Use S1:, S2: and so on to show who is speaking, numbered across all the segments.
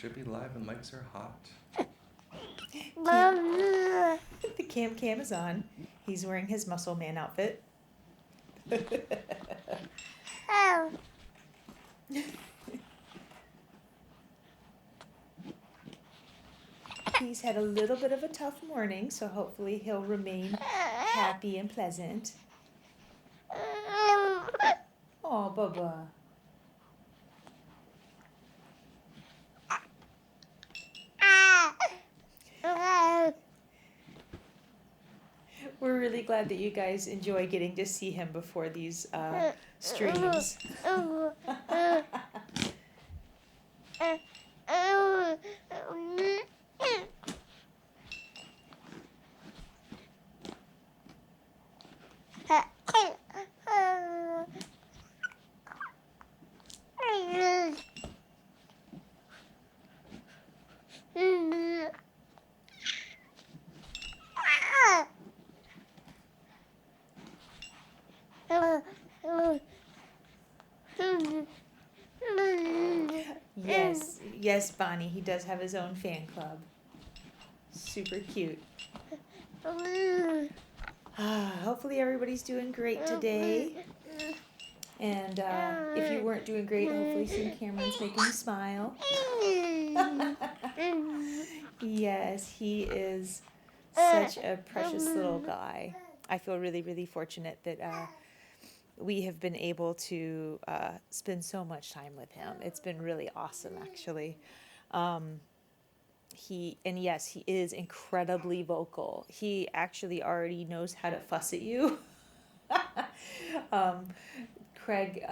S1: should be live and mics are hot.
S2: The cam is on. He's wearing his muscle man outfit. He's had a little bit of a tough morning, so hopefully he'll remain happy and pleasant. Oh, Bubba. We're really glad that you guys enjoy getting to see him before these streams. Yes, Bonnie, he does have his own fan club. Super cute. Hopefully everybody's doing great today. And if you weren't doing great, hopefully some Cameron's making you smile. Yes, he is such a precious little guy. I feel really, really fortunate that we have been able to spend so much time with him. It's been really awesome, actually. He is incredibly vocal. He actually already knows how to fuss at you. Craig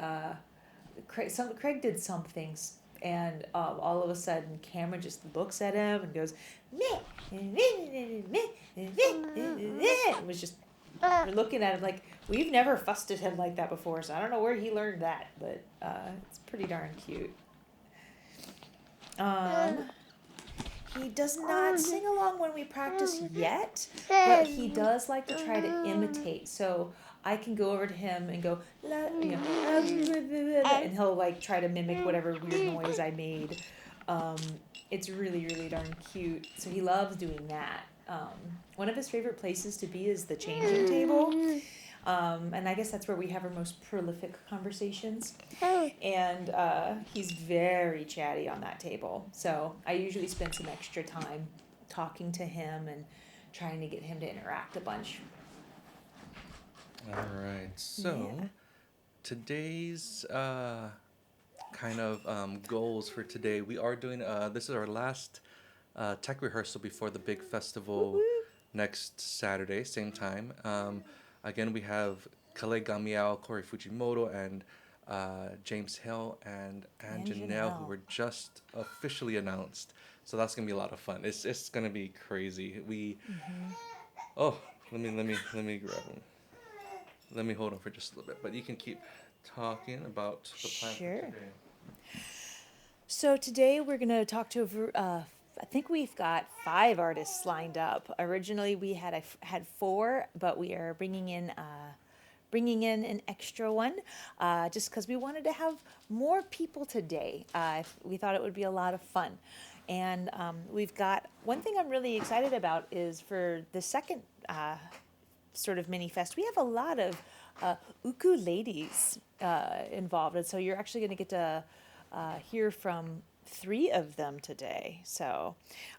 S2: did some things, and all of a sudden Cameron just looks at him and goes, meh, meh, meh, meh, meh. It was just, we're looking at him like, we've never fussed at him like that before, so I don't know where he learned that, but it's pretty darn cute. He does not sing along when we practice yet, but he does like to try to imitate. So I can go over to him and go, and he'll like try to mimic whatever weird noise I made. It's really, really darn cute. So he loves doing that. One of his favorite places to be is the changing table. And I guess that's where we have our most prolific conversations. And he's very chatty on that table. So I usually spend some extra time talking to him and trying to get him to interact a bunch.
S1: All right. So today's kind of goals for today, we are doing, this is our last tech rehearsal before the big festival next Saturday, same time. Again, we have Kale Gamiao, Corey Fujimoto, and James Hill and Janelle, who were just officially announced. So that's gonna be a lot of fun. It's gonna be crazy. Oh, let me grab them. Let me hold on for just a little bit, but you can keep talking about the plan for today.
S2: So today we're gonna talk to I think we've got 5 artists lined up. Originally we had 4, but we are bringing in an extra one, just because we wanted to have more people today. We thought it would be a lot of fun. And we've got, one thing I'm really excited about is for the second sort of Minifest, we have a lot of ukuleles involved. And so you're actually gonna get to hear from 3 of them today. So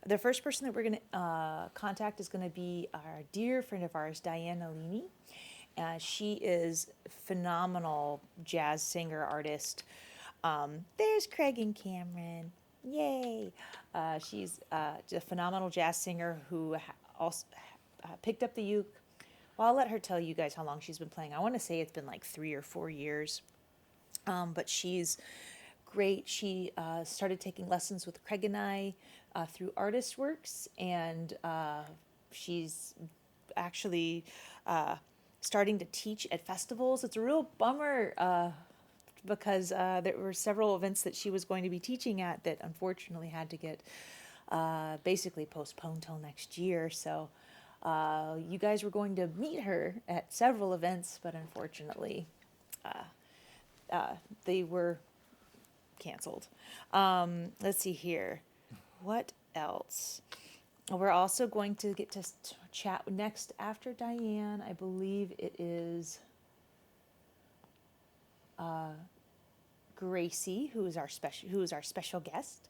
S2: the first person that we're going to contact is going to be our dear friend of ours, Diane Nalini. She is a phenomenal jazz singer artist. There's Craig and Cameron. Yay! She's a phenomenal jazz singer who also picked up the uke. Well, I'll let her tell you guys how long she's been playing. I want to say it's been like 3 or 4 years. But she's great. She started taking lessons with Craig and I through Artist Works, and she's actually starting to teach at festivals. It's a real bummer because there were several events that she was going to be teaching at that unfortunately had to get basically postponed till next year. So you guys were going to meet her at several events, but unfortunately they were canceled. Let's see here. what else? We're also going to get to chat next after Diane. I believe it is Gracie, who is our special guest,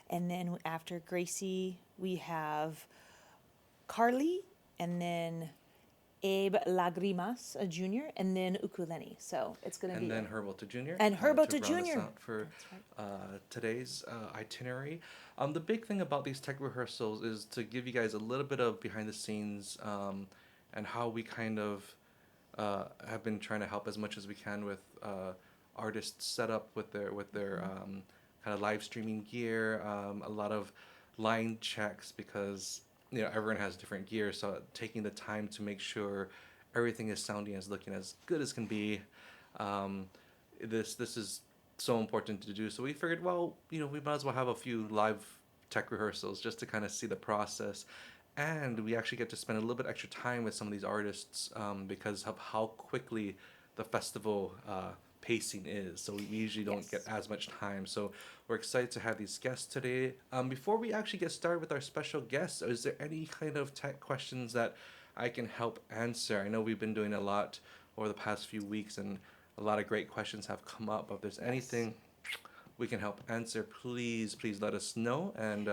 S2: and then after Gracie we have Carly, and then Abe Lagrimas, a junior, and then ukulele. So it's going to be.
S1: And then Herb Ohta Jr.
S2: And Herb Ohta
S1: to round us
S2: Jr.
S1: out for
S2: That's right.
S1: today's itinerary. The big thing about these tech rehearsals is to give you guys a little bit of behind the scenes and how we kind of have been trying to help as much as we can with artists set up with their kind of live streaming gear, a lot of line checks because everyone has different gear, so taking the time to make sure everything is sounding as looking as good as can be. This is so important to do, so we figured, well, we might as well have a few live tech rehearsals just to kind of see the process, and we actually get to spend a little bit extra time with some of these artists because of how quickly the festival pacing is. So we usually don't get as much time. So we're excited to have these guests today. Before we actually get started with our special guests, is there any kind of tech questions that I can help answer? I know we've been doing a lot over the past few weeks and a lot of great questions have come up. But if there's anything we can help answer, please let us know. And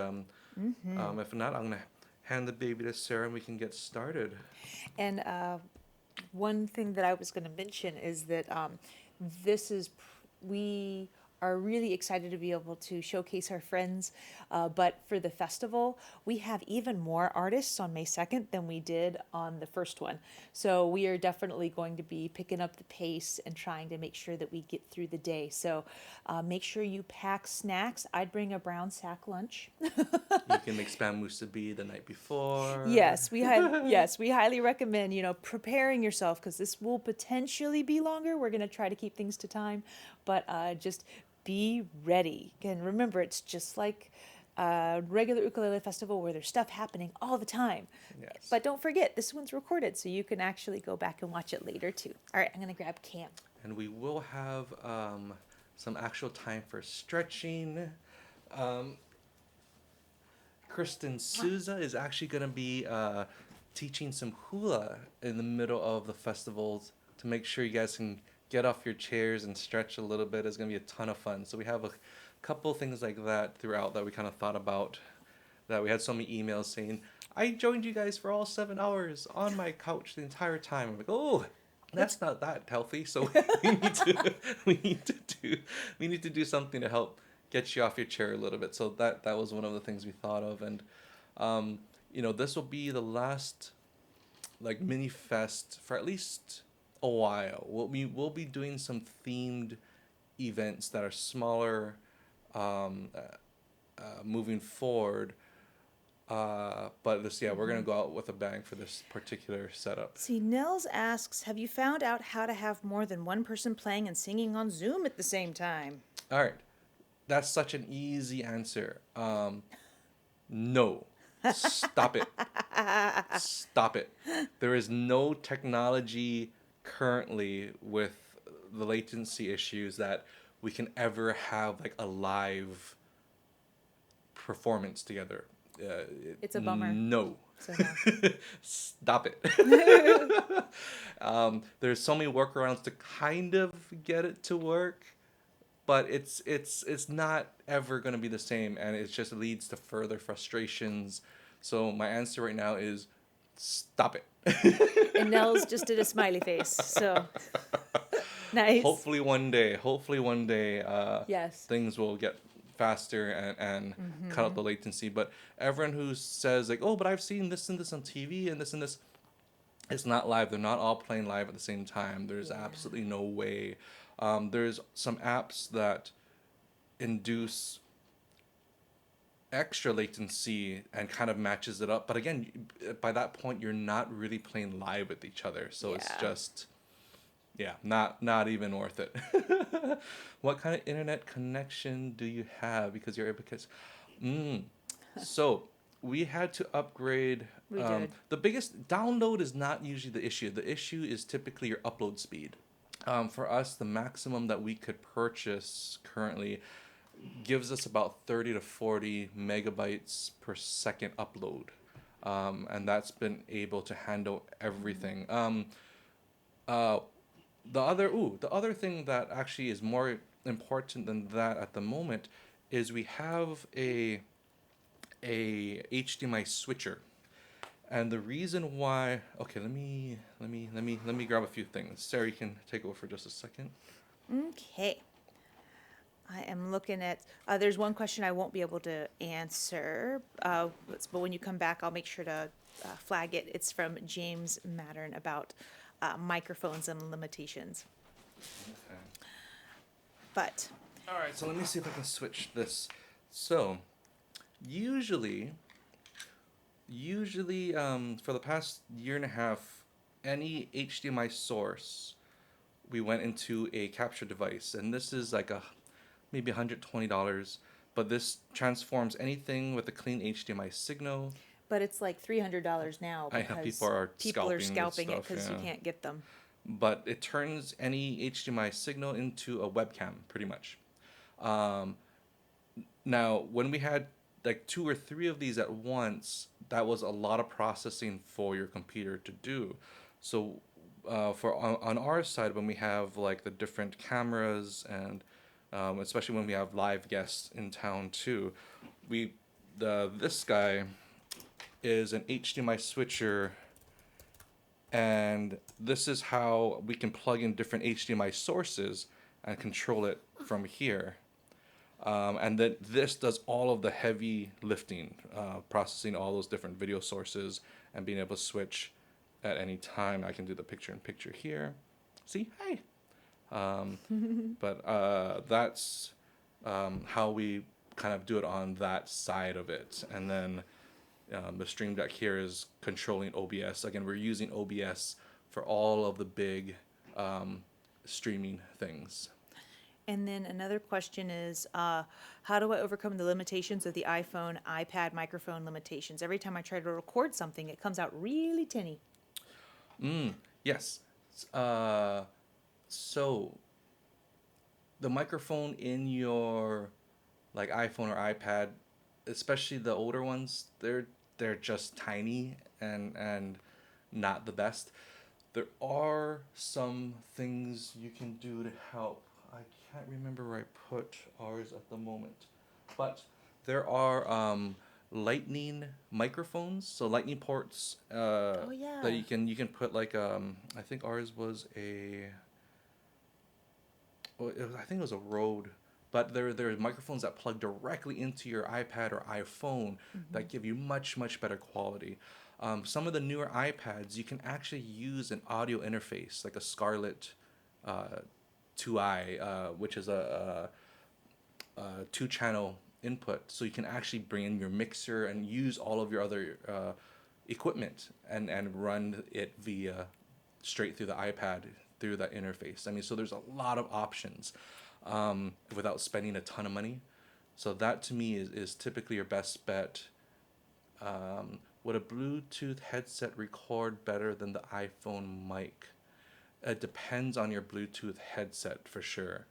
S1: if not, I'm going to hand the baby to Sarah and we can get started.
S2: And one thing that I was going to mention is that we are really excited to be able to showcase our friends, but for the festival, we have even more artists on May 2nd than we did on the first one. So we are definitely going to be picking up the pace and trying to make sure that we get through the day. So make sure you pack snacks. I'd bring a brown sack lunch.
S1: You can make spam musubi the night before.
S2: Yes, we highly recommend, preparing yourself because this will potentially be longer. We're going to try to keep things to time, but just be ready. And remember, it's just like a regular ukulele festival where there's stuff happening all the time.
S1: Yes.
S2: But don't forget, this one's recorded, so you can actually go back and watch it later too. All right, I'm going to grab Cam.
S1: And we will have some actual time for stretching. Kristen Souza is actually going to be teaching some hula in the middle of the festivals to make sure you guys can get off your chairs and stretch a little bit. It's going to be a ton of fun. So we have a couple things like that throughout that we kind of thought about, that we had so many emails saying, I joined you guys for all 7 hours on my couch the entire time. I'm like, oh, that's not that healthy. So we need to do something to help get you off your chair a little bit. So that was one of the things we thought of. And this will be the last mini fest for at least a while. We will be doing some themed events that are smaller moving forward. But we're gonna go out with a bang for this particular setup.
S2: See, Nels asks, have you found out how to have more than one person playing and singing on Zoom at the same time?
S1: All right, that's such an easy answer. No. Stop it. Stop it. There is no technology currently with the latency issues that we can ever have a live performance together.
S2: It's a bummer.
S1: No.
S2: So no.
S1: Stop it. There's so many workarounds to kind of get it to work, but it's not ever going to be the same, and it just leads to further frustrations. So my answer right now is stop it.
S2: And Nels just did a smiley face. So nice.
S1: Hopefully one day,
S2: yes,
S1: things will get faster and cut out the latency. But everyone who says oh, but I've seen this and this on TV and this, it's not live. They're not all playing live at the same time. There's absolutely no way. There's some apps that induce extra latency and kind of matches it up, but again, by that point you're not really playing live with each other, so it's just not even worth it. What kind of internet connection do you have? Because you're able to so we had to upgrade.
S2: We did.
S1: The biggest download is not usually the issue. The issue is typically your upload speed. For us, the maximum that we could purchase currently gives us about 30 to 40 megabytes per second upload. And that's been able to handle everything. Uh, the other thing that actually is more important than that at the moment is we have a HDMI switcher. And the reason why, okay, let me grab a few things. Sarah, you can take over for just a second.
S2: Okay. I am looking at, there's one question I won't be able to answer, but when you come back, I'll make sure to flag it. It's from James Mattern about microphones and limitations.
S1: Okay.
S2: But,
S1: All right, so let me see if I can switch this. So, usually, for the past year and a half, any HDMI source, we went into a capture device, and this is like a maybe $120, but this transforms anything with a clean HDMI signal.
S2: but it's like $300 now
S1: I know people
S2: because
S1: are
S2: people are
S1: scalping this
S2: scalping it
S1: stuff,
S2: because you
S1: yeah.
S2: can't get them.
S1: But it turns any HDMI signal into a webcam, pretty much. Um, Now, when we had like two or three of these at once, that was a lot of processing for your computer to do. So, for on our side, when we have like the different cameras and especially when we have live guests in town too, we this guy is an HDMI switcher, and this is how we can plug in different HDMI sources and control it from here. And then this does all of the heavy lifting, processing all those different video sources and being able to switch at any time. I can do the picture in picture here. See, hi. But that's how we kind of do it on that side of it. And then the Stream Deck here is controlling OBS. Again, we're using OBS for all of the big streaming things.
S2: And then another question is, how do I overcome the limitations of the iPhone, iPad microphone limitations? Every time I try to record something, it comes out really tinny.
S1: Yes. Uh, so the microphone in your like iPhone or iPad, especially the older ones, they're just tiny and not the best. There are some things you can do to help. I can't remember where I put ours at the moment, but there are lightning microphones, so lightning ports
S2: Oh, yeah.
S1: that you can put like I think ours was a well, I think it was a Rode, but there are microphones that plug directly into your iPad or iPhone that give you much better quality. Some of the newer iPads you can actually use an audio interface like a Scarlett 2i, which is a two-channel input, so you can actually bring in your mixer and use all of your other equipment and run it via straight through the iPad through that interface. I mean, so there's a lot of options without spending a ton of money. So that to me is typically your best bet. Would a Bluetooth headset record better than the iPhone mic? It depends on your Bluetooth headset for sure.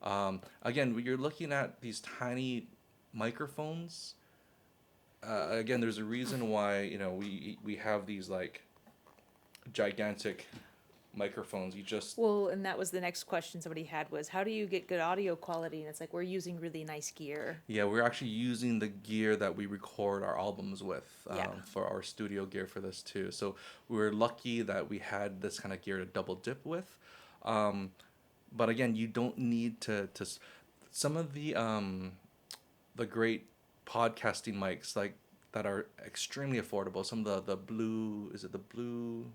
S1: Again, when you're looking at these tiny microphones, again, there's a reason why we have these like gigantic microphones. You just
S2: Well, and that was the next question somebody had was, how do you get good audio quality? And it's like, we're using really nice gear.
S1: yeah, we're actually using the gear that we record our albums with
S2: Yeah.
S1: for our studio gear for this too. So we were lucky that we had this kind of gear to double dip with. But again, you don't need to some of the great podcasting mics like that are extremely affordable. Some of the blue, is it the Blue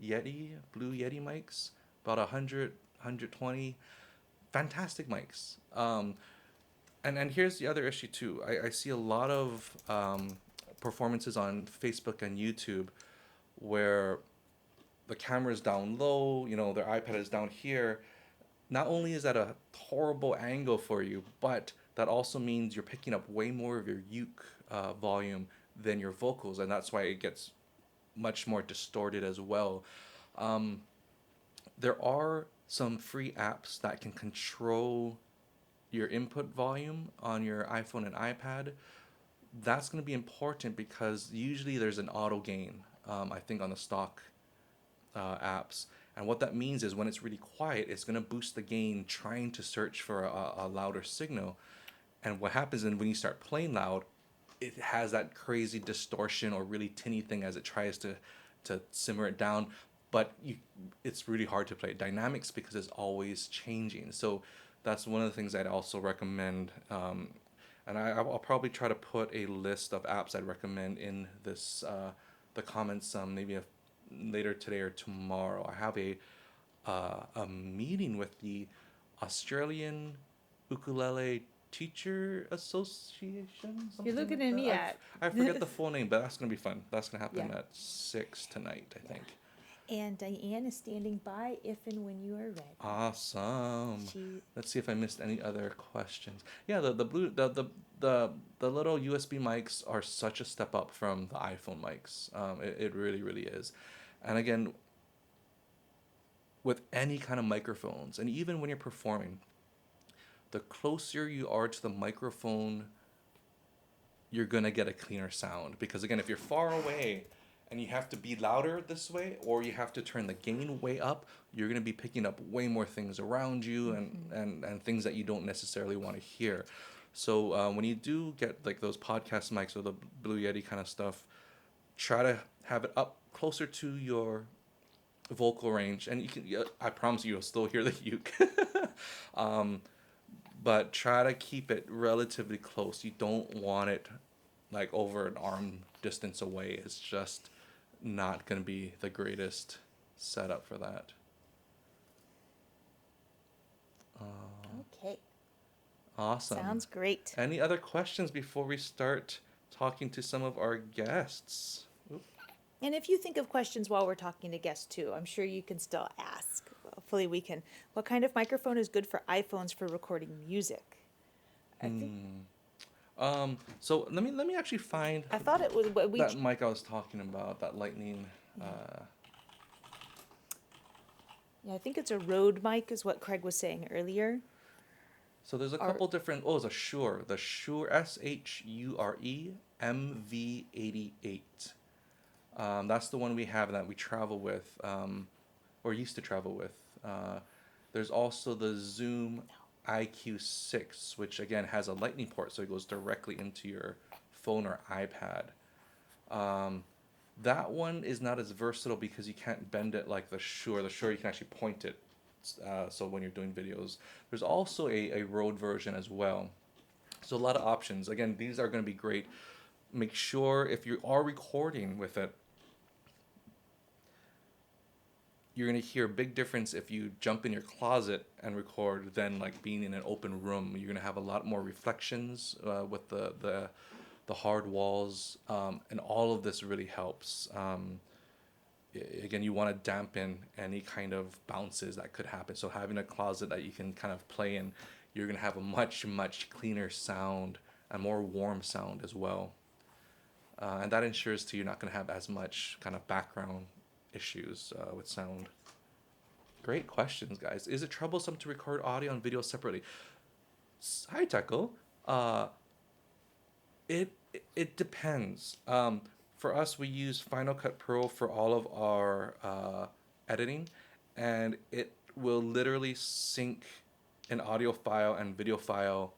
S1: Yeti mics, about 120, fantastic mics. And here's the other issue too. I see a lot of performances on Facebook and YouTube where the camera's down low, their iPad is down here. Not only is that a horrible angle for you, but that also means you're picking up way more of your uke volume than your vocals, and that's why it gets much more distorted as well. There are some free apps that can control your input volume on your iPhone and iPad, that's going to be important because usually there's an auto gain, I think, on the stock apps. And what that means is when it's really quiet, it's going to boost the gain trying to search for a louder signal. And what happens is when you start playing loud, it has that crazy distortion or really tinny thing as it tries to simmer it down. But it's really hard to play dynamics because it's always changing. So that's one of the things I'd also recommend. And I'll probably try to put a list of apps I'd recommend in this the comments maybe later today or tomorrow. I have a meeting with the Australian Ukulele Teacher Association,
S2: You're
S1: something
S2: looking
S1: like
S2: at
S1: that.
S2: me at.
S1: I forget the full name, but that's gonna be fun. That's gonna happen
S2: Yeah.
S1: at 6 tonight, I think.
S2: And Diane is standing by if and when you are ready.
S1: Awesome.
S2: She
S1: Let's see if I missed any other questions. Yeah, the little USB mics are such a step up from the iPhone mics. It really really is. And again, with any kind of microphones, and even when you're performing, the closer you are to the microphone, you're gonna get a cleaner sound. Because again, if you're far away and you have to be louder this way, or you have to turn the gain way up, you're gonna be picking up way more things around you and things that you don't necessarily want to hear. So when you do get like those podcast mics or the Blue Yeti kind of stuff, try to have it up closer to your vocal range, and you can. I promise you'll still hear the uke. um, but try to keep it relatively close. You don't want it like over an arm distance away. It's just not going to be the greatest setup for that.
S2: okay.
S1: Awesome.
S2: Sounds great.
S1: Any other questions before we start talking to some of our guests? Oop.
S2: And if you think of questions while we're talking to guests too, I'm sure you can still ask. Hopefully we can. What kind of microphone is good for iPhones for recording music? I think
S1: So let me actually find
S2: I thought it was what we.
S1: that mic I was talking about, that lightning.
S2: Yeah, I think it's a Rode mic, is what Craig was saying earlier.
S1: So there's a couple different. Oh, it's a Shure. The Shure SHURE MV88. That's the one we have that we travel with, or used to travel with. There's also the Zoom IQ6, which again has a lightning port, so it goes directly into your phone or iPad. That one is not as versatile because you can't bend it like the Shure. The Shure you can actually point it. So when you're doing videos, there's also a Rode version as well. So a lot of options. Again, these are going to be great. Make sure if you are recording with it, you're going to hear a big difference if you jump in your closet and record than like being in an open room. You're going to have a lot more reflections with the hard walls, and all of this really helps. Again, you want to dampen any kind of bounces that could happen. So having a closet that you can kind of play in, you're going to have a much cleaner sound, a more warm sound as well. And that ensures too you're not going to have as much kind of background issues with sound. Great questions, guys. Is it troublesome to record audio and video separately? Hi, Taco. It depends. For us, we use Final Cut Pro for all of our editing, and it will literally sync an audio file and video file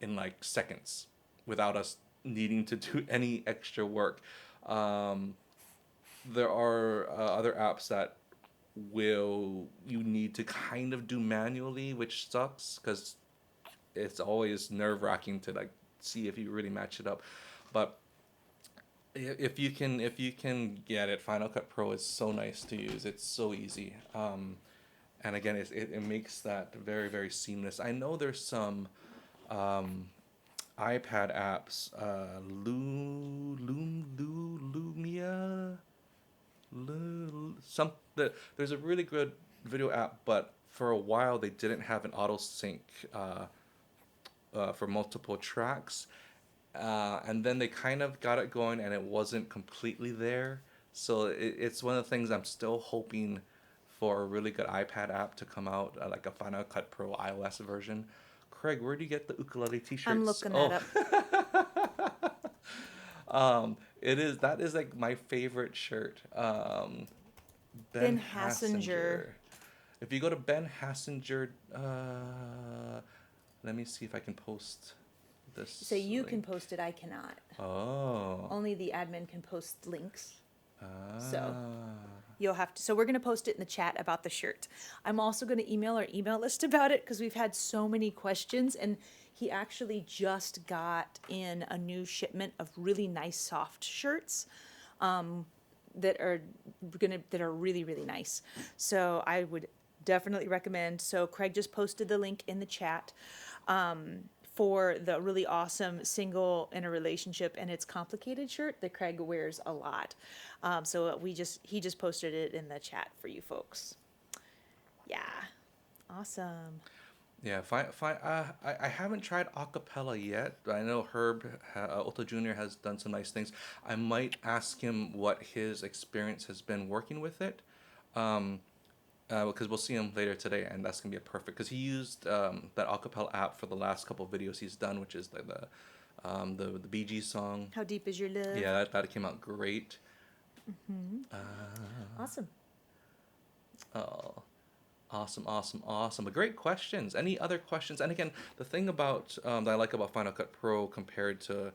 S1: in like seconds without us needing to do any extra work. There are other apps that you need to kind of do manually, which sucks because it's always nerve-wracking to like see if you really match it up. But if you can get it, Final Cut Pro is so nice to use. It's so easy. And again, it makes that very seamless. I know there's some iPad apps, Lumia, there's a really good video app, but for a while they didn't have an auto sync for multiple tracks, and then they kind of got it going, and it wasn't completely there. So it's one of the things I'm still hoping for a really good iPad app to come out, like a Final Cut Pro iOS version. Craig, where do you get the ukulele t-shirts?
S2: I'm looking that
S1: up. That is like my favorite shirt. Ben
S2: Ben Hassinger.
S1: If you go to Ben Hassinger, let me see if I can post this.
S2: So you can
S1: link.
S2: post it, I cannot.
S1: Oh.
S2: Only the admin can post links. So
S1: Ah.
S2: you'll have to. So we're going to post it in the chat about the shirt. I'm also going to email our email list about it because we've had so many questions, and he actually just got in a new shipment of really nice soft shirts. That are really, really nice. So I would definitely recommend. So Craig just posted the link in the chat for the really awesome single in a relationship and it's complicated shirt that Craig wears a lot. So he just posted it in the chat for you folks. Yeah, awesome.
S1: Yeah, I haven't tried acapella yet. I know Herb Ohta Jr. has done some nice things. I might ask him what his experience has been working with it, because we'll see him later today, and that's gonna be a perfect. Because he used that acapella app for the last couple of videos he's done, which is like the Bee Gees song.
S2: How deep is your love?
S1: Yeah, that came out great.
S2: Awesome.
S1: Oh. Awesome. But great questions. Any other questions? And again, the thing about that I like about Final Cut Pro compared to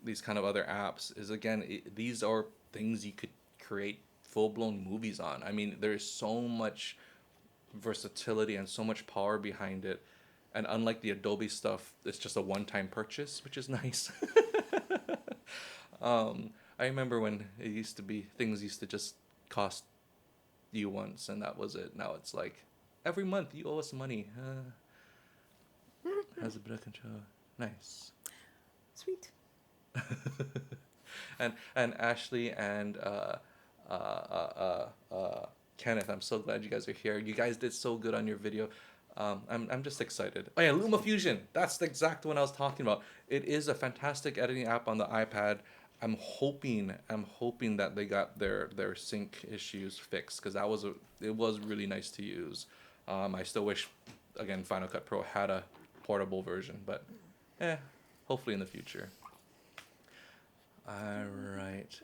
S1: these kind of other apps is, again, these are things you could create full-blown movies on. I mean, there's so much versatility and so much power behind it. And unlike the Adobe stuff, it's just a one-time purchase, which is nice. I remember when it used to be, things used to just cost you once, and that was it. Now it's like, every month you owe us money. Has a bit of control. Nice.
S2: Sweet.
S1: and Ashley and Kenneth, I'm so glad you guys are here. You guys did so good on your video. I'm just excited. Oh yeah, LumaFusion. That's the exact one I was talking about. It is a fantastic editing app on the iPad. I'm hoping that they got their sync issues fixed, because it was really nice to use. I still wish, again, Final Cut Pro had a portable version, but hopefully in the future. All right.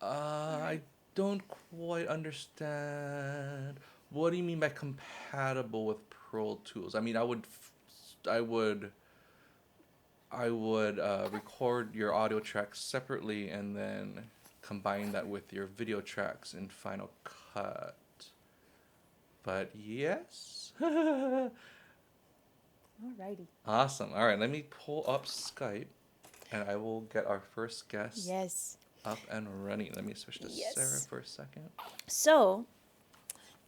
S1: I don't quite understand. What do you mean by compatible with Pro Tools? I mean, I would record your audio tracks separately and then combine that with your video tracks in Final Cut. But yes.
S2: Alrighty.
S1: Awesome. All right, let me pull up Skype, and I will get our first guest up and running. Let me switch to Sarah for a second.
S2: So,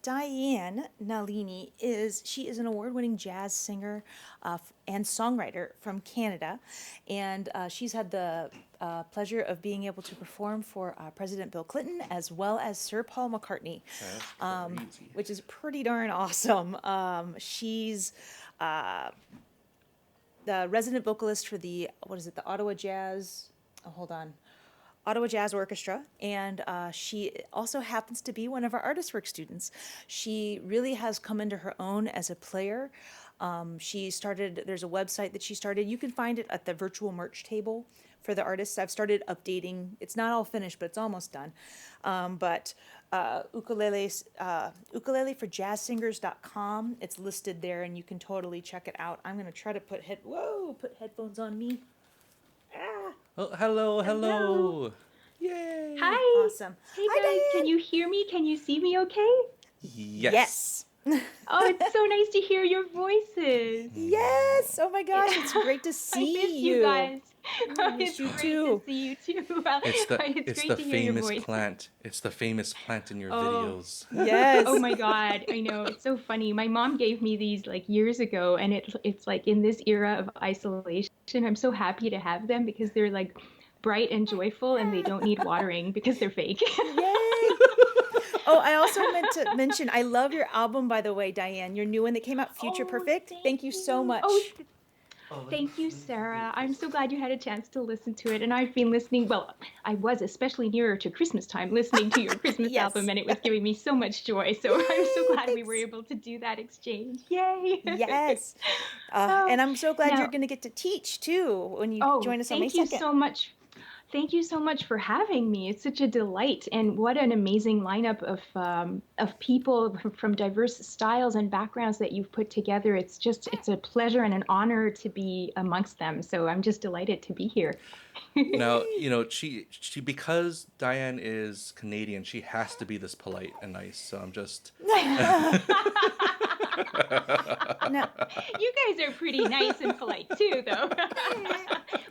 S2: Diane Nalini is an award-winning jazz singer and songwriter from Canada, and she's had the pleasure of being able to perform for President Bill Clinton as well as Sir Paul McCartney, which is pretty darn awesome. She's the resident vocalist for the Ottawa Jazz. Oh, hold on. Ottawa Jazz Orchestra, and she also happens to be one of our artist work students. She really has come into her own as a player. There's a website that she started. You can find it at the virtual merch table for the artists. I've started updating. It's not all finished, but it's almost done. Ukuleleforjazzsingers.com. It's listed there, and you can totally check it out. I'm going to try to put headphones on me.
S1: Oh, hello. Yay.
S3: Hi.
S2: Awesome.
S3: Hey guys,
S2: Diane.
S3: can you hear me? Can you see me okay?
S1: Yes.
S3: Oh, it's so nice to hear your voices.
S2: Yes. Oh my gosh, it's great to
S3: I
S2: see
S3: miss you guys.
S2: miss
S3: It's
S2: you
S3: great
S2: too.
S3: to see you too.
S1: It's
S3: It's
S1: the
S3: great to hear your
S1: famous
S3: voice.
S1: plant. It's the famous plant in your
S3: Oh.
S1: videos.
S2: Yes.
S3: Oh my God, I know. It's so funny. My mom gave me these like years ago, and it's like in this era of isolation, I'm so happy to have them because they're like bright and joyful, and they don't need watering because they're fake.
S2: Yay. Oh, I also meant to mention, I love your album, by the way, Diane. Your new one that came out, Future
S3: Oh,
S2: Perfect. Thank you so much.
S3: Oh,
S1: Oh,
S3: Thank you,
S1: let me mute
S3: Sarah. I'm
S1: this.
S3: so glad you had a chance to listen to it. And I've been listening, well, I was especially nearer to Christmas time listening to your Christmas album,
S2: Yes.
S3: and it was giving me so much joy. So I'm so
S2: Yay!
S3: glad we were
S2: Thanks.
S3: able to do that exchange. Yay!
S2: Yes.
S3: Oh,
S2: And I'm so glad you're
S3: now,
S2: going to get to teach too when you
S3: oh,
S2: join us on May
S3: thank you
S2: 2nd.
S3: so much. Thank you so much for having me. It's such a delight, and what an amazing lineup of people from diverse styles and backgrounds that you've put together. It's a pleasure and an honor to be amongst them. So I'm just delighted to be here.
S1: Now,
S2: Yay!
S1: she because Diane is Canadian, she has to be this polite and nice. So I'm just
S2: No.
S3: You guys are pretty nice and polite too, though.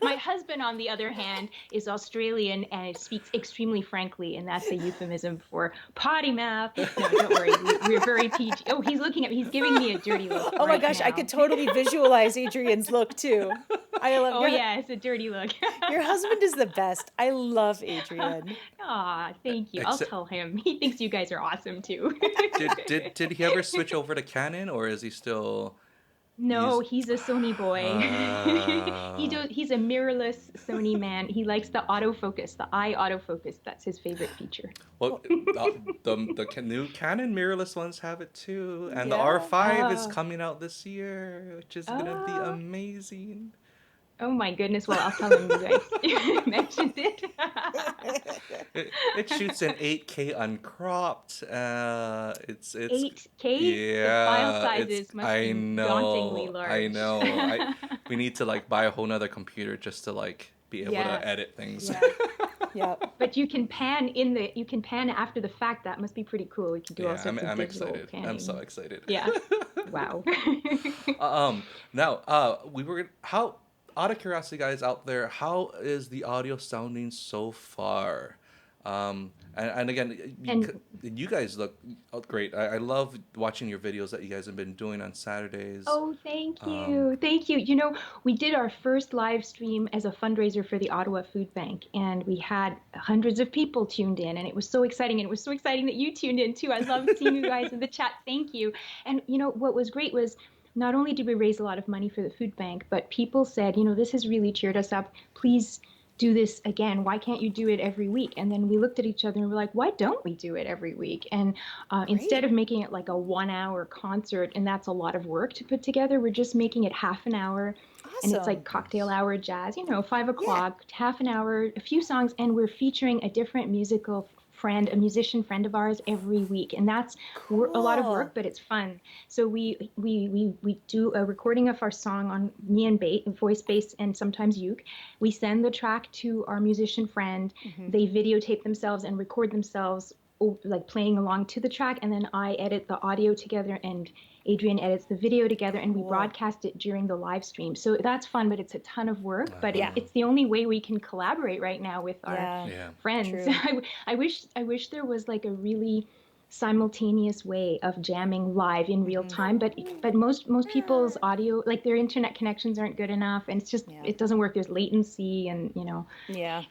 S3: My husband, on the other hand, is Australian and speaks extremely frankly, and that's a euphemism for potty mouth. No, don't worry, we're very PG. Oh, he's looking at me. He's giving me a dirty look
S2: Oh my
S3: right
S2: gosh, I could
S3: now.
S2: totally visualize Adrian's look too. I love
S3: Oh
S2: your
S3: yeah, it's a dirty look.
S2: your husband is the best. I love Adrian.
S3: Aw, thank you. I'll
S1: except
S3: tell him. He thinks you guys are awesome too.
S1: did he ever switch over to Canon, or is he still
S3: No,
S1: he's
S3: he's a Sony boy. He's a mirrorless Sony man. He likes the autofocus, the eye autofocus. That's his favorite feature.
S1: well,
S2: Well,
S1: new Canon mirrorless ones have it too, and the
S2: yeah.
S1: R5 is
S3: Oh,
S1: coming out this year, which is gonna be
S3: oh,
S1: amazing.
S3: oh my goodness. Well, I'll tell him you guys mentioned it.
S1: It shoots in 8K uncropped. It's
S3: 8K? The file
S1: yeah. It's
S3: sizes must be dauntingly
S1: I
S3: large.
S1: know. We need to like buy a whole nother computer just to like be able to
S3: Yes.
S1: edit things.
S2: Yeah. Yeah.
S3: But you can pan after the fact. That must be pretty cool. You can do all
S1: Yeah,
S3: sorts of
S1: I'm
S3: digital
S1: excited. I'm so
S3: panning.
S1: excited.
S3: Yeah. Wow.
S1: Now, we were how out of curiosity, guys out there, how is the audio sounding so far? And again,
S3: And
S1: you guys look great. I love watching your videos that you guys have been doing on Saturdays.
S3: oh, thank
S1: Um,
S3: you. Thank you. You know, we did our first live stream as a fundraiser for the Ottawa Food Bank, and we had hundreds of people tuned in, and it was so exciting. And it was so exciting that you tuned in too. I loved seeing you guys in the chat. Thank you. And you know, what was great was not only did we raise a lot of money for the food bank, but people said, you know, this has really cheered us up. Please do this again. Why can't you do it every week? And then we looked at each other and we're like, why don't we do it every week? And instead
S2: Great.
S3: of making it like a 1 hour concert, and that's a lot of work to put together, we're just making it half an hour. And it's like
S2: Awesome.
S3: cocktail hour jazz, you know, five
S2: Yeah.
S3: o'clock, half an hour, a few songs, and we're featuring a different musical friend, a musician friend of ours every week. And that's a lot of
S2: Cool.
S3: work, but it's fun. So we do a recording of our song on me and voice, bass, and sometimes uke. We send the track to our musician friend.
S2: Hmm.
S3: They videotape themselves and record themselves, like playing along to the track, and then I edit the audio together and Adrian edits the video together, and we
S2: Cool.
S3: broadcast it during the live stream. So that's fun, but it's a ton of work. But
S2: Yeah.
S3: it's the only way we can collaborate right now with our
S2: Yeah.
S1: yeah.
S3: friends.
S2: True.
S3: I wish there was like a really simultaneous way of jamming live in real
S2: Hmm.
S3: time, but most people's audio, like their internet connections aren't good enough, and it's just
S2: Yeah.
S3: it doesn't work. There's latency, and you know.
S2: Yeah.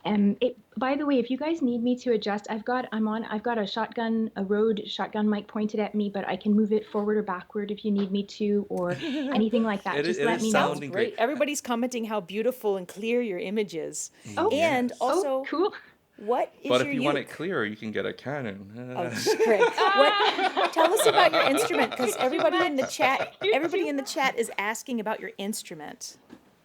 S3: By the way, if you guys need me to adjust, I've got a Rode shotgun mic pointed at me, but I can move it forward or backward if you need me to, or anything like that. Just
S1: It
S3: let
S1: is
S3: me
S2: Sounds
S3: know.
S1: sounding great.
S2: great. Everybody's commenting how beautiful and clear your image is.
S3: Oh,
S2: And
S1: Yes.
S3: oh,
S2: also,
S3: cool.
S2: what is
S1: But
S2: your
S1: if you want it
S2: uke?
S1: clearer, you can get a Canon.
S2: Oh, great. What? Tell us about your
S3: Ah!
S2: instrument, because
S3: Too
S2: everybody in the
S3: much.
S2: chat, everybody
S3: Too
S2: in the
S3: much.
S2: chat is asking about your instrument.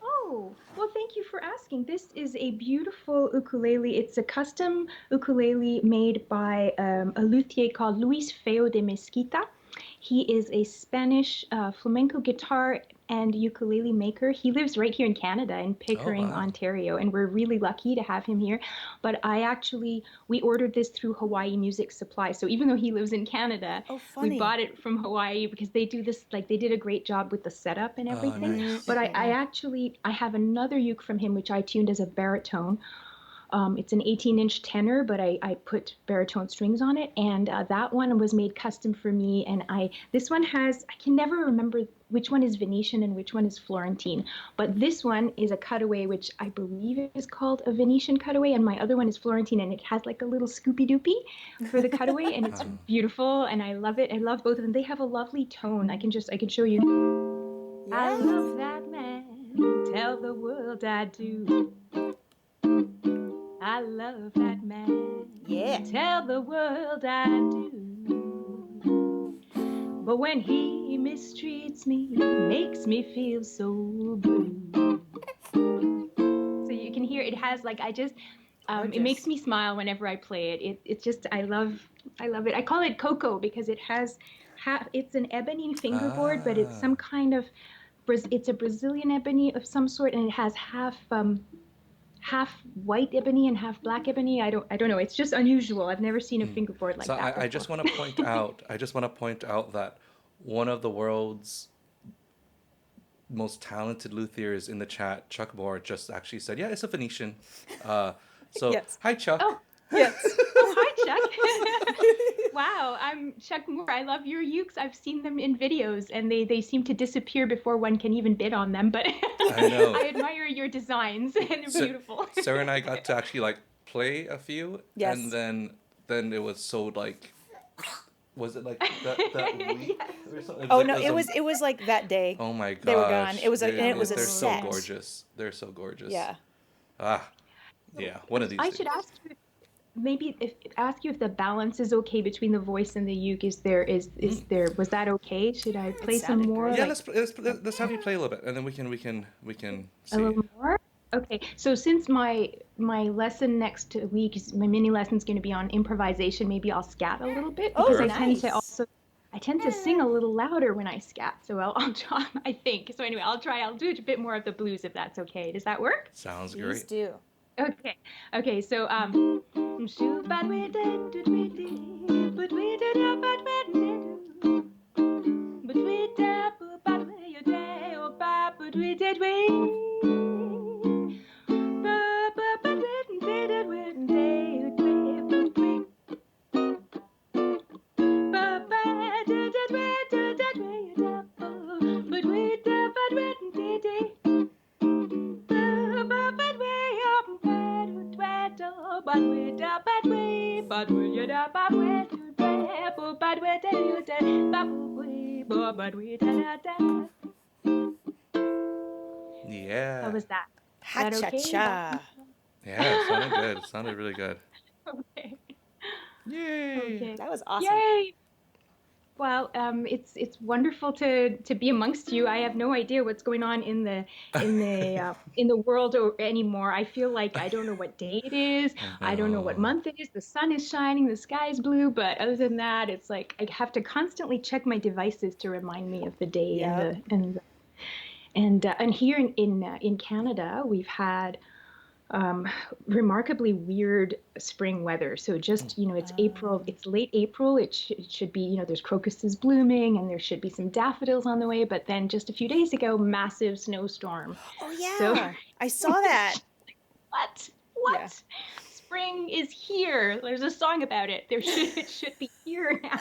S3: Oh, well, thank you for asking. This is a beautiful ukulele. It's a custom ukulele made by a luthier called Luis Feo de Mesquita. He is a Spanish flamenco guitar and ukulele maker. He lives right here in Canada, in
S1: Oh
S3: Pickering,
S1: wow.
S3: Ontario, and we're really lucky to have him here. But we ordered this through Hawaii Music Supply. So even though he lives in Canada,
S2: Oh,
S3: we
S2: funny.
S3: bought it from Hawaii because they do this, like they did a great job with the setup and
S1: Oh
S3: everything.
S1: nice.
S3: But
S2: Mm-hmm.
S3: I have another uke from him, which I tuned as a baritone. It's an 18-inch tenor, but I put baritone strings on it, and that one was made custom for me. And this one has, I can never remember which one is Venetian and which one is Florentine, but this one is a cutaway, which I believe is called a Venetian cutaway, and my other one is Florentine, and it has like a little Scoopy Doopy for the cutaway, and it's
S1: Oh.
S3: beautiful, and I love it. I love both of them. They have a lovely tone. I can show you. I
S2: Yes.
S3: love that man. Tell the world I do. I love that man.
S2: Yeah.
S3: Tell the world I do. But when he mistreats me, makes me feel so blue. So you can hear it has like it makes
S2: Gorgeous.
S3: me smile whenever I play it. It's just I love it. I call it Coco because it has it's an ebony fingerboard, but it's some
S1: Ah.
S3: kind of it's a Brazilian ebony of some sort, and it has half white ebony and half black ebony. I don't know. It's just unusual. I've never seen a
S1: Hmm.
S3: fingerboard
S1: So
S3: like that
S1: I
S3: before.
S1: just want to point out, that one of the world's most talented luthiers in the chat, Chuck Moore, just actually said, "Yeah, it's a Venetian." Uh, so
S2: Yes.
S1: hi, Chuck.
S3: Oh,
S2: Yes.
S3: oh, hi, Chuck. Wow, I'm Chuck Moore. I love your ukes. I've seen them in videos, and they seem to disappear before one can even bid on them. But
S1: I know.
S3: I admire your designs, and they're
S1: Sa-
S3: beautiful.
S1: Sarah and I got to actually like play a few, and
S2: Yes.
S1: then it was so like, was it like that week
S3: Yes.
S1: or something?
S2: Oh no, it was like that day.
S1: Oh my
S2: They were gone.
S1: gosh,
S2: It was and it was a
S1: they're so
S2: set.
S1: gorgeous. They're so gorgeous.
S2: Yeah.
S1: Ah,
S3: So
S1: yeah. One of these
S3: I
S1: days.
S3: should ask you maybe ask you if the balance is okay between the voice and the uke. Is
S1: Mm.
S3: there was that okay? Should I play some
S2: sounded
S3: more?
S2: great.
S1: Yeah,
S3: Like
S1: let's have you play a little bit, and then we can
S3: a
S1: see.
S3: little more? Okay. So since my lesson next week is my mini lesson's going to be on improvisation, maybe I'll scat a little bit
S2: Oh,
S3: because
S1: Sure.
S2: nice.
S3: I tend to sing a little louder when I scat. So I'll try, I think. So anyway, I'll do a bit more of the blues if that's okay. Does that work?
S1: Sounds
S2: Please
S1: great.
S2: do.
S3: Okay. Okay. So how
S1: Yeah.
S3: was that? Is
S2: Ha
S3: that
S2: cha
S3: okay?
S2: cha.
S1: Yeah, it sounded good. It sounded really good.
S3: Okay.
S1: Yay.
S3: Okay.
S2: That was awesome.
S3: Yay! Well, it's wonderful to be amongst you. I have no idea what's going on in the world anymore. I feel like I don't know what day it is.
S1: I
S3: I don't know what
S1: know.
S3: month it is. The sun is shining, the sky is blue, but other than that, it's like I have to constantly check my devices to remind me of the day
S2: Yep.
S3: and here in Canada, we've had um, remarkably weird spring weather. So just, it's April, it's late April. It should be, there's crocuses blooming and there should be some daffodils on the way. But then just a few days ago, massive snowstorm.
S2: Oh
S3: So
S2: yeah. I saw that.
S3: what?
S2: Yeah.
S3: What? Spring is here. There's a song about it. It should be here now.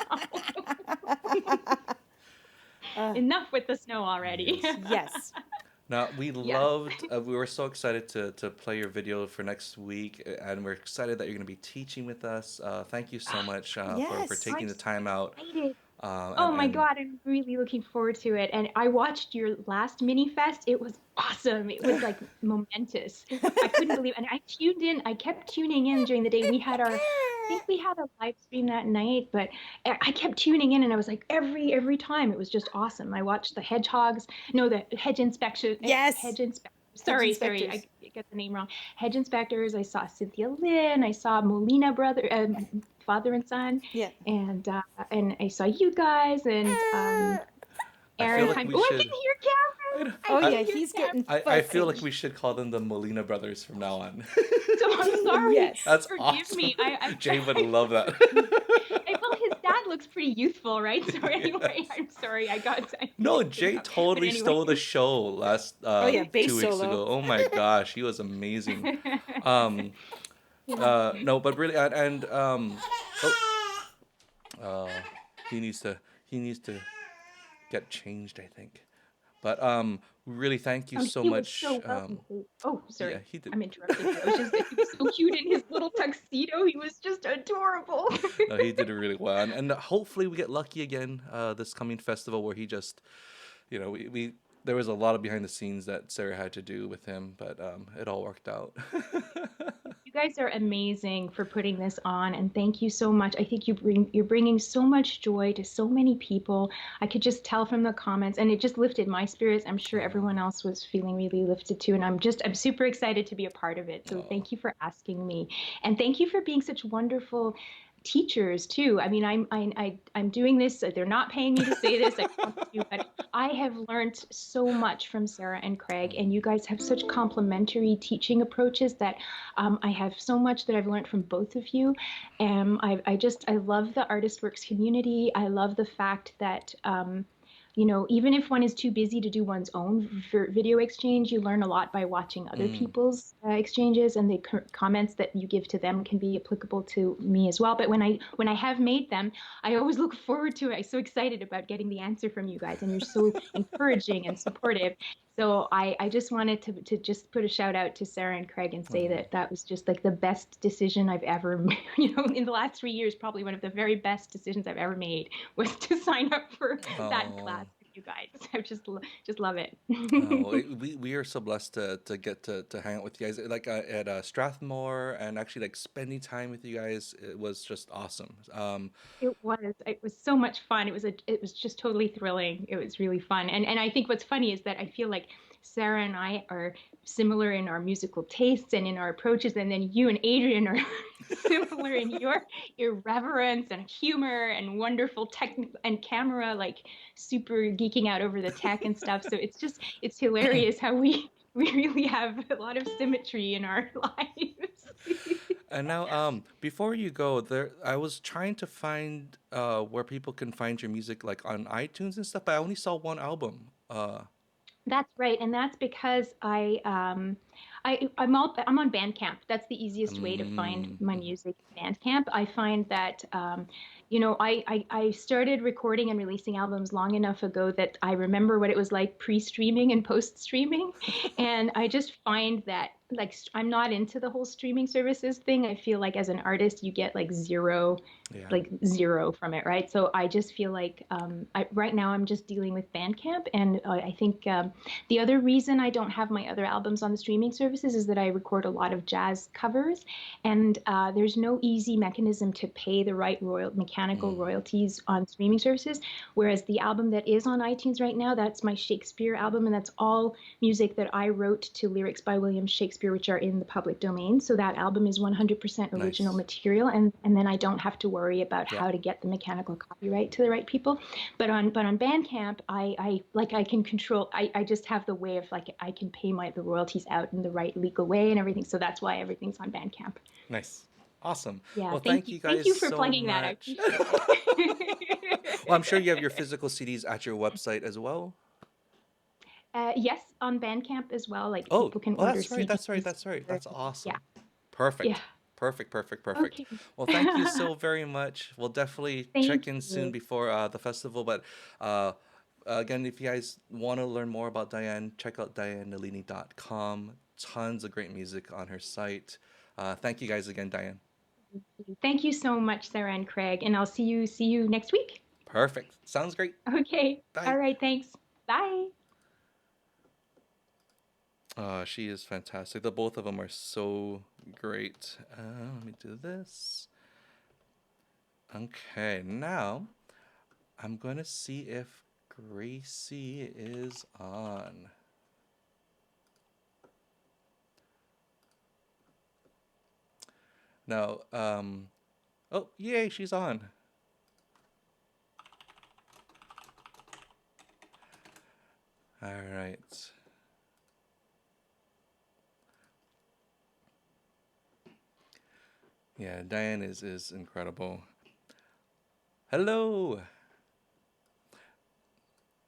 S3: Enough with the snow already.
S1: Yes.
S2: Yes.
S1: Now, we
S3: Yes.
S1: loved, we were so excited to play your video for next week, and we're excited that you're going to be teaching with us. Thank you so much for
S2: Yes.
S1: taking
S3: I'm
S1: the
S3: so
S1: time out.
S3: excited.
S1: Uh,
S3: Oh
S1: and,
S3: my
S1: and
S3: God, I'm really looking forward to it. And I watched your last Minifest. It was awesome. It was like momentous. I couldn't believe and I tuned in. I kept tuning in during the day. I think we had a live stream that night, but I kept tuning in and I was like every time it was just awesome. I watched the hedgehogs. No, the hedge inspection.
S2: Yes.
S3: Hedge inspectors.
S2: Hedge
S3: Sorry, I
S2: inspectors.
S3: got the name wrong. Hedge inspectors. I saw Cynthia Lynn. I saw Molina father and son,
S2: Yeah.
S3: and I saw you guys and
S1: I feel
S3: Aaron.
S1: like we
S3: Oh, I
S1: should.
S3: can hear Cameron.
S2: Oh
S3: I
S1: I,
S2: yeah,
S3: can hear
S2: he's
S3: Cameron.
S2: getting
S1: I feel like
S2: fussy.
S1: we should call them the Molina brothers from now on.
S3: So I'm sorry.
S2: Yes.
S1: That's
S3: Forgive
S1: awesome.
S3: me.
S1: Jay would love that.
S3: Well, his dad looks pretty youthful, right? So anyway,
S1: Yes.
S3: I'm sorry. I
S1: No,
S3: mixed it
S1: Jay
S3: up. But
S1: totally
S3: anyway.
S1: stole the show last
S2: Oh yeah, bass
S1: 2 weeks
S2: solo.
S1: ago. Oh my gosh, he was amazing. Um, no, but really, oh, uh, he needs to get changed, I think. But really, thank you so
S3: He was
S1: much.
S3: so well behaved. Oh, sorry.
S1: Yeah, he did.
S3: I'm interrupting you. He was so cute in his little tuxedo. He was just adorable.
S1: No, he did it really well, and hopefully we get lucky again this coming festival where he just, we there was a lot of behind the scenes that Sarah had to do with him, but it all worked out.
S3: You guys are amazing for putting this on, and thank you so much. I think you're bringing so much joy to so many people. I could just tell from the comments, and it just lifted my spirits. I'm sure
S1: Oh,
S3: everyone else was feeling really lifted too, and I'm super excited to be a part of it. So
S1: oh.
S3: thank you for asking me, and thank you for being such wonderful teachers too. I mean, I'm doing this. They're not paying me to say this. I want to, but I have learned so much from Sarah and Craig, and you guys have such complementary teaching approaches that I have so much that I've learned from both of you. I love the Artist Works community. I love the fact that, even if one is too busy to do one's own video exchange, you learn a lot by watching other
S1: Mm,
S3: people's exchanges, and the comments that you give to them can be applicable to me as well. But when I have made them, I always look forward to it. I'm so excited about getting the answer from you guys, and you're so encouraging and supportive. So I just wanted to just put a shout out to Sarah and Craig and say
S1: mm.
S3: that that was just like the best decision I've ever made. In the last 3 years, probably one of the very best decisions I've ever made was to sign up for that
S1: Oh.
S3: class with you guys. I just love it.
S1: Oh, we are so blessed to get to hang out with you guys like at Strathmore and actually like spending time with you guys. It was just awesome.
S3: It was so much fun. It was just totally thrilling. It was really fun. And I think what's funny is that I feel like Sarah and I are similar in our musical tastes and in our approaches, and then you and Adrian are similar in your irreverence and humor and wonderful technical and camera, like super geeking out over the tech and stuff. So it's hilarious how we really have a lot of symmetry in our lives.
S1: And now, before you go, there, I was trying to find where people can find your music, like on iTunes and stuff, but I only saw one album.
S3: That's right, and that's because I'm on Bandcamp. That's the easiest way to find my
S1: Mhm.
S3: music, Bandcamp. I find that I started recording and releasing albums long enough ago that I remember what it was like pre-streaming and post-streaming, and I just find that like I'm not into the whole streaming services thing. I feel like as an artist, you get
S1: Yeah.
S3: like zero from it, right? So I just feel like right now I'm just dealing with Bandcamp, and I think the other reason I don't have my other albums on the streaming services is that I record a lot of jazz covers, and there's no easy mechanism to pay the right mechanical
S1: Mm,
S3: royalties on streaming services. Whereas the album that is on iTunes right now, that's my Shakespeare album, and that's all music that I wrote to lyrics by William Shakespeare, which are in the public domain. So that album is 100% original
S1: nice.
S3: material, and then I don't have to worry about
S1: Yeah.
S3: how to get the mechanical copyright to the right people. But on Bandcamp, I can control. I just have the way of like I can pay the royalties out in the right legal way and everything. So that's why everything's on Bandcamp.
S1: Nice. Awesome.
S3: Yeah,
S1: Well, thank you
S3: thank
S1: guys
S3: you for
S1: so
S3: plugging that. I
S1: much.
S3: appreciate
S1: Well, I'm
S3: it.
S1: sure you have your physical CDs at your website as well.
S3: Yes, on Bandcamp as well. Like
S1: Oh,
S3: people can
S1: oh,
S3: order
S1: that's right.
S3: CDs.
S1: That's right. That's right. That's
S3: Yeah,
S1: awesome.
S3: yeah.
S1: Perfect. Perfect. Perfect. Perfect.
S3: Okay.
S1: Well, thank you so very much. We'll definitely
S3: Thank
S1: check in soon
S3: you.
S1: before the festival. But uh, again, if you guys want to learn more about Diane, check out DianeNalini.com. Tons of great music on her site. Thank you guys again, Diane.
S3: Thank you so much, Sarah and Craig, and I'll see you next week.
S1: Perfect. Sounds great.
S3: Okay.
S1: Bye.
S3: All right. Thanks. Bye.
S1: She is fantastic. The both of them are so great. Let me do this. Okay, now I'm going to see if Gracie is on. No, oh, yay, she's on. All right. Yeah, Diane is incredible. Hello.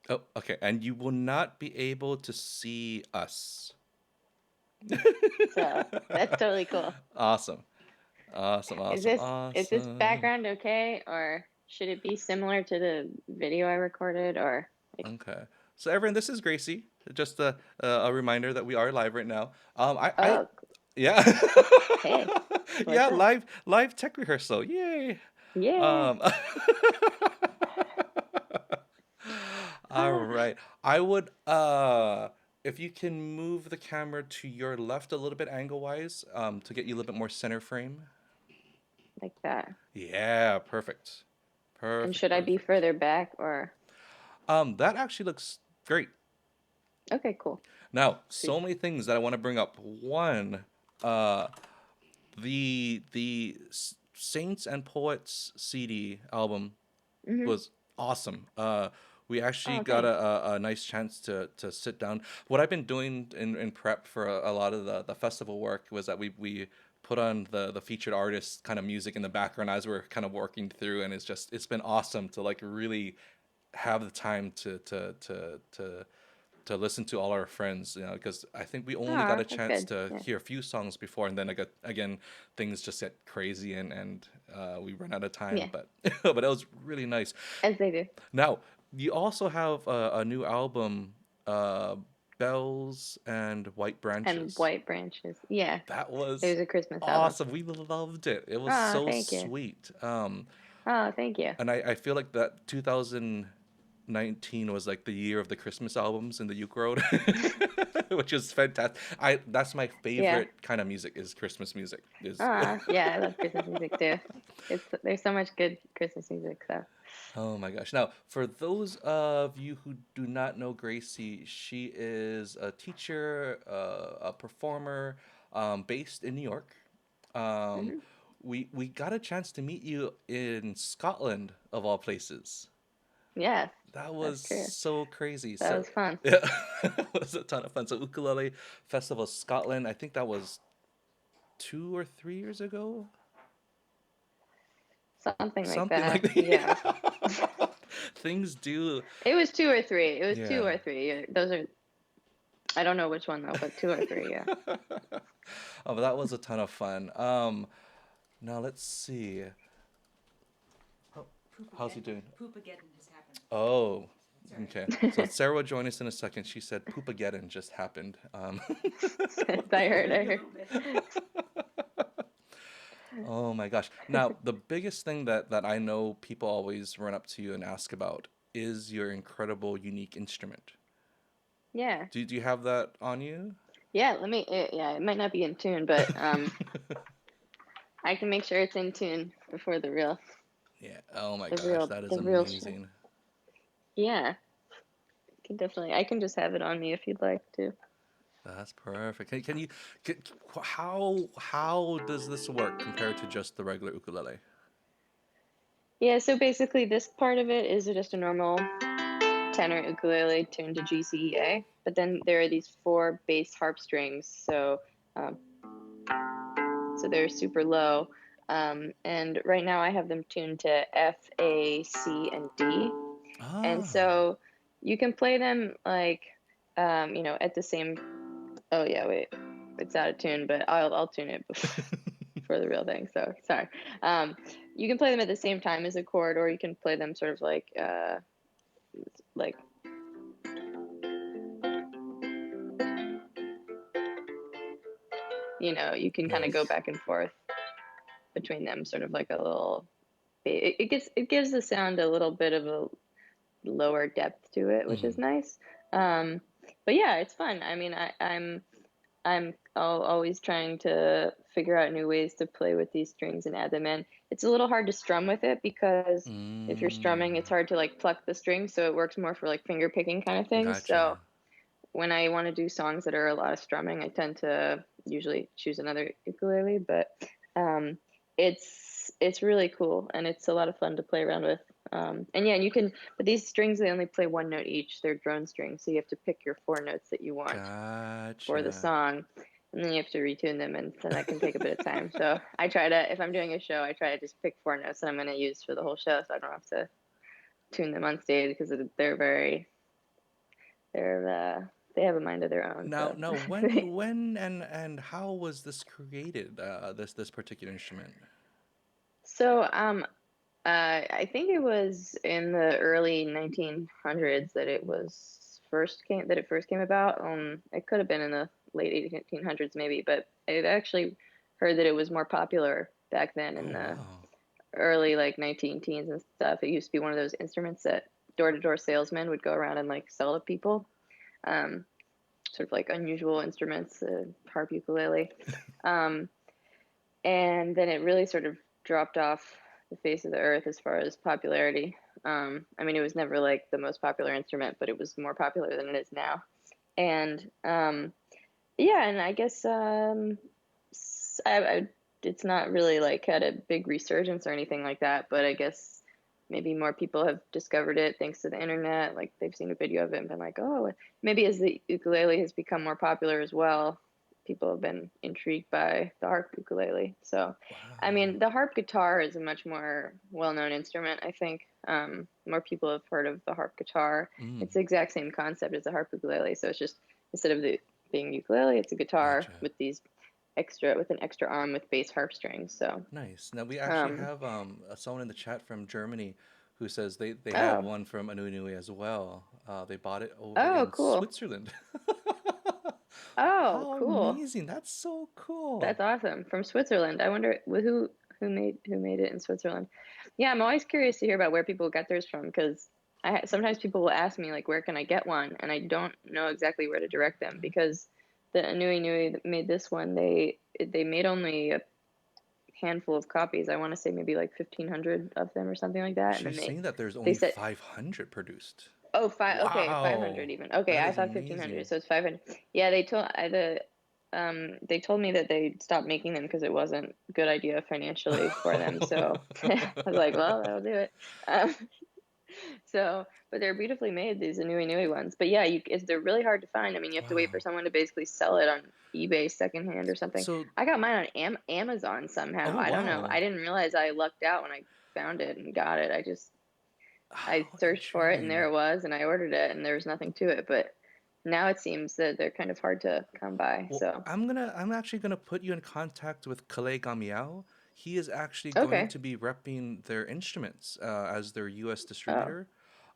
S1: Oh, okay. And you will not be able to see us.
S4: So that's totally cool.
S1: Awesome. Awesome,
S4: Is
S1: awesome,
S4: this
S1: awesome.
S4: background okay, or should it be similar to the video I recorded, or like,
S1: Okay. So everyone, this is Gracie. Just a reminder that we are live right now. I
S4: oh,
S1: yeah.
S4: hey,
S1: Yeah,
S4: what's up?
S1: live tech rehearsal. Yay.
S4: Yeah.
S1: Um All right. I would if you can move the camera to your left a little bit angle wise, to get you a little bit more center frame.
S4: Like that.
S1: Yeah, perfect.
S4: And
S1: Perfect,
S4: should I be
S1: perfect.
S4: further back or?
S1: That actually looks great.
S4: Okay, cool.
S1: Now,
S4: Sweet.
S1: so many things that I want to bring up. One, uh, the Saints and Poets CD album
S4: Mhm.
S1: was awesome. We actually
S4: Oh,
S1: got
S4: thanks.
S1: a nice chance to sit down. What I've been doing in prep for a lot of the festival work was that we put on the featured artist kind of music in the background as we're kind of working through, and it's been awesome to like really have the time to listen to all our friends, because I think we only got
S4: Ah,
S1: a
S4: that's
S1: chance
S4: good.
S1: to
S4: Yeah.
S1: hear a few songs before, and then again things just get crazy and we run out of time.
S4: Yeah.
S1: But but it was really nice.
S4: As they do.
S1: Now you also have a new album, uh, Bells and White
S4: And
S1: Branches.
S4: white branches. Yeah.
S1: That
S4: It
S1: was
S4: was a Christmas album.
S1: awesome. We loved it. It was
S4: Oh,
S1: so
S4: thank you.
S1: sweet.
S4: Oh, thank you.
S1: And I feel like that 2019 was like the year of the Christmas albums in the uke road, which is fantastic. I That's my
S4: Yeah.
S1: favorite kind of music, is Christmas music. Is
S4: Ah, yeah, I love Christmas music too. There's so much good Christmas music, so.
S1: Oh my gosh. Now, for those of you who do not know Gracie, she is a teacher, a performer, based in New York. Um,
S4: Hmm.
S1: we got a chance to meet you in Scotland, of all places.
S4: Yes,
S1: That
S4: that's
S1: was
S4: true.
S1: so crazy.
S4: That
S1: So
S4: was fun.
S1: yeah, it was a ton of fun. So Ukulele Festival Scotland, I think that was 2 or 3 years ago,
S4: Something like
S1: something like
S4: that.
S1: that.
S4: Yeah.
S1: Yeah. Things do.
S4: It was two or three. It was two
S1: Yeah.
S4: or three. Yeah, those are, I don't know which one though, but two or three, yeah.
S1: Oh, but that was a ton of fun. Now let's see. How, how's he doing?
S2: Poopageddon has happened.
S1: Oh, okay. So Sarah will join us in a second. She said Poopageddon just happened.
S4: I heard, I heard.
S1: Oh my gosh. Now, the biggest thing that I know people always run up to you and ask about is your incredible, unique instrument.
S4: Yeah.
S1: Do you have that on you?
S4: Yeah, yeah, it might not be in tune, but I can make sure it's in tune before
S1: Yeah. Oh my
S4: the
S1: gosh,
S4: real,
S1: that is
S4: the real show.
S1: amazing.
S4: Yeah, I can just have it on me if you'd like to.
S1: That's perfect. Can you, can, how does this work compared to just the regular ukulele?
S4: Yeah, so basically this part of it is just a normal tenor ukulele tuned to G, C, E, A, but then there are these four bass harp strings, um, so they're super low. And right now I have them tuned to F, A, C, and D. And
S1: Ah.
S4: so you can play them like, at the same. Oh yeah, wait, it's out of tune, but I'll tune it for the real thing. So sorry. Um, you can play them at the same time as a chord, or you can play them sort of like you can kind of go
S1: Nice.
S4: back and forth between them, sort of like a little. It gives the sound a little bit of a lower depth to it, which
S1: Hmm.
S4: is nice. Um, but yeah, it's fun. I mean, I'm always trying to figure out new ways to play with these strings and add them in. It's a little hard to strum with it because if you're strumming,
S1: Mm.
S4: it's hard to like pluck the strings, so it works more for like finger picking kind of things. So
S1: Gotcha.
S4: when I want to do songs that are a lot of strumming, I tend to usually choose another ukulele. But um, it's really cool and it's a lot of fun to play around with. And yeah, but these strings they only play one note each. They're drone strings, so you have to pick your four notes that you want for the
S1: Gotcha.
S4: song, and then you have to retune them, and so that can take a bit of time. So I try to, if I'm doing a show, I try to just pick four notes that I'm going to use for the whole show, so I don't have to tune them on stage because they have a mind of their own.
S1: Now,
S4: So
S1: now, when and how was this created? This particular instrument.
S4: so I think it was in the early 1900s that it first came about. It could have been in the late 1800s maybe, but I actually heard that it was more popular back then in
S1: Oh
S4: the
S1: wow.
S4: early like 19 teens and stuff. It used to be one of those instruments that door-to-door salesman would go around and like sell to people. Um, Sort of like unusual instruments, harp, ukulele. Um, and then it really sort of dropped off the face of the earth as far as popularity. I mean, it was never like the most popular instrument, but it was more popular than it is now. And yeah, and I guess it's not really like had a big resurgence or anything like that, but I guess maybe more people have discovered it thanks to the internet. Like they've seen a video of it and been like, oh, maybe as the ukulele has become more popular as well, people have been intrigued by the harp ukulele. So, I
S1: Wow.
S4: mean, the harp guitar is a much more well-known instrument, I think. More people have heard of the harp guitar.
S1: Mm,
S4: It's the exact same concept as the harp ukulele. So it's just instead of the being ukulele, it's a guitar
S1: gotcha.
S4: with an extra arm with bass harp strings. So,
S1: Nice. Now we actually
S4: um,
S1: have someone in the chat from Germany who says they have
S4: oh,
S1: one from Anui Nui as well. They bought it over
S4: oh,
S1: in
S4: cool.
S1: Switzerland.
S4: Oh,
S1: How
S4: cool.
S1: amazing! That's so cool.
S4: That's awesome. From Switzerland. I wonder who made it in Switzerland. Yeah, I'm always curious to hear about where people get theirs from because sometimes people will ask me like where can I get one, and I don't know exactly where to direct them because the Anui Nui that made this one, they made only a handful of copies. I want to say maybe like 1,500 of them or something like that, and then
S1: She's saying that there's
S4: they
S1: only
S4: said
S1: 500 produced.
S4: oh five okay 500
S1: Wow,
S4: even okay
S1: that
S4: I
S1: is
S4: thought 1,500
S1: amazing.
S4: so it's 500. Yeah, they told me that they stopped making them because it wasn't a good idea financially for them. So I was like, well, that'll do it. Um, so, but they're beautifully made, these Anui Nui ones. But yeah, they're really hard to find. I mean, you have to wait for
S1: Wow.
S4: someone to basically sell it on eBay secondhand or something.
S1: So,
S4: I got mine on Amazon somehow.
S1: oh
S4: I don't know. I
S1: wow,
S4: didn't realize I lucked out when I found it and got it. I
S1: how
S4: searched for it and there
S1: intriguing.
S4: it was and I ordered it and there was nothing to it. But now it seems that they're kind of hard to come by.
S1: Well,
S4: So,
S1: I'm actually gonna put you in contact with Kale Gamiao. He is actually going
S4: okay.
S1: to be repping their instruments as their U.S.
S4: Oh,
S1: distributor.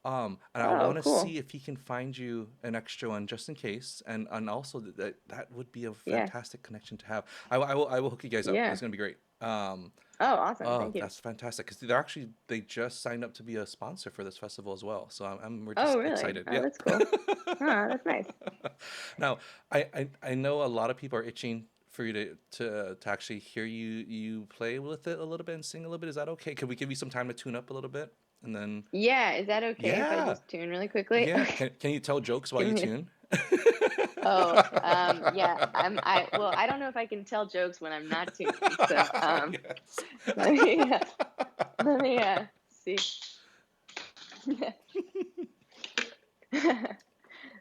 S1: And I
S4: oh,
S1: want to
S4: cool.
S1: see if he can find you an extra one just in case. And also that would be a
S4: Yeah.
S1: fantastic connection to have. I will hook you guys up.
S4: Yeah.
S1: It's gonna be great.
S4: Oh, awesome.
S1: Oh,
S4: Thank you.
S1: that's fantastic because they just signed up to be a sponsor for this festival as well. So we're
S4: Oh,
S1: just
S4: really?
S1: excited.
S4: Oh,
S1: Yep.
S4: that's cool. Oh, that's nice.
S1: Now, I know a lot of people are itching for you to actually hear you play with it a little bit and sing a little bit. Is that okay? Could we give you some time to tune up a little bit and then
S4: Yeah, is that okay if I
S1: yeah,
S4: just tune really quickly?
S1: yeah. Can you tell jokes while
S4: Give
S1: you
S4: me
S1: tune?
S4: oh, yeah. Well, I don't know if I can tell jokes when I'm not tuning. So,
S1: Yes.
S4: let me, let me, see.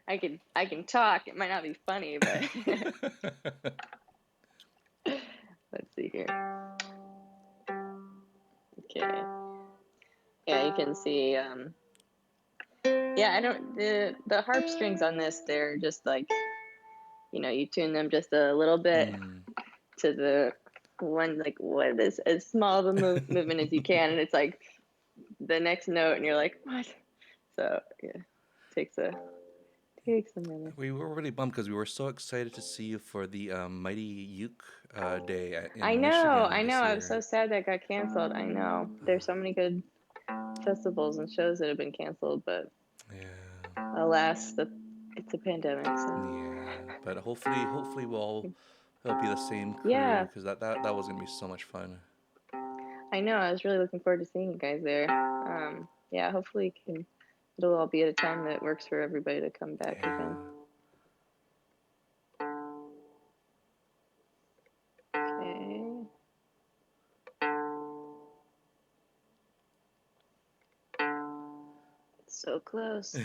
S4: I can talk. It might not be funny, but let's see here. Okay. Yeah, you can see. Yeah, I don't. The harp strings on this, they're just like you tune them just a little bit
S1: Mm.
S4: to the one like what is as small of a movement as you can, and it's like the next note, and you're like what? So yeah, takes a takes a minute.
S1: We were really bummed because we were so excited to see you for the Mighty Uke Day
S4: I
S1: in
S4: know,
S1: Michigan
S4: I know.
S1: this
S4: I was
S1: year.
S4: so sad that got canceled. I know. There's so many good festivals and shows that have been canceled, but
S1: Yeah.
S4: alas, it's a pandemic. So
S1: Yeah, but hopefully it'll be the same crew
S4: yeah,
S1: because that was gonna be so much fun.
S4: I know. I was really looking forward to seeing you guys there. Yeah, hopefully it'll all be at a time that works for everybody to come back again.
S1: Yeah.
S4: Okay. It's so close.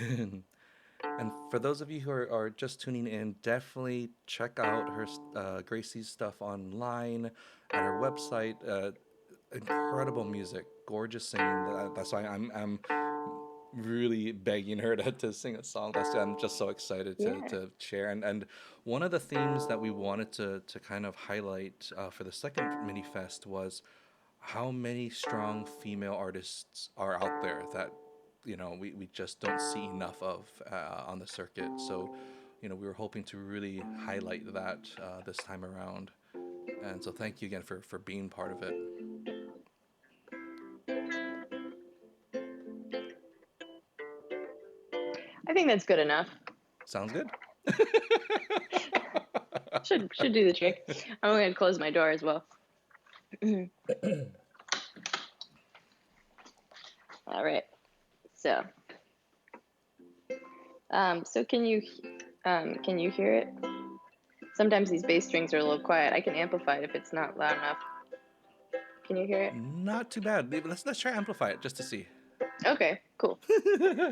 S1: And for those of you who are just tuning in, definitely check out Gracie's stuff online at her website. Incredible music, gorgeous singing. That's why I'm really begging her to sing a song. I'm just so excited
S4: Yeah.
S1: to share. And one of the themes that we wanted to kind of highlight for the second mini fest was how many strong female artists are out there that we just don't see enough of on the circuit. So we were hoping to really highlight that this time around. And so thank you again for being part of it.
S4: think that's good enough.
S1: Sounds good.
S4: Should do the trick. I'm going to close my door as well. All right. So, so can you hear it? Sometimes these bass strings are a little quiet. I can amplify it if it's not loud enough. Can you hear it?
S1: Not too bad. Let's try amplify it just to see.
S4: Okay, cool.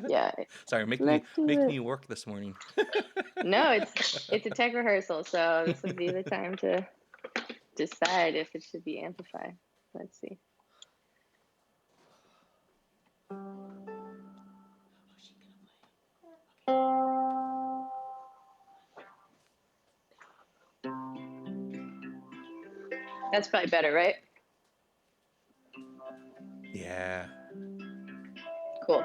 S4: Yeah.
S1: Sorry, make me work this morning.
S4: No, it's a tech rehearsal, so this would be the time to decide if it should be amplified. Let's see. That's probably better, right?
S1: Yeah.
S4: Cool.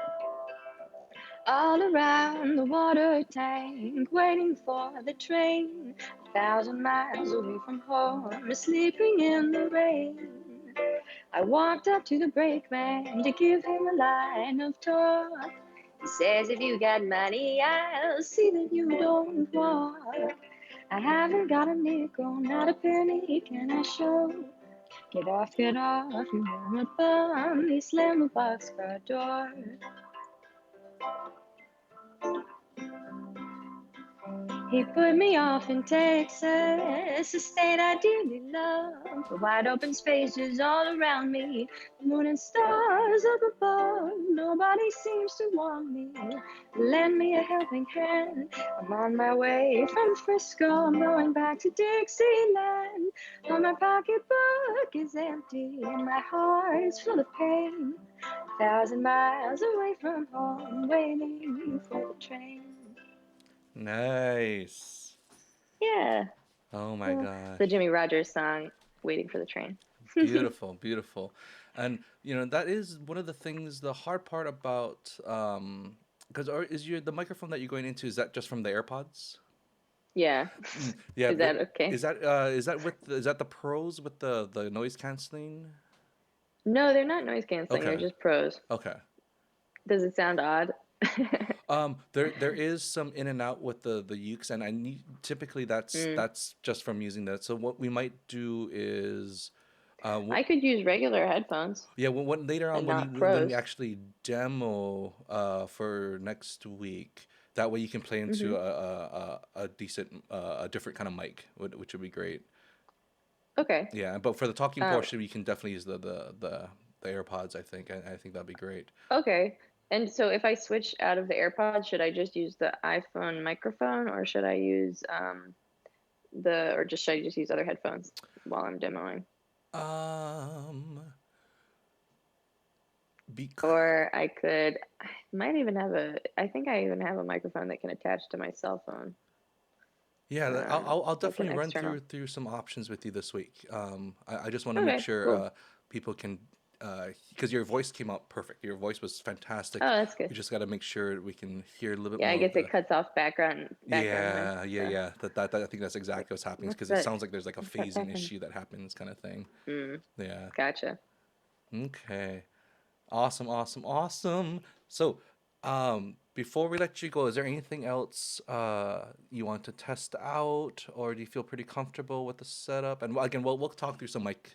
S4: All around the water tank, waiting for the train, 1,000 miles away from home, sleeping in the rain. I walked up to the brakeman to give him a line of talk. He says, if you got money, I'll see that you don't walk. I haven't got a nickel, not a penny, can I show? Get off, you want my bum. He slammed the boxcar door. He put me off in Texas, a state I dearly love. The wide open spaces all around me, the moon and stars up above. Nobody seems to want me, lend me a helping hand. I'm on my way from Frisco, I'm going back to Dixieland. But my pocketbook is empty and my heart is full of pain. 1,000 miles away from home, waiting for the train.
S1: Nice.
S4: Yeah.
S1: Oh my gosh.
S4: The Jimmy Rogers song, Waiting for the Train.
S1: Beautiful, beautiful. And that is one of the things, the hard part about because the microphone that you're going into, is that just from the AirPods?
S4: Yeah.
S1: Yeah.
S4: Is that okay?
S1: Is that the Pros with the noise canceling?
S4: No, they're not noise canceling.
S1: Okay.
S4: They're just Pros.
S1: Okay.
S4: Does it sound odd?
S1: There is some in and out with the ukes, and typically that's just from using that. So what we might do is,
S4: I could use regular headphones.
S1: yeah, when later on when
S4: Pros.
S1: we actually demo for next week, that way you can play into a decent a different kind of mic, which would be great.
S4: Okay.
S1: Yeah, but for the talking portion, you can definitely use the AirPods. I think that'd be great.
S4: Okay. And so if I switch out of the AirPods, should I just use the iPhone microphone, or should I use should I just use other headphones while I'm demoing? Or I might even have I think I even have a microphone that can attach to my cell phone.
S1: Yeah, I'll definitely run
S4: external.
S1: through some options with you this week. I just want to
S4: Okay,
S1: make sure
S4: cool.
S1: people can, because your voice came out perfect. Your voice was fantastic.
S4: Oh, that's good.
S1: We just got to make sure we can hear a little bit
S4: Yeah,
S1: more.
S4: I guess it cuts off background
S1: Yeah,
S4: noise,
S1: yeah. That I think that's exactly what's happening, because it sounds like there's like a phasing issue that happens, kind of thing. Yeah.
S4: Gotcha.
S1: Okay. Awesome. So, before we let you go, is there anything else you want to test out, or do you feel pretty comfortable with the setup? And again, we'll talk through some mic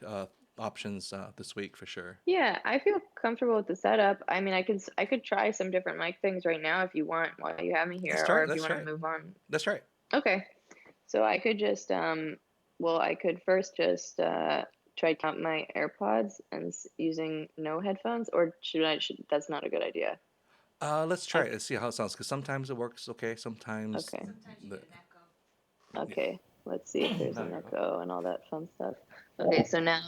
S1: options this week for sure.
S4: Yeah, I feel comfortable with the setup. I mean, I could try some different mic things right now if you want, while you have me here, or if you want to move on.
S1: That's right.
S4: Okay. So I could just I could first just try to count my AirPods and using no headphones, or should that's not a good idea.
S1: Let's try it and see how it sounds, because sometimes it works okay, sometimes.
S4: Okay.
S2: Sometimes you get an echo.
S4: Okay. Let's see if there's an echo and all that fun stuff. Okay, so now.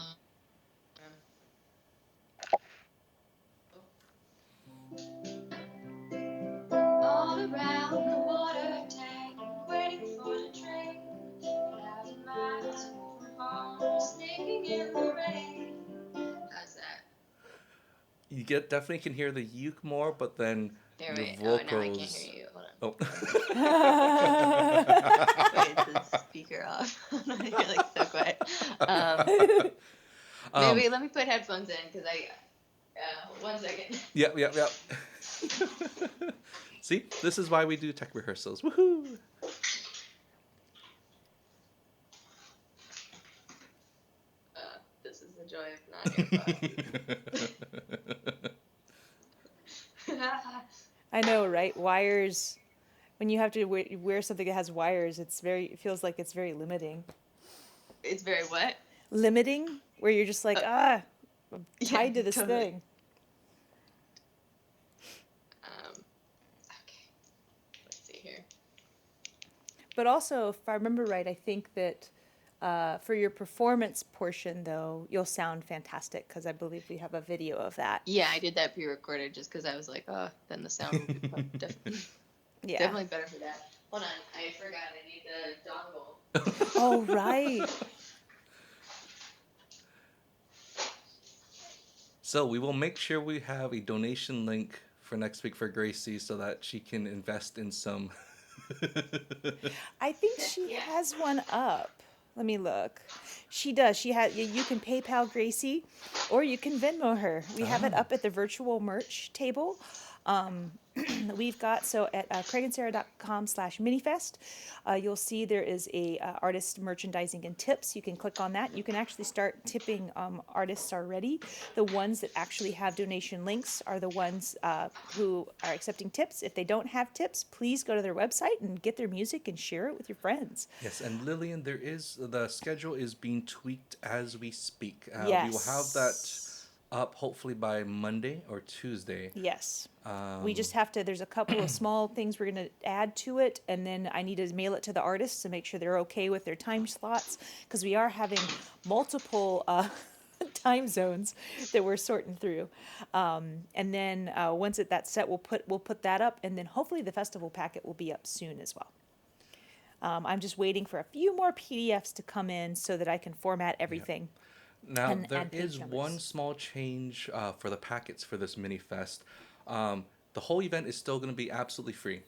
S4: All around the water tank, waiting for the train. 1,000 miles from home, sneaking in the rain. How's that?
S1: You definitely can hear the uke more, but then your vocals.
S4: Oh, now I can't hear you. Hold on.
S1: Oh.
S4: Wait, is the speaker off? You're like so quiet. Maybe let me put headphones in, because 1 second.
S1: Yeah. See, this is why we do tech rehearsals. Woohoo!
S4: This is the joy of non-AirPods.
S2: I know, right? Wires. When you have to wear something that has wires, it feels like it's very limiting.
S4: It's very what?
S2: Limiting, where you're just like, I'm tied to this
S4: totally.
S2: thing.
S4: Okay. Let's see here.
S2: But also, if I remember right, I think that for your performance portion, though, you'll sound fantastic because I believe we have a video of that.
S4: Yeah, I did that pre-recorded just because I was like, oh, then the sound will be definitely,
S2: Yeah.
S4: definitely better for that. Hold on, I forgot I need the dongle.
S2: Oh, right.
S1: So we will make sure we have a donation link for next week for Gracie so that she can invest in some.
S2: I think she has one up. Let me look. She does. She has. You can PayPal Gracie, or you can Venmo her. We have it up at the virtual merch table. We've got so at craigandsarah.com/minifest. You'll see there is a artist merchandising and tips. You can click on that. You can actually start tipping artists already. The ones that actually have donation links are the ones who are accepting tips. If they don't have tips, please go to their website and get their music and share it with your friends.
S1: Yes, and Lillian, the schedule is being tweaked as we speak.
S2: Yes.
S1: We will have that up hopefully by Monday or Tuesday.
S2: Yes. We just have to, there's a couple of small things we're going to add to it, and then I need to mail it to the artists to make sure they're okay with their time slots, because we are having multiple time zones that we're sorting through. And then once that's set, we'll put that up, and then hopefully the festival packet will be up soon as well. I'm just waiting for a few more PDFs to come in so that I can format everything.
S1: Now,
S2: And
S1: there
S2: add page
S1: is
S2: numbers.
S1: one small change for the packets for this mini fest. The whole event is still going to be absolutely free.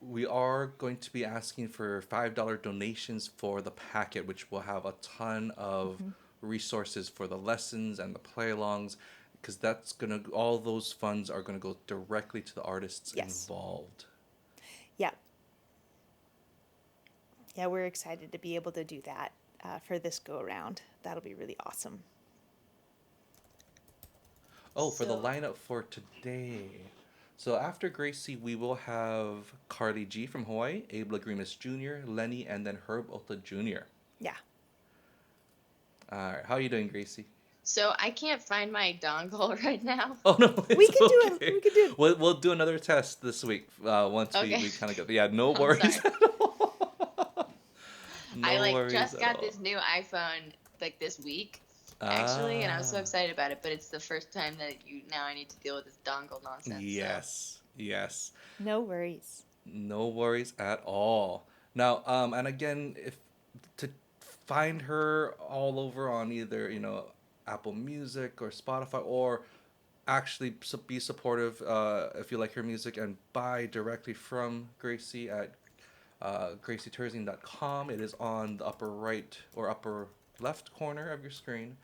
S1: We are going to be asking for $5 donations for the packet, which will have a ton of resources for the lessons and the play-alongs, because all those funds are going to go directly to the artists involved.
S2: Yeah. Yeah, we're excited to be able to do that for this go around. That'll be really awesome.
S1: Oh, for the lineup for today. So after Gracie, we will have Carly G from Hawaii, Abe Lagrimas Jr., Lenny, and then Herb Ohta Jr.
S2: Yeah.
S1: All right, how are you doing, Gracie?
S4: So I can't find my dongle right now.
S1: Oh no,
S2: We can do it. We can do it.
S1: We'll do another test this week once we kind of get. Yeah, no worries
S4: sorry.
S1: at all. No
S4: I
S1: worries
S4: just
S1: at
S4: got
S1: all.
S4: this new iPhone this week, actually, and I was so excited about it. But it's the first time that I need to deal with this dongle nonsense.
S1: Yes, yes.
S2: No worries.
S1: No worries at all. Now, and again, if to find her all over on either Apple Music or Spotify, or actually be supportive if you like her music and buy directly from Gracie at GracieTerzine.com. It is on the upper right or upper left corner of your screen.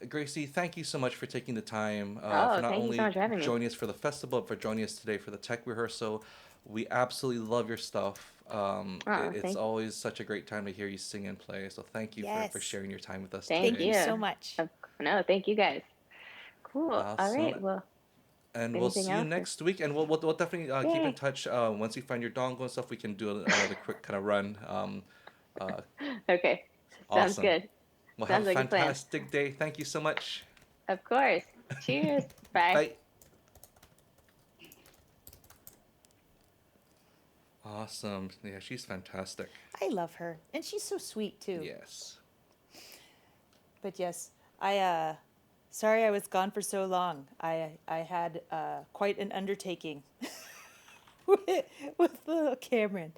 S1: Gracie, thank you so much for taking the time for not
S4: thank you
S1: only
S4: so much for having me.
S1: joining us for the festival, but for joining us today for the tech rehearsal. We absolutely love your stuff. It's always such a great time to hear you sing and play. So thank you for sharing your time with us today.
S2: Thank you so much.
S4: No, thank you guys. Cool.
S1: Awesome.
S4: All right. Well,
S1: and we'll see you next week, and we'll definitely keep in touch. Once you find your dongle and stuff, we can do another quick kind of run.
S4: Okay. Sounds
S1: awesome.
S4: good.
S1: Well,
S4: Sounds
S1: have a
S4: like a plan.
S1: fantastic day. Thank you so much.
S4: Of course. Cheers. Bye.
S1: Bye. Awesome. Yeah, she's fantastic.
S2: I love her, and she's so sweet too.
S1: Yes.
S2: But yes, sorry I was gone for so long. I had quite an undertaking with little Cameron.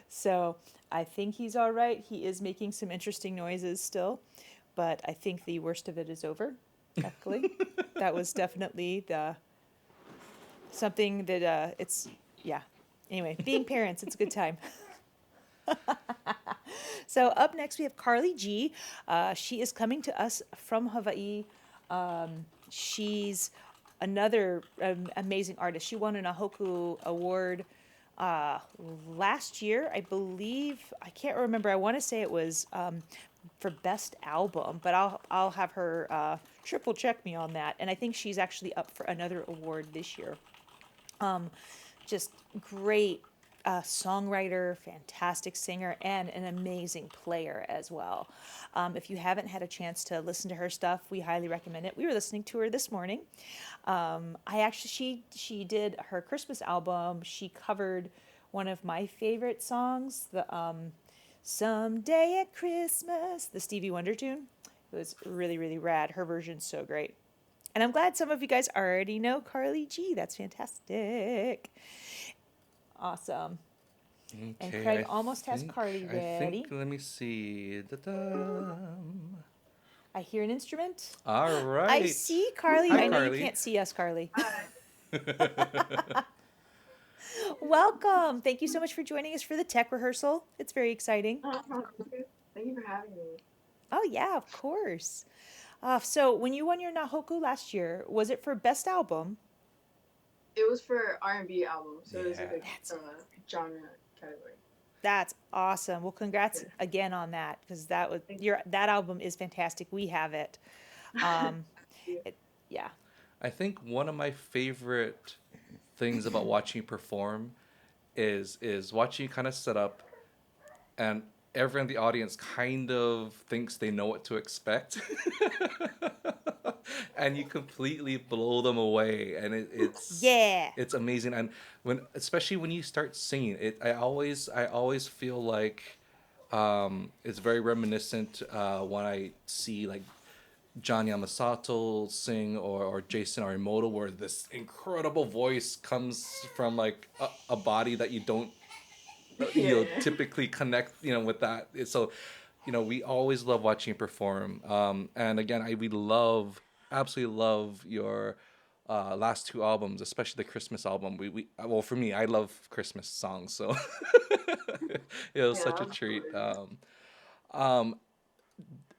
S2: So I think he's all right. He is making some interesting noises still, but I think the worst of it is over. Luckily, that was definitely something that Anyway, being parents, it's a good time. So up next we have Carly G. She is coming to us from Hawaii. She's another amazing artist. She won an Ahoku Award uh, last year, I believe. I can't remember. I want to say it was for best album, but I'll have her triple check me on that. And I think she's actually up for another award this year. Just great songwriter, fantastic singer, and an amazing player as well. If you haven't had a chance to listen to her stuff, we highly recommend it. We were listening to her this morning. I actually she did her Christmas album. She covered one of my favorite songs, the "Someday at Christmas," the Stevie Wonder tune. It was really really rad. Her version's so great. And I'm glad some of you guys already know Carly G. That's fantastic. Awesome. And
S1: Okay,
S2: Craig almost has Carly
S1: I think,
S2: ready.
S1: let me see. Da-da.
S2: I hear an instrument.
S1: All
S2: I
S1: right.
S2: see Carly.
S1: Hi,
S2: I know you
S1: Carly.
S2: can't see us, Carly. Welcome. Thank you so much for joining us for the tech rehearsal. It's very exciting.
S5: Thank you for having me.
S2: Oh, yeah, of course. So, when you won your Nahoku last year, was it for Best Album?
S5: It was for R&B album, so it was
S1: Yeah.
S5: like
S2: That's
S5: a genre category.
S2: That's awesome. Well, congrats
S5: Yeah.
S2: again on that because that was
S5: Thank
S2: that album is fantastic. We have it. Um,
S5: you.
S2: yeah.
S1: I think one of my favorite things about watching you perform is watching you kind of set up, and everyone in the audience kind of thinks they know what to expect. And you completely blow them away, and
S2: Yeah.
S1: it's amazing. And when, especially when you start singing it, I always feel like it's very reminiscent when I see like John Yamasato sing, or Jason Arimoto, where this incredible voice comes from like a body that you don't
S5: Yeah.
S1: typically connect with that. So we always love watching you perform. And again, we absolutely love your last two albums, especially the Christmas album. We well, for me, I love Christmas songs, so it was
S5: Yeah,
S1: such a
S5: of
S1: treat.
S5: course.
S1: Um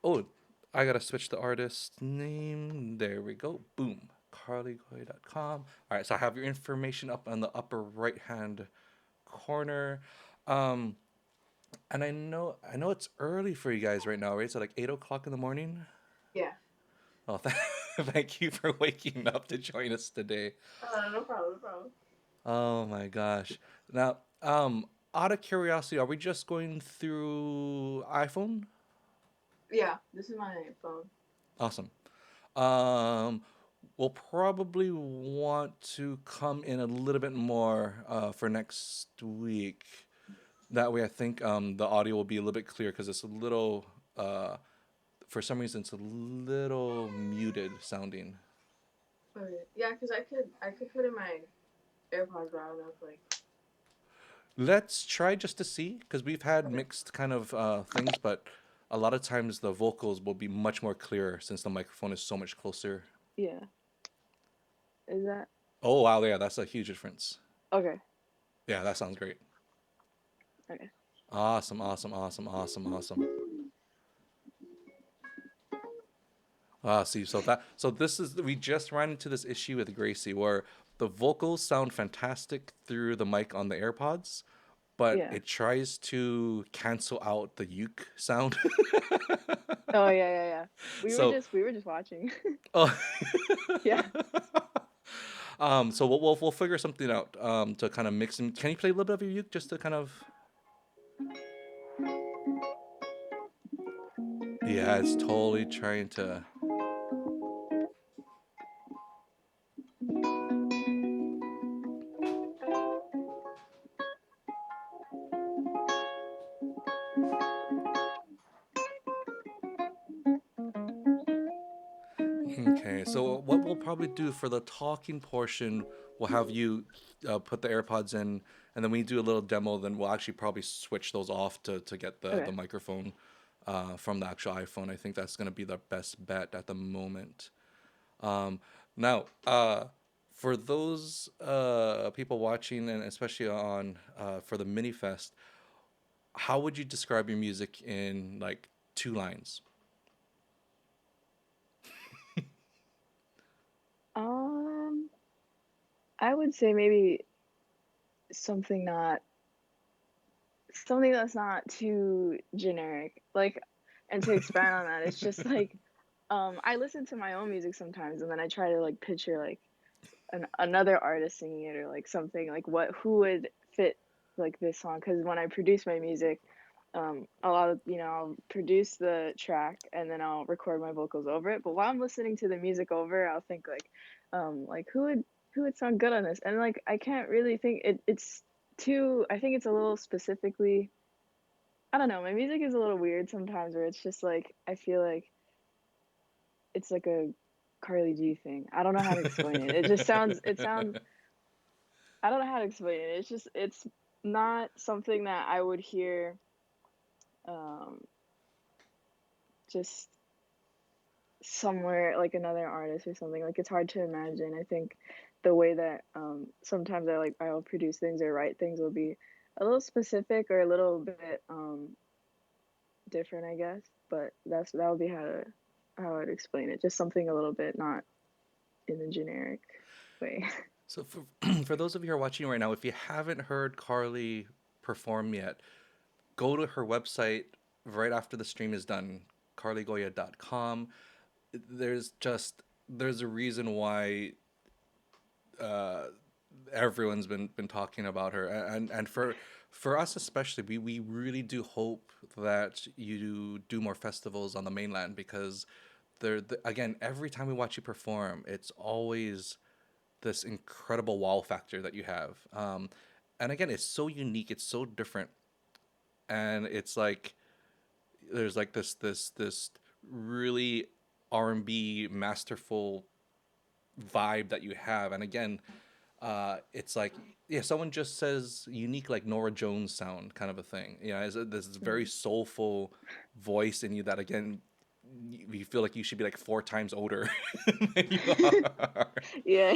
S1: oh, I gotta switch the artist name. There we go. Boom. carlygoy.com. All right, so I have your information up on the upper right hand corner. um and I know it's early for you guys right now, right? So like 8 o'clock in the morning.
S5: Yeah.
S1: Oh, thank you for waking up to join us today.
S5: No problem, no problem.
S1: Oh my gosh. Now, out of curiosity, are we just going through iPhone?
S5: Yeah, this is my phone.
S1: Awesome. Um, we'll probably want to come in a little bit more for next week. That way, I think the audio will be a little bit clearer because it's a little, for some reason, it's a little muted sounding.
S5: Okay. Yeah, because I could put in my AirPods, but I don't know if like.
S1: Let's try just to see, because we've had mixed kind of things, but a lot of times the vocals will be much more clearer since the microphone is so much closer.
S5: Yeah. Is that
S1: Oh, wow, yeah, that's a huge difference.
S5: okay?
S1: Yeah, that sounds great.
S5: Okay.
S1: Awesome, awesome, awesome, awesome, awesome. See, so this is, we just ran into this issue with Gracie where the vocals sound fantastic through the mic on the AirPods, but
S5: Yeah.
S1: it tries to cancel out the uke sound.
S5: Oh yeah.
S1: So,
S5: We were just watching.
S1: oh,
S5: Yeah.
S1: so we'll figure something out to kind of mix them. Can you play a little bit of your uke just to kind of? Yeah, it's totally trying to. Okay, so what we'll probably do for the talking portion, we'll have you put the AirPods in, and then we do a little demo. Then we'll actually probably switch those off to get the
S5: Okay.
S1: microphone from the actual iPhone. I think that's going to be the best bet at the moment. Um, Now, for those people watching, and especially on for the Minifest, how would you describe your music in like 2 lines?
S6: I would say maybe something not something that's not too generic. Like, and to expand on that, it's just like I listen to my own music sometimes, and then I try to like picture like another artist singing it, or like something like who would fit like this song. Because when I produce my music, a lot of I'll produce the track and then I'll record my vocals over it. But while I'm listening to the music over, I'll think like who would sound good on this, and like I can't really think it's too. I think it's a little specifically. I don't know. My music is a little weird sometimes, where it's just like I feel like it's like a Carly G thing. I don't know how to explain it. It just sounds. It sounds. I don't know how to explain it. It's not something that I would hear um, just somewhere like another artist or something. Like it's hard to imagine. I think the way that sometimes I'll produce things or write things will be a little specific or a little bit different, I guess. But that would be how I'd explain it. Just something a little bit not in the generic way.
S1: So for for those of you who are watching right now, if you haven't heard Carly perform yet, go to her website right after the stream is done, carlygoya.com. There's a reason why uh, everyone's been talking about her, and for us especially, we really do hope that you do more festivals on the mainland, because again, every time we watch you perform, it's always this incredible wow factor that you have. And again, it's so unique, it's so different, and it's like there's like this really R&B masterful vibe that you have. And again, it's like, yeah, someone just says unique, like Nora Jones sound kind of a thing. Yeah, this very soulful voice in you that again, you feel like you should be like 4 times older than you are.
S6: Yeah.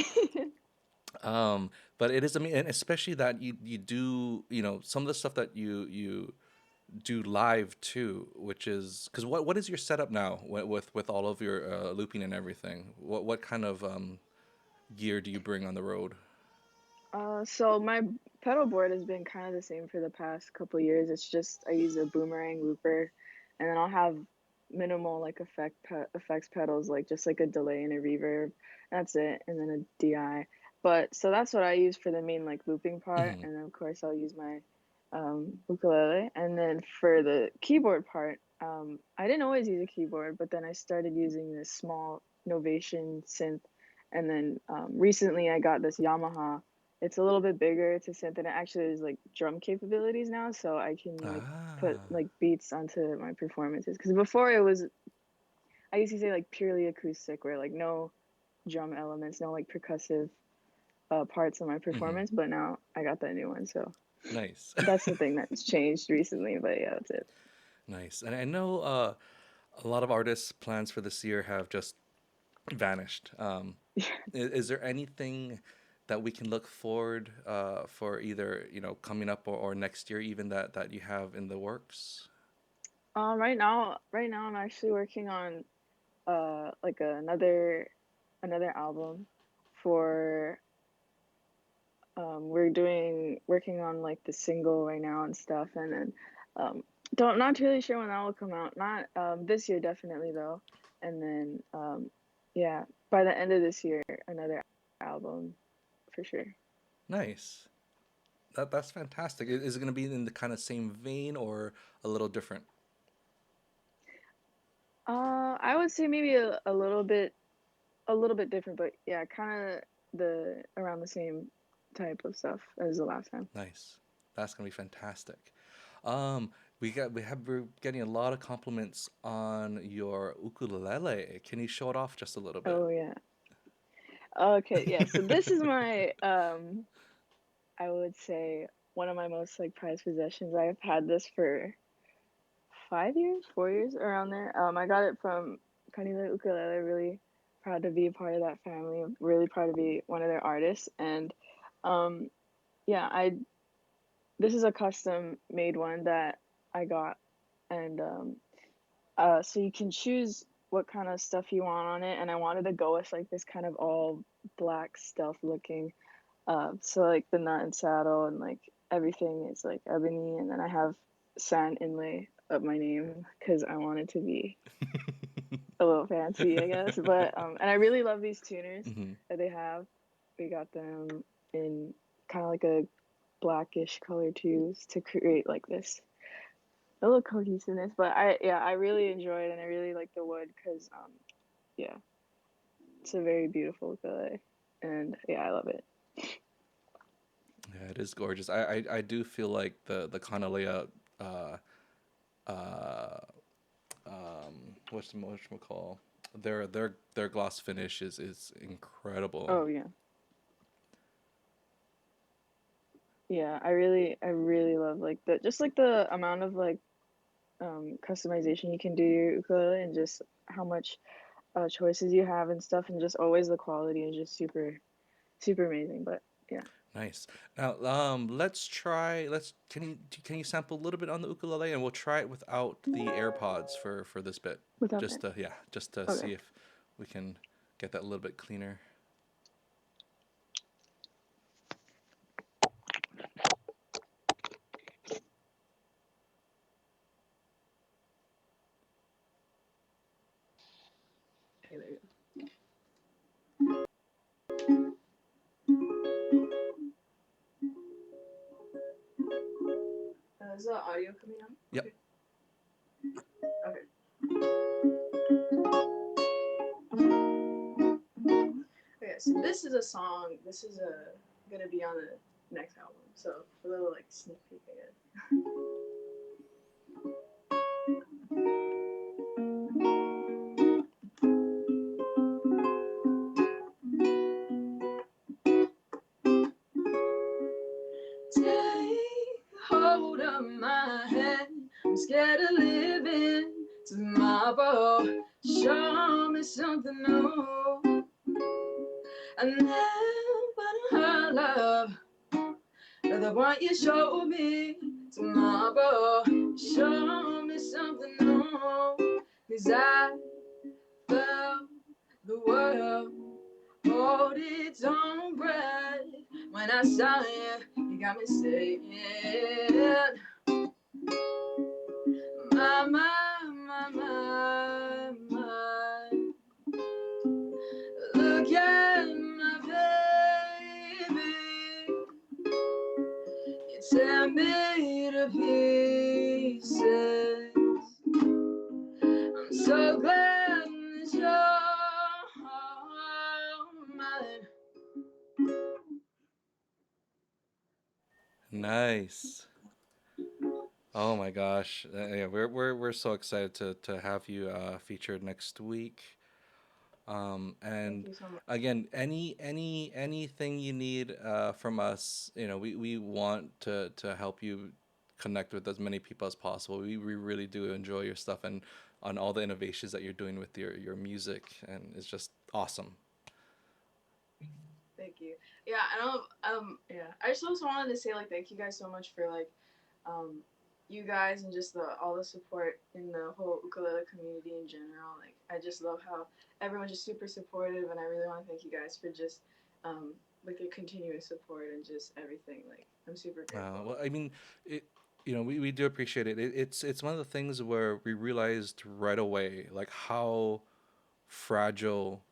S1: But it is, I mean, and especially that you do, some of the stuff that you do live too, which is because what is your setup now with all of your looping and everything? What kind of gear do you bring on the road?
S6: So my pedal board has been kind of the same for the past couple years. It's just I use a boomerang looper, and then I'll have minimal like effects pedals, like just like a delay and a reverb. That's it, and then a DI. But so that's what I use for the main like looping part,
S1: Hmm.
S6: and then of course I'll use my ukulele, and then for the keyboard part, I didn't always use a keyboard, but then I started using this small Novation synth, and then recently I got this Yamaha. It's a little bit bigger. It's a synth, and it actually has like drum capabilities now, so I can like put
S1: Ah.
S6: like beats onto my performances. Because before it was, I used to say like purely acoustic, where like no drum elements, no like percussive parts of my
S1: Hmm.
S6: performance. But now I got that new one, so
S1: Nice.
S6: that's the thing that's changed recently. But yeah, that's it.
S1: Nice. And I know a lot of artists' plans for this year have just vanished. Is there anything that we can look forward for either coming up or next year even that you have in the works?
S6: Right now, I'm actually working on like another album for we're doing working on like the single right now and stuff, and then don't not really sure when that will come out. Not this year definitely though, and then yeah, by the end of this year another album for sure.
S1: Nice. That's fantastic. Is it going to be in the kind of same vein or a little different?
S6: I would say maybe a little bit different, but yeah, kind of the around the same type of stuff as the last time.
S1: Nice. That's going to be fantastic. Um, we're getting a lot of compliments on your ukulele. Can you show it off just a little bit?
S6: Oh yeah. Okay, yeah. So this is my I would say one of my most like prized possessions. I've had this for 5 years, 4 years, around there. I got it from Kanila Ukulele. Really proud to be a part of that family. Really proud to be one of their artists. And um, yeah, I this is a custom made one that I got, and so you can choose what kind of stuff you want on it. And I wanted to go with like this kind of all black stealth looking So like the nut and saddle and like everything is like ebony, and then I have sand inlay of my name because I want it to be a little fancy, I guess. But and I really love these tuners
S1: Hmm.
S6: that they have. We got them in kind of like a blackish color too to create like this a little cohesiveness. But I really enjoy it, and I really like the wood because yeah, it's a very beautiful ukulele, and yeah, I love it.
S1: Yeah, it is gorgeous. I do feel like the Kanalea, uh, uh, whatchamacall, their gloss finish is incredible.
S6: Oh yeah, yeah, I really love like the just like the amount of like customization you can do to your ukulele, and just how much choices you have and stuff, and just always the quality is just super amazing. But yeah,
S1: Nice. Now, let's try. Can you sample a little bit on the ukulele, and we'll try it without the AirPods for this bit,
S6: without
S1: just
S6: that.
S1: to yeah, just to
S6: Okay.
S1: see if we can get that a little bit cleaner.
S5: Okay, there you go. Is the audio coming out?
S1: Yep.
S5: Okay. Okay. Okay, so this is a song. This is gonna be on the next album. So a little like sneak peek, I guess. Take hold of my hand. I'm scared of living tomorrow. Show me something new. I never heard love. The one you showed me tomorrow. Show me something new. 'Cause I felt the world hold its own breath. When I saw you, you got me saying, my. Look at my baby. You tear me to pieces. I'm so glad that you're mine.
S1: Nice. Oh my gosh. Yeah, we're so excited to have you featured next week.
S5: Thank
S1: And
S5: you so much.
S1: again, anything you need from us, we want to help you connect with as many people as possible. We really do enjoy your stuff and on all the innovations that you're doing with your music, and it's just awesome.
S5: Thank you. Yeah, and yeah. I just also wanted to say like thank you guys so much for like um you guys and just all the support in the whole ukulele community in general. Like I just love how everyone's just super supportive, and I really want to thank you guys for just um like your continuous support and just everything. Like I'm super grateful.
S1: Well, I mean, it. We do appreciate it. It's one of the things where we realized right away like how fragile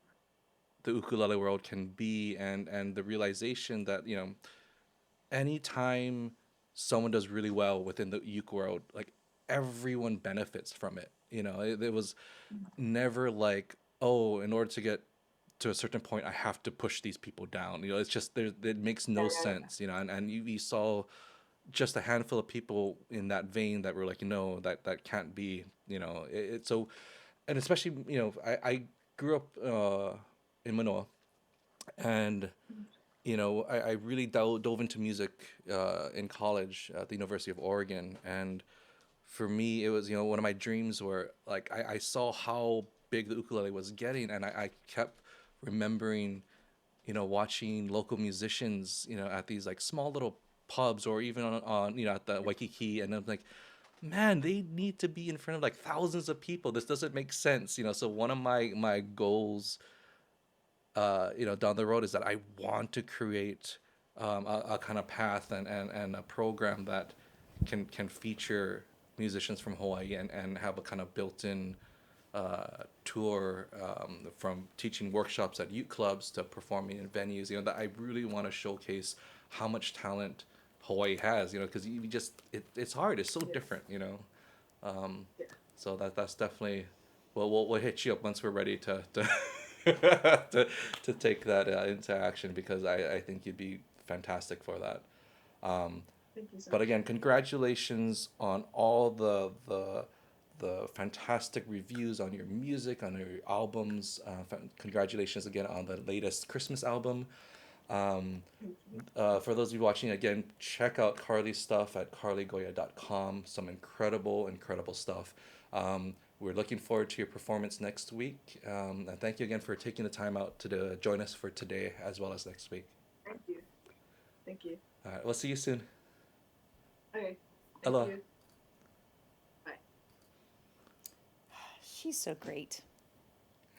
S1: the ukulele world can be, and the realization that anytime someone does really well within the uke world, like everyone benefits from it. It was never like, oh, in order to get to a certain point, I have to push these people down. It's just there. It makes
S5: Yeah,
S1: no
S5: yeah, yeah.
S1: sense. And you saw just a handful of people in that vein that were like, that can't be. It's so, and especially I grew up in Manoa, and I really dove into music in college at the University of Oregon. And for me, it was, one of my dreams where like I saw how big the ukulele was getting, and I kept remembering, watching local musicians, at these like small little pubs or even on at the Waikiki, and I'm like, man, they need to be in front of like thousands of people. This doesn't make sense. So one of my goals down the road is that I want to create a kind of path and a program that can feature musicians from Hawaii and have a kind of built-in tour, from teaching workshops at youth clubs to performing in venues. That I really want to showcase how much talent Hawaii has. Because you just it's hard. It's so different. Um,
S5: Yeah.
S1: so that's definitely. Well, we'll hit you up once we're ready to to take that into action, because I think you'd be fantastic for that. Um,
S5: Thank you so
S1: but
S5: much.
S1: again, congratulations on all the fantastic reviews on your music, on your albums. Congratulations again on the latest Christmas album. Um,
S5: Thank you.
S1: for those of you watching, again, check out Carly's stuff at carlygoya.com. Some incredible, incredible stuff. We're looking forward to your performance next week. And thank you again for taking the time out to join us for today as well as next week.
S5: Thank you. Thank you.
S1: All right, we'll see you soon.
S5: Okay. Thank
S1: Aloha.
S5: you. Bye.
S2: She's so great.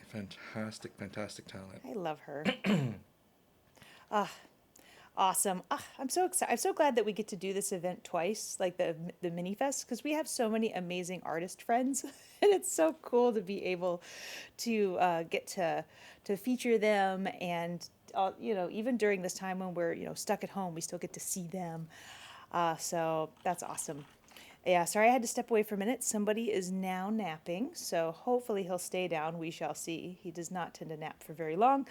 S1: Fantastic, fantastic talent.
S2: I love her. Ah, awesome. Ah, I'm so excited. I'm so glad that we get to do this event twice, like the Minifest, because we have so many amazing artist friends, and it's so cool to be able to get to feature them, and even during this time when we're stuck at home, we still get to see them. So that's awesome. Yeah, sorry I had to step away for a minute. Somebody is now napping, so hopefully he'll stay down. We shall see. He does not tend to nap for very long.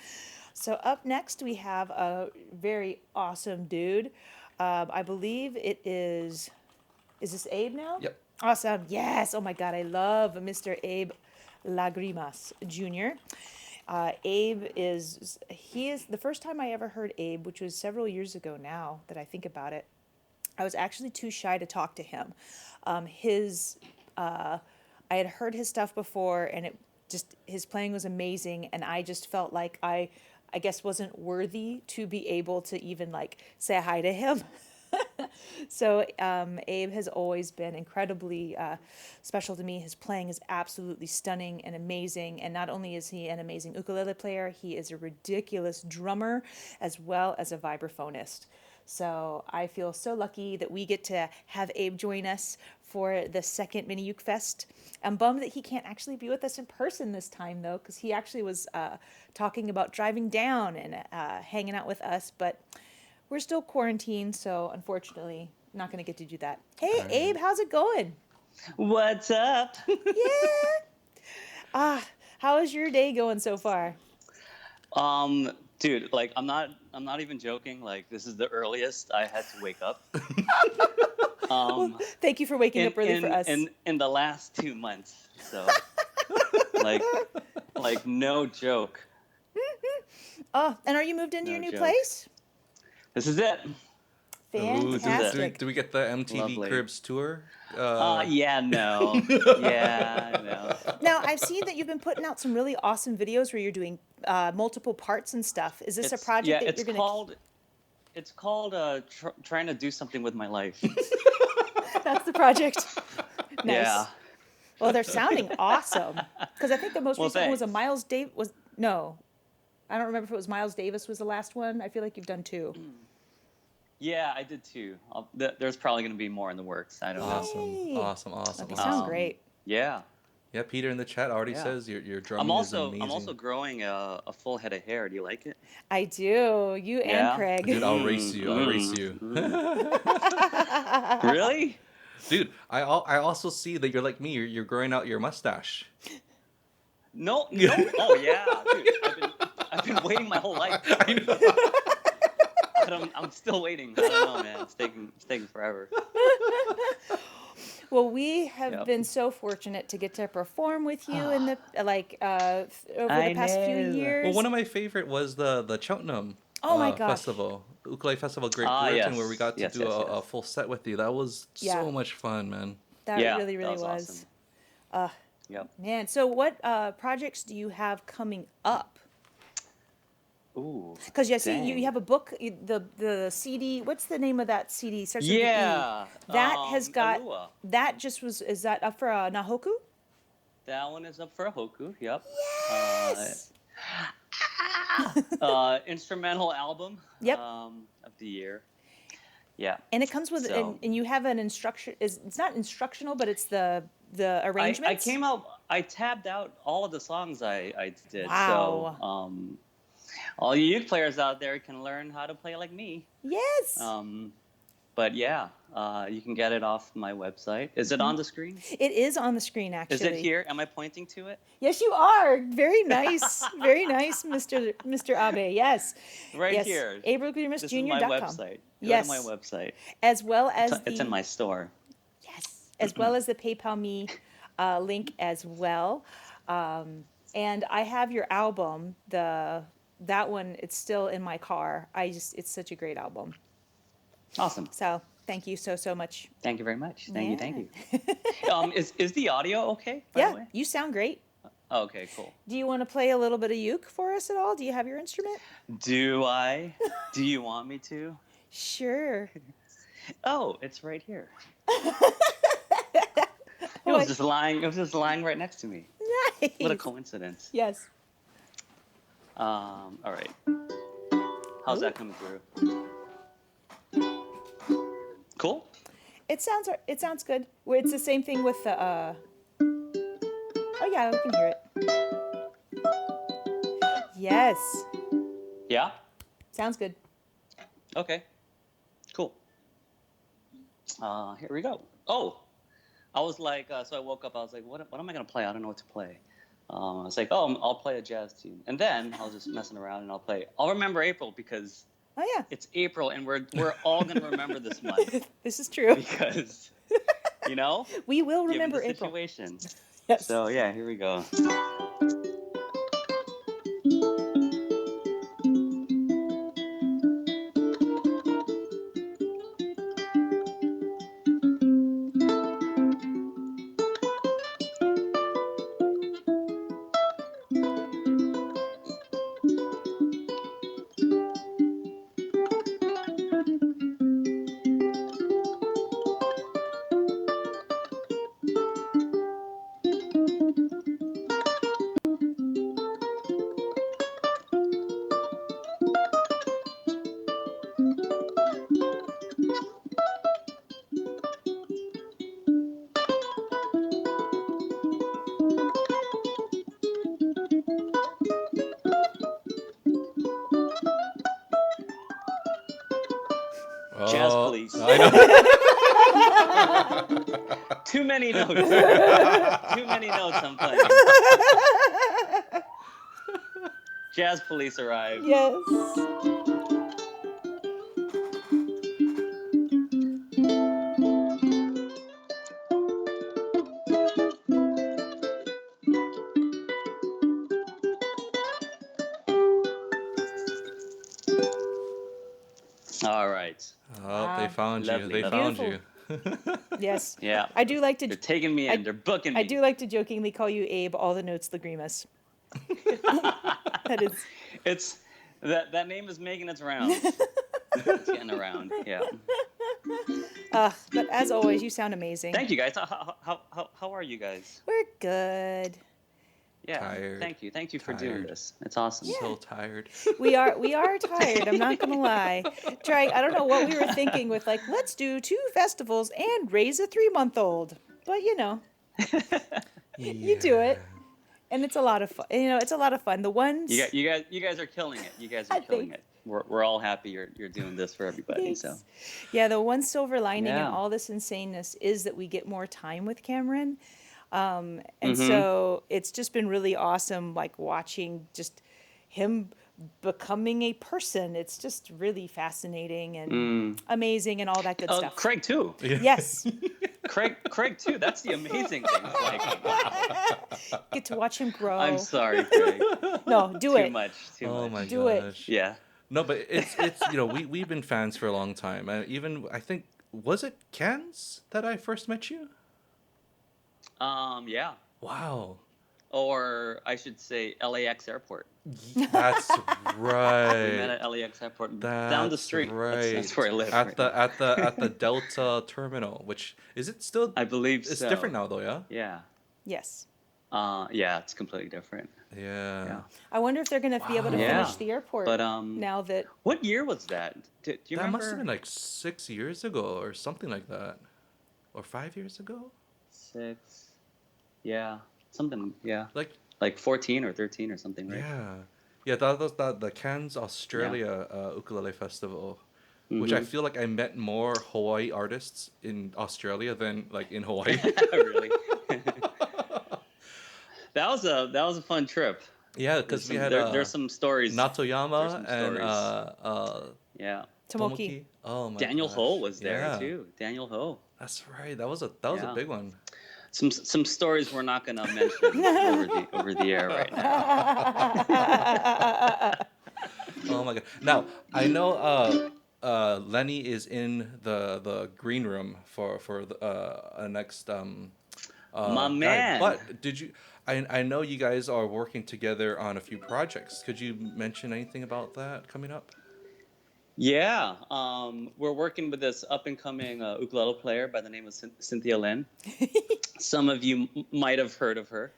S2: So up next we have a very awesome dude. I believe it is. Is this Abe now?
S1: Yep.
S2: Awesome. Yes. Oh my God, I love Mr. Abe Lagrimas Jr. Abe he is the first time I ever heard Abe, which was several years ago now that I think about it. I was actually too shy to talk to him. I had heard his stuff before, and his playing was amazing, and I just felt like I guess wasn't worthy to be able to even like say hi to him. So Abe has always been incredibly special to me. His playing is absolutely stunning and amazing. And not only is he an amazing ukulele player, he is a ridiculous drummer as well as a vibraphonist. So I feel so lucky that we get to have Abe join us for the second Mini Uke Fest. I'm bummed that he can't actually be with us in person this time, though, because he actually was talking about driving down and hanging out with us. But we're still quarantined, so unfortunately, not going to get to do that. Hey,
S1: All right.
S2: Abe, how's it going?
S7: What's up?
S2: Yeah. How is your day going so far?
S7: Dude, like I'm not even joking. Like this is the earliest I had to wake up.
S2: Thank you for waking up early for us.
S7: In the last 2 months. So like no joke.
S2: Oh, and are you moved into
S7: No
S2: your new
S7: joke.
S2: place?
S7: This is it.
S1: Ooh,
S2: Fantastic.
S1: do we get the MTV
S7: Lovely.
S1: Cribs tour?
S7: Yeah, no. Yeah, no.
S2: Now, I've seen that you've been putting out some really awesome videos where you're doing multiple parts and stuff. Is this a project that you're going to...
S7: It's called trying to do something with my life.
S2: That's the project. Nice.
S7: Yeah.
S2: Well, they're sounding awesome. Because I think the most recent one was a
S7: thanks.
S2: Miles Davis... No. I don't remember if it was Miles Davis was the last one. I feel like you've done two.
S7: Yeah, I did too. There's probably going to be more in the works. I don't know.
S2: Hey.
S1: Awesome.
S2: They sound great.
S7: Yeah.
S1: Yeah, Peter in the chat already
S7: Yeah.
S1: says your drumming
S7: I'm also
S1: is amazing.
S7: growing a full head of hair. Do you like it?
S2: I do. You and
S7: Yeah.
S2: Craig.
S1: Dude, I'll race you. I'll race you.
S7: Really?
S1: Dude, I also see that you're like me. You're growing out your mustache.
S7: No. Oh yeah, dude. I've been waiting my whole life.
S1: I know.
S7: But I'm still waiting. I don't know, man. It's taking forever.
S2: Well, we have
S7: Yep.
S2: been so fortunate to get to perform with you in the over the past few
S7: know.
S2: years.
S1: Well, one of my favorite was the Cheltenham
S2: Oh my gosh.
S1: festival, ukulele festival, Great
S7: Ah,
S1: Britain,
S7: yes.
S1: where we got to
S7: Yes,
S1: do
S7: yes,
S1: a
S7: yes.
S1: full set with you. That was
S2: Yeah.
S1: so much fun, man.
S2: That
S7: Yeah,
S2: really,
S7: that
S2: really
S7: was
S2: was.
S7: awesome. Yep.
S2: Man, so what projects do you have coming up?
S7: Ooh.
S2: Because I see
S7: dang.
S2: you have a book, the CD. What's the name of that CD? Starts with the E.
S7: Yeah.
S2: That has got
S7: Alua.
S2: that just was. Is that up for Nahoku?
S7: That one is up for a Hoku. Yep.
S2: Yes.
S7: instrumental album.
S2: Yep.
S7: Of the year. Yeah.
S2: And it comes with,
S7: So
S2: and you have an instruction. It's not instructional, but it's the
S7: I
S2: arrangements.
S7: came out. I tabbed out all of the songs I did.
S2: Wow.
S7: So all you uke players out there can learn how to play like me.
S2: Yes.
S7: But yeah, you can get it off my website. Is it on the screen?
S2: It is on the screen, actually.
S7: Is it here? Am I pointing to it?
S2: Yes, you are. Very nice. Very nice, Mr. Abe. Yes.
S7: Right
S2: Yes.
S7: here.
S2: AbeLagrimasJr.com.
S7: This is my website. Go
S2: Yes.
S7: to my website.
S2: As well as
S7: It's in my store.
S2: Yes. As well as the PayPal Me link as well. And I have your album. That one, it's still in my car. It's such a great album.
S7: Awesome.
S2: So thank you so much.
S7: Thank you very much. Thank
S2: Yeah.
S7: you. Is the audio okay, by the
S2: Yeah,
S7: way?
S2: you sound great.
S7: Oh, okay, cool.
S2: Do you want to play a little bit of uke for us at all? Do you have your instrument?
S7: Do I? Do you want me to?
S2: Sure.
S7: Oh, it's right here. It
S2: What?
S7: was just lying right next to me.
S2: Nice.
S7: What a coincidence.
S2: Yes.
S7: All right. How's that coming through? Cool.
S2: It sounds good. Well, it's the same thing with the. Oh yeah, we can hear it. Yes.
S7: Yeah.
S2: Sounds good.
S7: Okay. Cool. Here we go. Oh, I was like, so I woke up. I was like, what am I gonna play? I don't know what to play. I was like, oh, I'll play a jazz tune, and then I was just messing around, and I'll remember April because
S2: Oh yeah.
S7: it's April, and we're all gonna remember this month
S2: This is true.
S7: because, you know,
S2: We will
S7: given
S2: remember
S7: the
S2: April.
S7: situation.
S2: Yes.
S7: So yeah, here we go. Jazz
S1: Oh,
S7: Police.
S1: I know.
S7: Too many notes. Too many notes I'm playing. Jazz Police arrived.
S2: Yes.
S7: All right.
S1: Oh, they
S2: Wow.
S1: found you.
S7: Lovely,
S1: They
S7: lovely.
S1: found you.
S2: Yes.
S7: Yeah.
S2: I do like to.
S7: They're taking me in.
S2: I-
S7: They're booking me.
S2: I do like to jokingly call you Abe. All the notes, Lagrimas. That is.
S7: It's that name is making its rounds. It's getting around. Yeah.
S2: But as always, you sound amazing.
S7: Thank you guys. How are you guys?
S2: We're good.
S7: Yeah.
S1: Tired.
S7: Thank you. Thank you for doing
S1: Tired.
S7: this. It's awesome.
S1: So tired.
S2: We are tired. I'm not gonna lie. I don't know what we were thinking with like, let's do 2 festivals and raise a 3-month-old. But you know, you do it, and it's a lot of fun. You know, it's a lot of fun. The ones.
S7: You guys are killing it. You guys
S2: I
S7: are killing
S2: think-
S7: it. We're all happy you're doing this for everybody. So
S2: Thanks. Yeah, the one silver lining in
S7: Yeah.
S2: all this insaneness is that we get more time with Cameron. And
S7: Mm-hmm.
S2: so it's just been really awesome, like watching just him becoming a person. It's just really fascinating and amazing and all that good stuff.
S7: Craig too.
S2: Yes.
S7: Craig too. That's the amazing thing. Like,
S2: Get to watch him grow.
S7: I'm sorry, Craig.
S2: No, do
S7: Too
S2: it.
S7: much. Too
S1: Oh
S7: much.
S1: my
S2: Do it.
S1: gosh.
S7: Yeah.
S1: No, but it's we've been fans for a long time. Even I think was it Cairns that I first met you?
S7: Yeah.
S1: Wow.
S7: Or I should say LAX Airport.
S1: That's
S7: We met
S1: right.
S7: at LAX Airport
S1: That's
S7: down the street.
S1: Right.
S7: That's where I live.
S1: At
S7: right
S1: the
S7: now.
S1: at the Delta terminal, which is it still?
S7: I believe
S1: It's
S7: so.
S1: different now, though. Yeah.
S7: Yeah.
S2: Yes.
S7: Yeah, it's completely different.
S1: Yeah.
S2: I wonder if they're going to be able to
S1: Wow.
S2: finish
S7: Yeah.
S2: the airport
S7: But
S2: now that.
S7: what year was that? Do you
S1: That must have
S7: remember?
S1: been like 6 years ago or something like that. Or 5 years ago?
S7: 6. Yeah. Something. Yeah.
S1: Like,
S7: Like 14 or 13 or something, right?
S1: yeah. Yeah, that was the Cairns,
S7: Yeah.
S1: Australia Ukulele Festival, which I
S7: Mm-hmm.
S1: feel like I met more Hawaii artists in Australia than like in Hawaii.
S7: Really. That was a fun trip.
S1: Yeah, because we had
S7: There's some stories. There's
S1: Natoyama
S7: some
S1: and
S7: stories. Yeah.
S2: Tomoki.
S1: Tomoki. Oh my
S7: Daniel Ho
S1: gosh.
S7: was there
S1: Yeah,
S7: too. Daniel Ho.
S1: that's right. That was a
S7: Yeah.
S1: big one.
S7: Some stories we're not gonna mention over the air right now.
S1: Oh my god. Now I know Lenny is in the green room for the next
S7: My
S1: guide.
S7: man.
S1: But did you? I know you guys are working together on a few projects. Could you mention anything about that coming up?
S7: Yeah, we're working with this up-and-coming ukulele player by the name of Cynthia Lin. Some of you might have heard of her.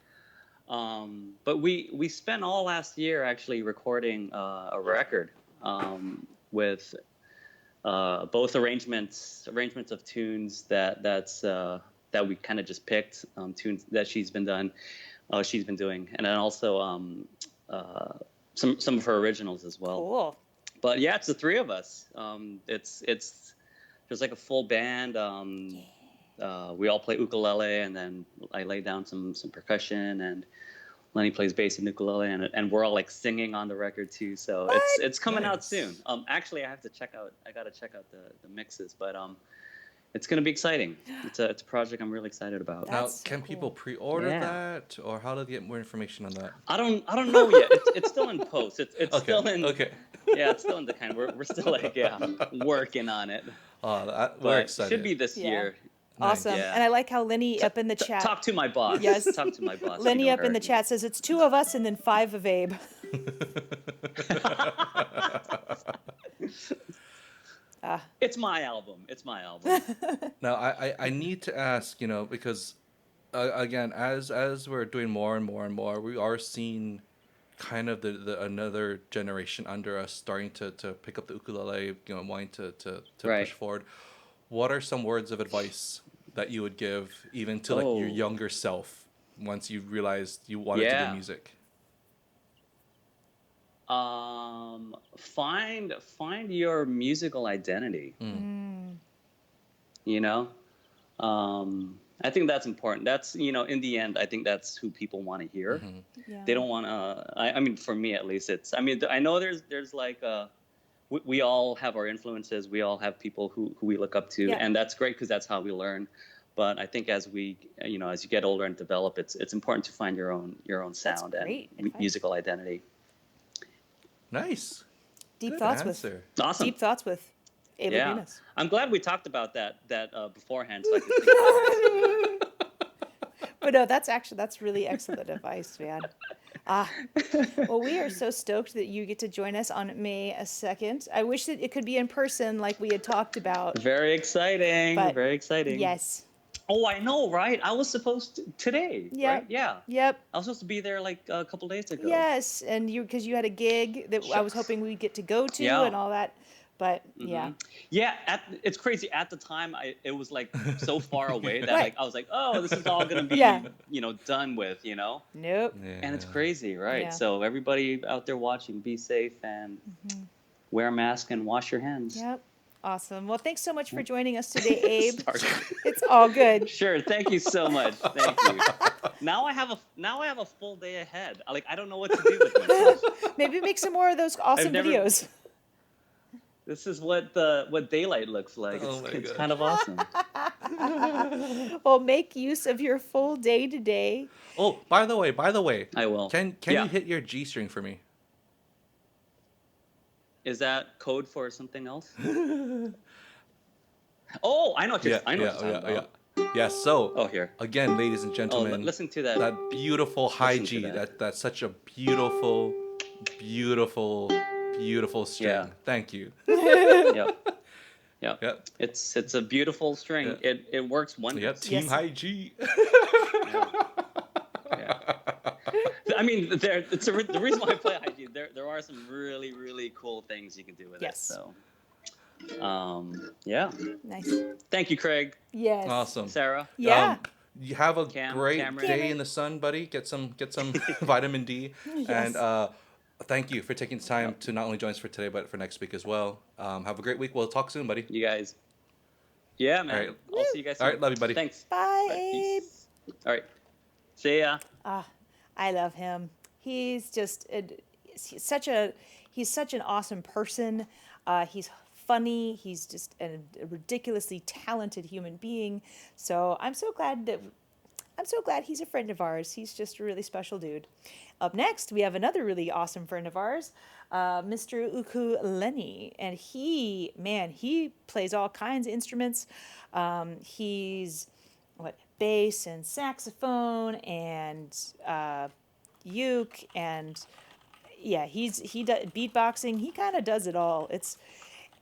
S7: But we spent all last year actually recording a record with both arrangements of tunes that we kind of just picked, tunes that she's been doing, and then also some of her originals as well.
S2: Cool.
S7: But yeah, it's the three of us. It's there's like a full band. We all play ukulele, and then I lay down some percussion, and Lenny plays bass and ukulele, and we're all like singing on the record too. So
S2: What?
S7: it's coming out
S1: Nice.
S7: soon. Actually, I gotta check out the mixes, but it's gonna be exciting. It's a project I'm really excited about.
S1: Now,
S2: That's so
S1: can
S2: cool.
S1: people pre-order
S7: Yeah.
S1: that, or how do they get more information on that?
S7: I don't know yet. It's still in post. It's
S1: Okay.
S7: still in.
S1: Okay.
S7: Yeah, it's still in the kind. We're still like working on it.
S1: We're
S7: But
S1: excited.
S7: should be this
S2: Yeah.
S7: year.
S2: Awesome.
S7: Yeah.
S2: And I like how Lenny up in the chat.
S7: Talk to my boss.
S2: Yes.
S7: Talk to my boss.
S2: Lenny
S7: You know
S2: up in
S7: her.
S2: the chat says it's 2 of us and then 5 of Abe.
S7: It's my album. It's my album.
S1: Now, I need to ask, because again, as we're doing more and more and more, we are seeing kind of the another generation under us starting to pick up the ukulele, wanting to
S7: Right.
S1: push forward. What are some words of advice that you would give even to like your
S7: Oh.
S1: younger self once you realized you wanted to
S7: Yeah.
S1: do music?
S7: Find your musical identity. You know, I think that's important. That's in the end, I think that's who people want to hear.
S2: Yeah.
S7: They don't want to. I mean, for me at least, it's. I mean, I know there's like we all have our influences. We all have people who we look up to,
S2: Yeah.
S7: and that's great because that's how we learn. But I think as we, as you get older and develop, it's important to find your own sound
S2: great
S7: and
S2: advice.
S7: musical identity.
S1: Nice.
S2: Deep
S1: Good
S2: thoughts
S1: answer.
S7: Awesome.
S2: Deep thoughts with Abe
S7: Yeah,
S2: Lagrimas.
S7: I'm glad we talked about that beforehand. So I could think about it.
S2: But no, that's really excellent advice, man. Well, we are so stoked that you get to join us on May 2nd. I wish that it could be in person like we had talked about.
S7: Very exciting.
S2: But
S7: Very exciting.
S2: Yes.
S7: Oh, I know, right? I was supposed to today.
S2: Yeah.
S7: Right? Yeah.
S2: Yep.
S7: I was supposed to be there like a couple days ago.
S2: Yes, and because you had a gig that I was
S7: Shucks.
S2: hoping we'd get to go to
S7: Yeah.
S2: and all that, but yeah.
S7: Yeah, it's crazy. At the time, it was like so far away that
S2: Right.
S7: like I was like, oh, this is all gonna be
S2: Yeah.
S7: done with,
S2: Nope.
S7: And it's crazy, right?
S2: Yeah.
S7: So everybody out there watching, be safe and wear a mask and wash your hands.
S2: Yep. Awesome. Well, thanks so much for joining us today, Abe.
S7: Sorry.
S2: It's all good.
S7: Sure. Thank you so much. Thank you. Now I have a full day ahead. I don't know what to do with myself.
S2: Maybe make some more of those awesome
S7: never-
S2: videos.
S7: This is what daylight looks like.
S1: Oh my
S7: It's
S1: gosh.
S7: kind of awesome.
S2: Well, make use of your full day today.
S1: Oh, by the way,
S7: I will.
S1: can
S7: Yeah.
S1: you hit your G string for me?
S7: Is that code for something else? Oh, I know what you're talking about.
S1: Yes. So
S7: Oh, here.
S1: again, ladies and
S7: Oh,
S1: gentlemen,
S7: listen to that.
S1: that beautiful high
S7: Listen to
S1: G.
S7: that.
S1: That's such a beautiful, beautiful, beautiful string.
S7: Yeah.
S1: Thank you.
S7: Yep. Yep.
S1: Yep.
S7: It's a beautiful string.
S1: Yeah.
S7: It works wonders.
S1: Yep. Team
S2: Yes.
S1: high G.
S7: Yeah. I mean, the reason why I play hide and seek. There are some really, really cool things you can do with it. So, yeah.
S2: Nice.
S7: Thank you, Craig.
S2: Yes.
S1: Awesome.
S7: Sarah.
S2: Yeah.
S1: You have a great
S7: Cameron.
S1: day in the sun, buddy. Get some vitamin D.
S2: Yes.
S1: And thank you for taking time to not only join us for today, but for next week as well. Have a great week. We'll talk soon, buddy.
S7: You guys. Yeah, man.
S1: All right.
S7: I'll see you guys soon.
S1: All right, love you, buddy.
S7: Thanks.
S2: Bye, Abe.
S7: Peace. All right. See ya.
S2: I love him. He's just he's such an awesome person. He's funny. He's just a ridiculously talented human being. So I'm so glad he's a friend of ours. He's just a really special dude. Up next, we have another really awesome friend of ours, Mr. Lenny, and he plays all kinds of instruments. He's bass and saxophone and uke, and he does beatboxing. He kind of does it all.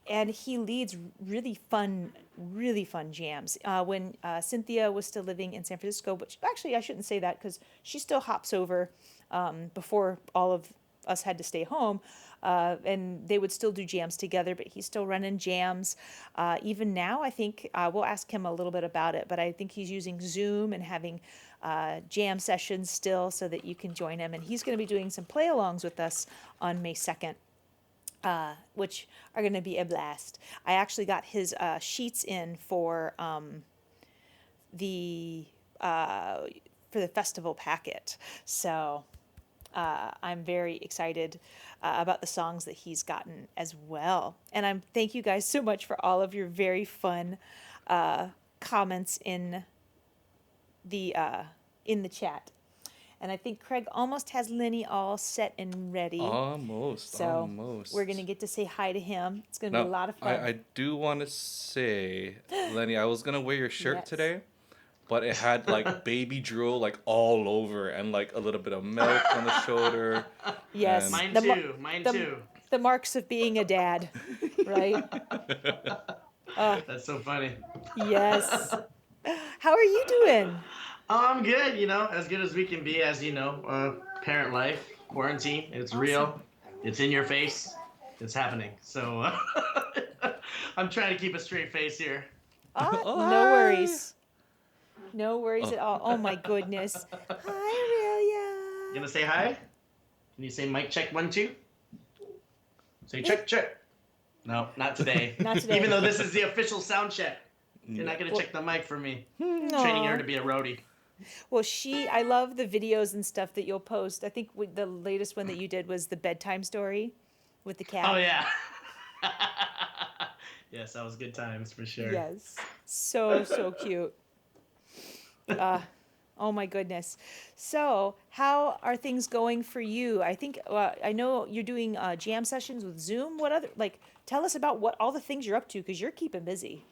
S2: And he leads really fun jams. When Cynthia was still living in San Francisco, which actually I shouldn't say that because she still hops over before all of us had to stay home, and they would still do jams together, but he's still running jams. Even now, I think we'll ask him a little bit about it, but I think he's using Zoom and having jam sessions still so that you can join him. And he's going to be doing some play-alongs with us on May 2nd. Which are going to be a blast. I actually got his sheets in for the festival packet, so I'm very excited about the songs that he's gotten as well. And thank you guys so much for all of your very fun comments in the chat. And I think Craig almost has Lenny all set and ready.
S1: Almost.
S2: We're going to get to say hi to him. It's going to be a lot of fun.
S1: I do want to say, Lenny, I was going to wear your shirt today, but it had like baby drool all over and like a little bit of milk on the shoulder.
S2: Yes.
S8: Mine too.
S2: The marks of being a dad, right?
S8: That's so funny.
S2: Yes. How are you doing?
S8: I'm good, as good as we can be, as you know, parent life, quarantine, it's awesome. Real, it's in your face, it's happening. So I'm trying to keep a straight face here.
S2: No worries. No worries at all. Oh my goodness. Hi, Aurelia.
S8: You gonna say hi? Can you say mic check 1 2? Say check. No, not today.
S2: Not today.
S8: Even though this is the official sound check. You're not gonna check the mic for me. Training her to be a roadie.
S2: Well, I love the videos and stuff that you'll post. I think the latest one that you did was the bedtime story with the cat.
S8: Oh, yeah. Yes, that was good times for sure.
S2: Yes. So cute. Oh, my goodness. So how are things going for you? I think, I know you're doing jam sessions with Zoom. What other, tell us about all the things you're up to, because you're keeping busy.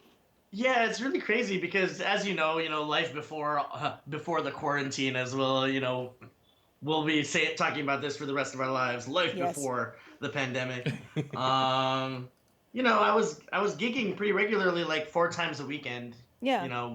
S8: Yeah, it's really crazy because, as you know, life before the quarantine as well. We'll be talking about this for the rest of our lives. Life before the pandemic. I was gigging pretty regularly, 4 times a weekend. Yeah.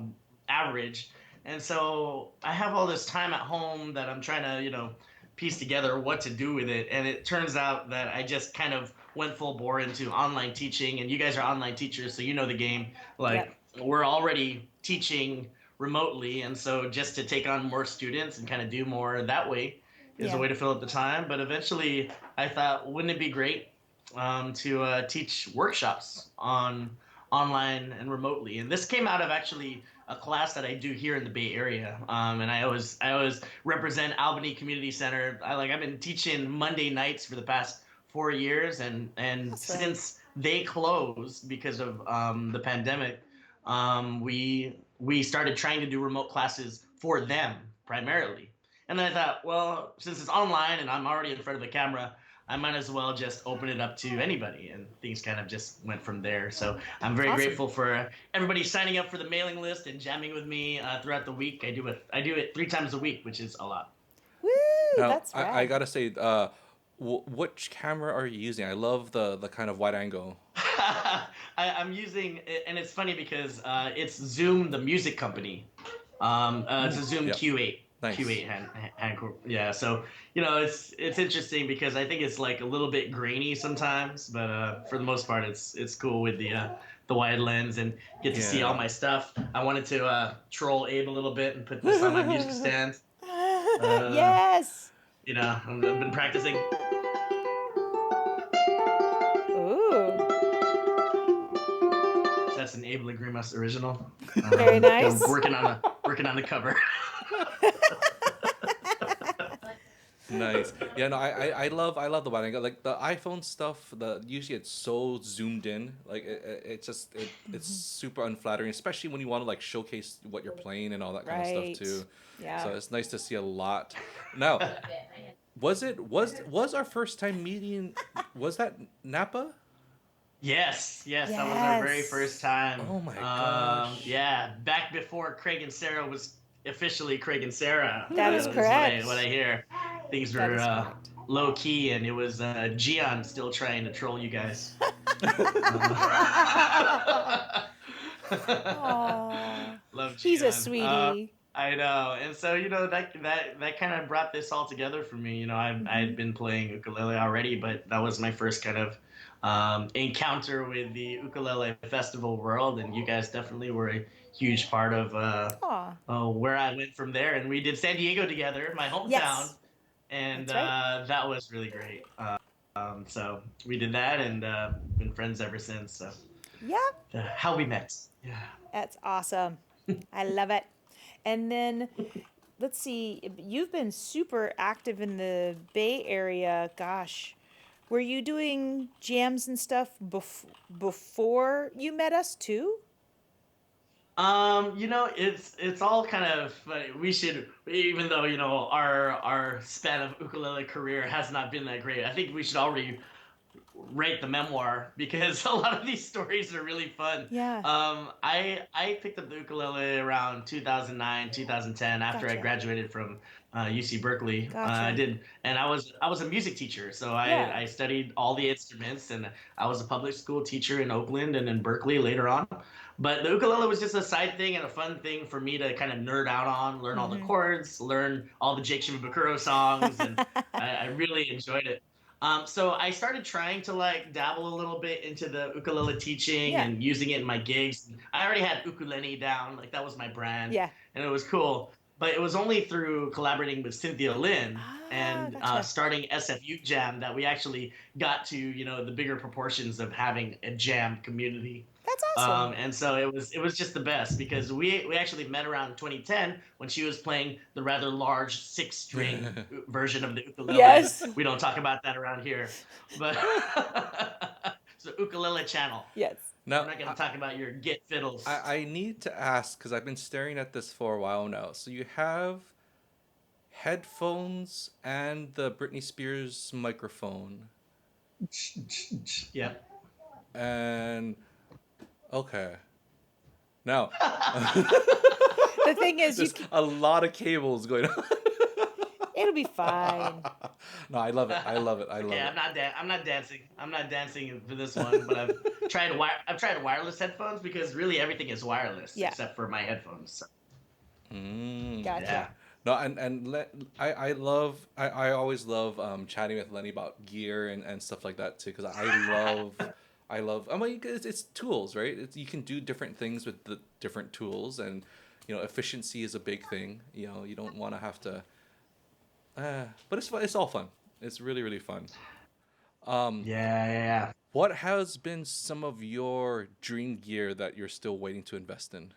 S8: Average, and so I have all this time at home that I'm trying to piece together what to do with it, and it turns out that I just kind of went full bore into online teaching, and you guys are online teachers, so you know the game. We're already teaching remotely, and so just to take on more students and kind of do more that way is a way to fill up the time. But eventually I thought, wouldn't it be great to teach workshops online and remotely? And this came out of actually a class that I do here in the Bay Area, and I always represent Albany Community Center. I've been teaching Monday nights for the past 4 years, and since they closed because of the pandemic, we started trying to do remote classes for them primarily. And then I thought, well, since it's online and I'm already in front of the camera, I might as well just open it up to anybody, and things kind of just went from there. So I'm very grateful for everybody signing up for the mailing list and jamming with me throughout the week. I do it 3 times a week, which is a lot.
S2: Woo!
S1: Now,
S2: That's right.
S1: I gotta say, which camera are you using? I love the kind of wide angle.
S8: I'm using, and it's funny because it's Zoom, the music company. It's a Zoom Q8.
S1: Nice.
S8: Q8 yeah. So it's interesting because I think it's like a little bit grainy sometimes, but for the most part, it's cool with the wide lens and get to see all
S1: Yeah.
S8: my stuff. I wanted to troll Abe a little bit and put this on my music stand.
S2: Yes.
S8: I've been practicing.
S2: Ooh.
S8: That's an Abe Lagrimas original.
S2: Very nice.
S8: Working on the cover.
S1: Nice. Yeah, no, I love the wide angle. Like the iPhone stuff, usually it's so zoomed in. Like it's super unflattering, especially when you want to like showcase what you're playing and all that kind of stuff
S2: Right.
S1: too.
S2: Yeah.
S1: So it's nice to see a lot. Now, was our first time meeting, was that Napa?
S8: Yes, that was our very
S2: Yes.
S8: first time.
S1: Oh my gosh.
S8: Yeah, back before Craig and Sarah was officially Craig and Sarah.
S2: That is correct.
S8: What I hear. Things
S2: That
S8: were
S2: is correct.
S8: low key, and it was Gian still trying to troll you guys.
S2: Aw.
S8: Love Gian.
S2: He's a sweetie.
S8: I know, and so that kind of brought this all together for me. I had been playing ukulele already, but that was my first kind of encounter with the ukulele festival world, and you guys definitely were a huge part of where I went from there. And we did San Diego together, my hometown,
S2: Yes.
S8: and
S2: That's right.
S8: that was really great. So we did that, and been friends ever since. So
S2: Yep.
S8: how we met. Yeah.
S2: That's awesome. I love it. And then let's see, you've been super active in the Bay Area. Gosh, were you doing jams and stuff before you met us too?
S8: It's all kind of funny. We should, even though our span of ukulele career has not been that great, I think we should already write the memoir because a lot of these stories are really fun.
S2: Yeah.
S8: I picked up the ukulele around 2009, 2010 after I
S2: Gotcha.
S8: graduated from UC Berkeley.
S2: Gotcha.
S8: I did, and I was a music teacher, so
S2: Yeah.
S8: I studied all the instruments, and I was a public school teacher in Oakland and in Berkeley later on. But the ukulele was just a side thing and a fun thing for me to kind of nerd out on, learn all the chords, learn all the Jake Shimabukuro songs, and I really enjoyed it. So I started trying to like dabble a little bit into the ukulele teaching
S2: Yeah.
S8: and using it in my gigs. I already had ukulele down, like that was my brand,
S2: Yeah.
S8: and it was cool. But it was only through collaborating with Cynthia Lynn and
S2: Gotcha.
S8: starting SFU Jam that we actually got to the bigger proportions of having a jam community.
S2: That's awesome.
S8: And so it was just the best because we actually met around 2010 when she was playing the rather large 6-string version of the ukulele.
S2: Yes.
S8: We don't talk about that around here, but it's the ukulele channel.
S2: Yes.
S1: Now,
S8: We're not going to talk about your Git fiddles.
S1: I need to ask because I've been staring at this for a while now. So you have headphones and the Britney Spears microphone.
S8: Yep.
S1: And okay. Now,
S2: The thing is,
S1: there's a lot of cables going on.
S2: it'll be fine.
S1: No, I love it. I love it.
S8: I'm not dancing. I'm not dancing for this one, but I've tried wireless headphones because really everything is wireless except for my headphones. So.
S2: Gotcha.
S8: Yeah.
S1: No, I always love chatting with Lenny about gear and stuff like that too because I love. I mean, it's tools, right? You can do different things with the different tools, and efficiency is a big thing. You don't want to have to. But it's fun. It's all fun. It's really, really fun.
S8: Yeah.
S1: What has been some of your dream gear that you're still waiting to invest in?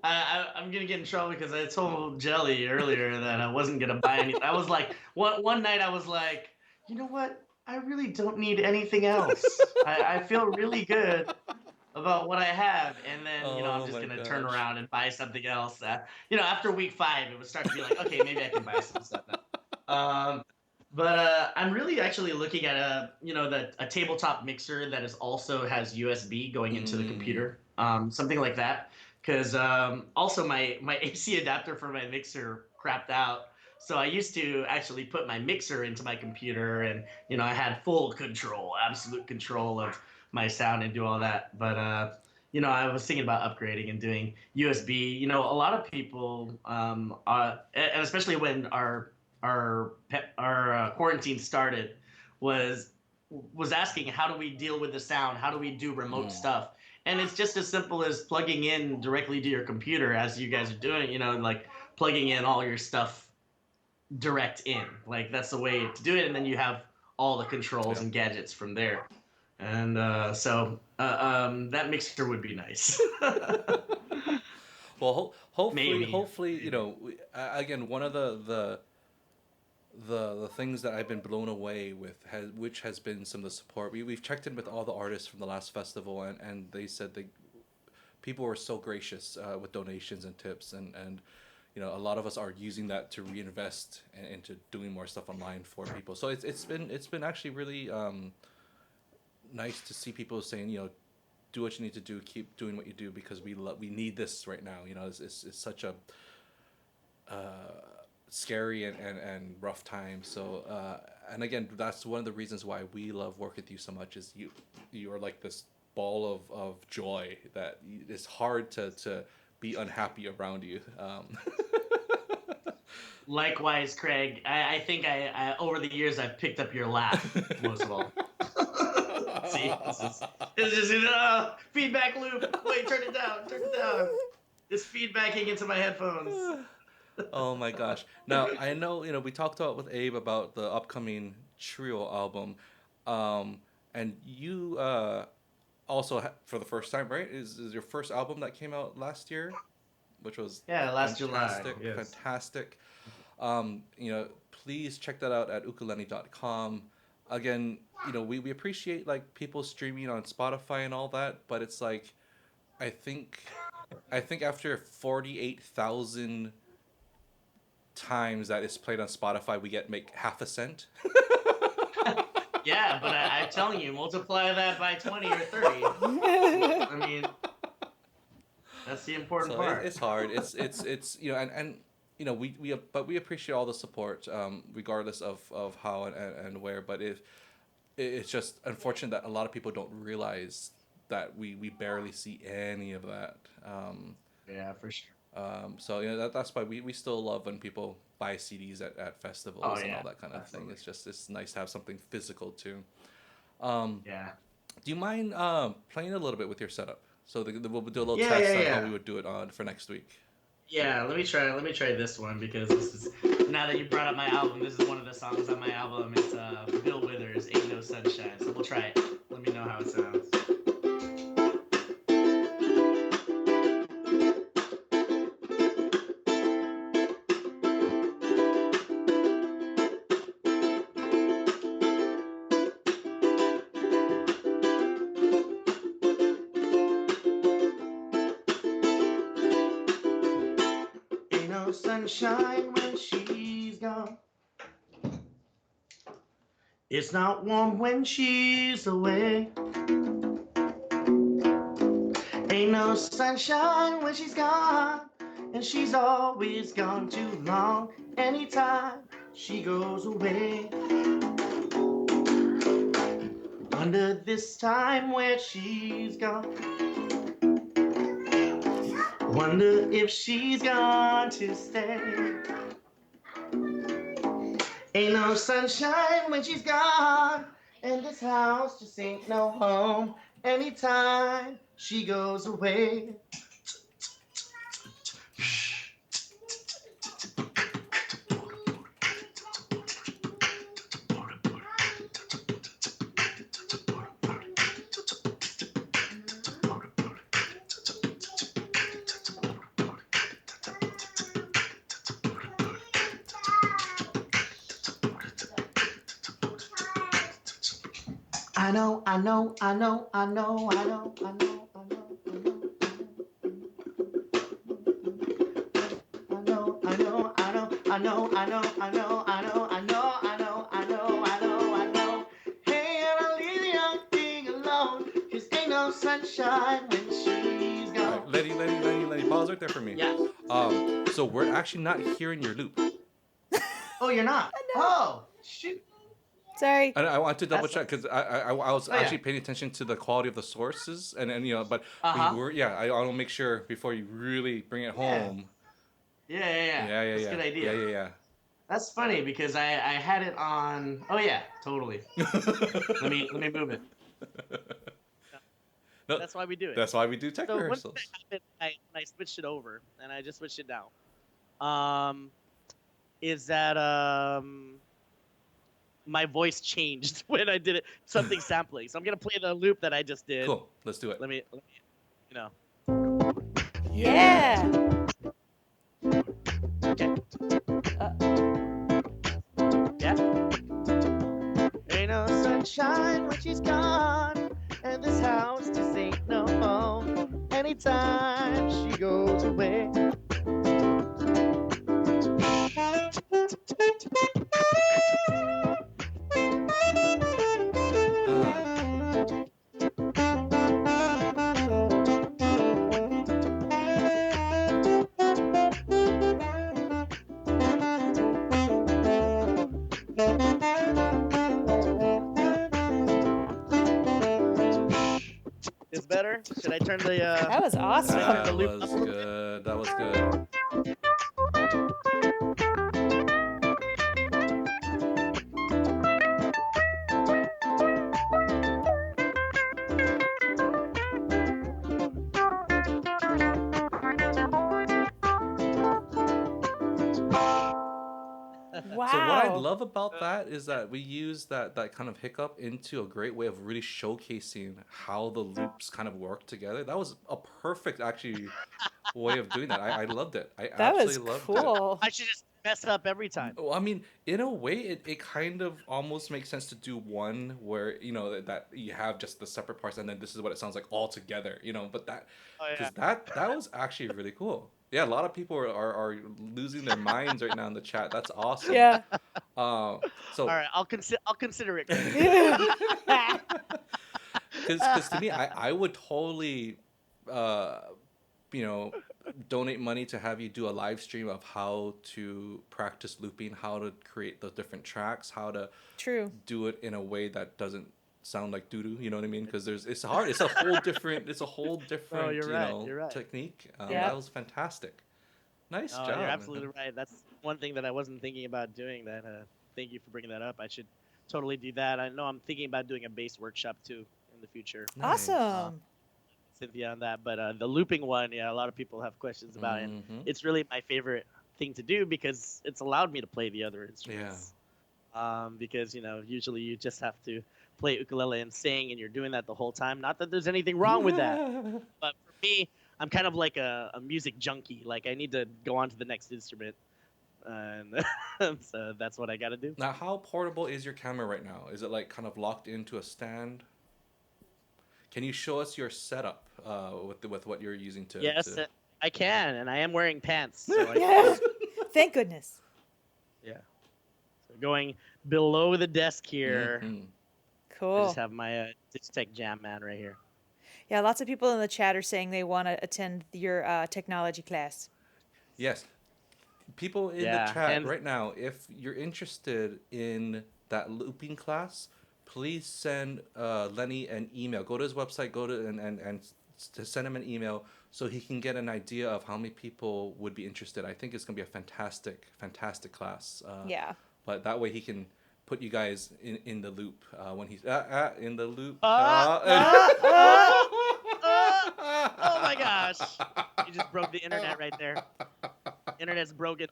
S8: I'm gonna get in trouble because I told Jelly earlier that I wasn't gonna buy anything. I was like, one night I was like, you know what? I really don't need anything else. I feel really good about what I have, and then I'm just gonna turn around and buy something else. After week 5, it would start to be like, okay, maybe I can buy some stuff now. But I'm really actually looking at a tabletop mixer that also has USB going into the computer, something like that. Because also my AC adapter for my mixer crapped out. So I used to actually put my mixer into my computer, and I had full control, absolute control of my sound and do all that. But I was thinking about upgrading and doing USB. A lot of people, and especially when our quarantine started, was was asking, how do we deal with the sound? How do we do remote stuff? And it's just as simple as plugging in directly to your computer, as you guys are doing. Like plugging in all your stuff direct in. Like that's the way to do it, and then you have all the controls and gadgets from there. And that mixture would be nice.
S1: Well,
S8: Maybe.
S1: hopefully, again, one of the things that I've been blown away with, which has been some of the support. We've checked in with all the artists from the last festival, and they said people were so gracious with donations and tips, and a lot of us are using that to reinvest into doing more stuff online for people. So it's been actually really nice to see people saying, do what you need to do, keep doing what you do, because we need this right now. It's such a scary and rough time. So and again, that's one of the reasons why we love working with you so much, is you are like this ball of joy that it's hard to be unhappy around you.
S8: Likewise, Craig. I think I over the years I've picked up your laugh most of all. See, it's just feedback loop. Wait, turn it down. It's feedbacking into my headphones.
S1: Oh my gosh! Now I know we talked about with Abe about the upcoming trio album, and you also for the first time, right? Is your first album that came out last year, which was
S8: last
S1: fantastic,
S8: July. Yes.
S1: Fantastic. Please check that out at ukulele.com. Again, we appreciate like people streaming on Spotify and all that, but it's like, I think after 48,000 times that it's played on Spotify, we make half a cent.
S8: Yeah, but I'm telling you, multiply that by 20 or 30. I mean, that's the important part.
S1: It's hard. It's we appreciate all the support, regardless of how and where. But it's just unfortunate that a lot of people don't realize that we barely see any of that.
S8: Yeah, for sure.
S1: So that's why we still love when people buy CDs at festivals and all that kind of thing. It's nice to have something physical too.
S8: Yeah.
S1: Do you mind playing a little bit with your setup? So we'll do a little test on how we would do it for next week.
S8: Yeah, let me try this one, because this is, now that you brought up my album, this is one of the songs on my album. It's Bill Withers, Ain't No Sunshine. So we'll try it. Let me know how it sounds. Ain't no sunshine when she's gone. It's not warm when she's away. Ain't no sunshine when she's gone, and she's always gone too long. Anytime she goes away, wonder this time where she's gone. Wonder if she's gone to stay. Ain't no sunshine when she's gone, and this house just ain't no home. Anytime she goes away. I know. Hey, and I'll leave the young thing alone, 'cause ain't no sunshine when she's gone.
S1: Lenny, pause right there for me.
S8: Yeah.
S1: So we're actually not hearing your loop.
S8: Oh, you're not? Oh, shoot.
S2: Sorry.
S1: And I want to double
S9: That's
S1: check because I was
S8: Oh, yeah.
S1: actually paying attention to the quality of the sources and but
S8: Uh-huh.
S1: we were I want to make sure before you really bring it
S8: Yeah.
S1: home.
S8: Yeah. That's a good idea.
S1: Yeah.
S8: That's funny because I had it on. Oh yeah, totally. Let me move it.
S1: No,
S9: That's why we do it.
S1: that's why we do tech
S9: So one thing
S1: rehearsals.
S9: that happened when I switched it over, and I just switched it now, is that my voice changed when I did it. Something sampling. So I'm gonna play the loop that I just did.
S1: Cool. Let's do it.
S9: Let me you know.
S2: Yeah.
S9: Okay. Yeah. Ain't no sunshine when she's gone, and this house just ain't no home. Anytime she goes away. Is better? Should I turn the
S2: That was awesome.
S9: the
S1: That
S9: loop
S1: was
S9: up?
S1: good. That was good.
S2: Wow.
S1: So what I love about that is that we use that kind of hiccup into a great way of really showcasing how the loops kind of work together. That was a perfect actually way of doing that. I loved it. I
S2: That was
S1: absolutely loved it.
S2: cool.
S9: I should just mess up every time.
S1: Well, I mean, in a way, it kind of almost makes sense to do one where that you have just the separate parts, and then this is what it sounds like all together. But that
S9: Oh, yeah.
S1: because that was actually really cool. Yeah, a lot of people are losing their minds right now in the chat. That's awesome.
S2: Yeah.
S1: So
S9: All right, I'll consider it.
S1: because to me, I would totally donate money to have you do a live stream of how to practice looping, how to create those different tracks, how to
S2: True.
S1: do it in a way that doesn't sound like doo doo. You know what I mean? Because it's hard. It's a whole different.
S9: you're right, you're right.
S1: Technique.
S2: Yeah.
S1: That was fantastic. Nice
S9: Oh,
S1: job.
S9: you're
S1: man.
S9: absolutely right. That's one thing that I wasn't thinking about doing. That thank you for bringing that up. I should totally do that. I know I'm thinking about doing a bass workshop too in the future.
S1: Nice.
S2: Awesome.
S9: Cynthia on that, but the looping one, yeah, a lot of people have questions about it. And
S1: Mhm.
S9: it's really my favorite thing to do because it's allowed me to play the other instruments. Because usually you just have to play ukulele and sing, and you're doing that the whole time. Not that there's anything wrong with that, but for me, I'm kind of like a music junkie. Like I need to go on to the next instrument, and so that's what I got to do.
S1: Now, how portable is your camera right now? Is it like kind of locked into a stand? Can you show us your setup with what you're using to?
S9: Yes, I can, and I am wearing pants. So
S2: Yeah. Thank goodness.
S9: yeah. So going below the desk here,
S1: Mhm.
S9: I
S2: Cool.
S9: just have my Digitech Jam Man right here.
S2: Yeah, lots of people in the chat are saying they want to attend your technology class.
S1: Yes. People in
S9: Yeah,
S1: the chat
S9: and-
S1: right now, if you're interested in that looping class, please send Lenny an email. Go to his website, to send him an email so he can get an idea of how many people would be interested. I think it's going to be a fantastic class.
S2: Yeah.
S1: But that way he can put you guys in the loop when he's in the loop.
S9: Oh my gosh. You just broke the internet right there. Internet's broken.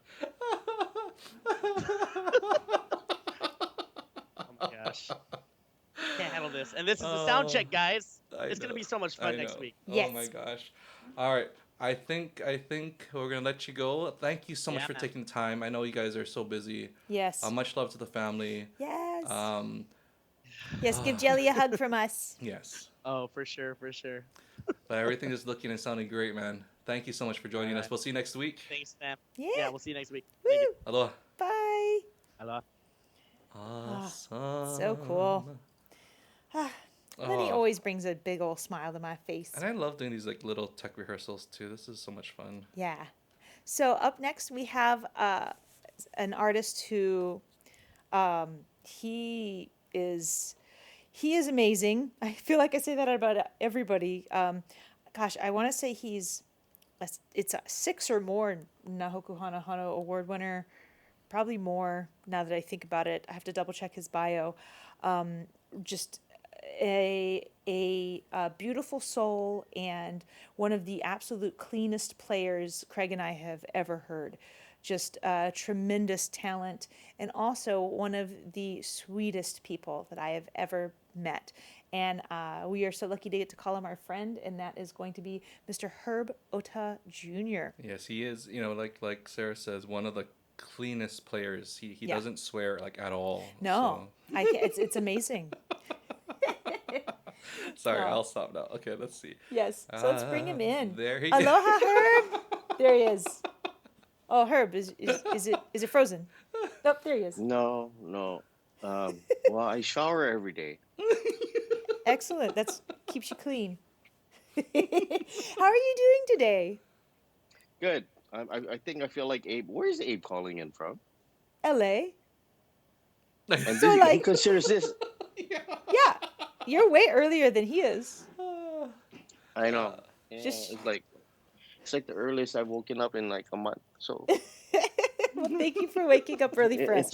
S9: Oh my gosh. Can't handle this. And this is the sound check, guys. It's going to be so much fun next week.
S1: Oh
S2: Yes.
S1: my gosh. All right. I think we're going to let you go. Thank you so much
S9: Yeah,
S1: for
S9: man.
S1: taking the time. I know you guys are so busy.
S2: Yes.
S1: Much love to the family.
S2: Yes.
S1: Yes,
S2: give Jelly a hug from us.
S1: Yes.
S9: Oh, for sure, for sure.
S1: But everything is looking and sounding great, man. Thank you so much for joining us.
S9: Alright.
S1: We'll see you next week.
S9: Thanks, fam.
S2: Yeah.
S9: Yeah, we'll see you next week. Thank you.
S2: Woo.
S1: Aloha.
S2: Bye.
S9: Aloha.
S1: Awesome.
S2: So cool. Lenny
S1: Oh.
S2: always brings a big old smile to my face.
S1: And I love doing these like little tech rehearsals too. This is so much fun.
S2: Yeah. So up next we have an artist who he he is amazing. I feel like I say that about everybody. Gosh, I want to say it's a 6 or more Nahoku Hana Hana award winner, probably more now that I think about it. I have to double check his bio. Just a beautiful soul and one of the absolute cleanest players Craig and I have ever heard. Just tremendous talent, and also one of the sweetest people that I have ever met. And we are so lucky to get to call him our friend, and that is going to be Mr. Herb Ohta Jr.
S1: Yes, he is. You know, like Sarah says, one of the cleanest players. He
S2: Yeah.
S1: doesn't swear like at all.
S2: No,
S1: So.
S2: it's amazing.
S1: Sorry,
S2: Oh.
S1: I'll stop now. Okay, let's see.
S2: Yes, so let's bring him in.
S1: There he
S2: Aloha, Herb. There he is. Oh, Herb, is it frozen? Nope, there he is.
S10: No. Well, I shower every day.
S2: Excellent. That's keeps you clean. How are you doing today?
S10: Good. I think I feel like Abe. Where is Abe calling in from?
S2: LA.
S10: And
S2: So,
S10: he
S2: like-
S10: considers this.
S2: Yeah, you're way earlier than he is.
S10: I know. Yeah,
S2: Just-
S10: it's like the earliest I've woken up in like a month. So
S2: Well, thank you for waking up early for us,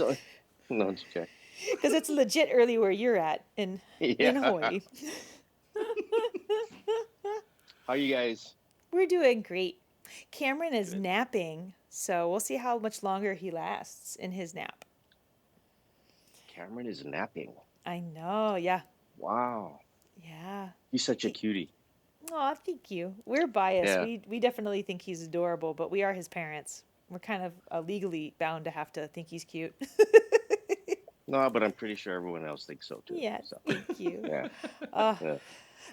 S10: no, it's okay.
S2: because it's legit early where you're at in Hawaii.
S10: How you guys?
S2: We're doing great. Cameron is napping, so we'll see how much longer he lasts in his nap.
S10: Cameron is napping.
S2: I know, yeah.
S10: Wow.
S2: Yeah.
S10: He's such a cutie.
S2: Aw, thank you. We're biased.
S10: Yeah.
S2: We definitely think he's adorable, but we are his parents. We're kind of legally bound to have to think he's cute.
S10: No, but I'm pretty sure everyone else thinks so too.
S2: Yeah,
S10: So,
S2: thank you.
S10: yeah.
S2: Yeah.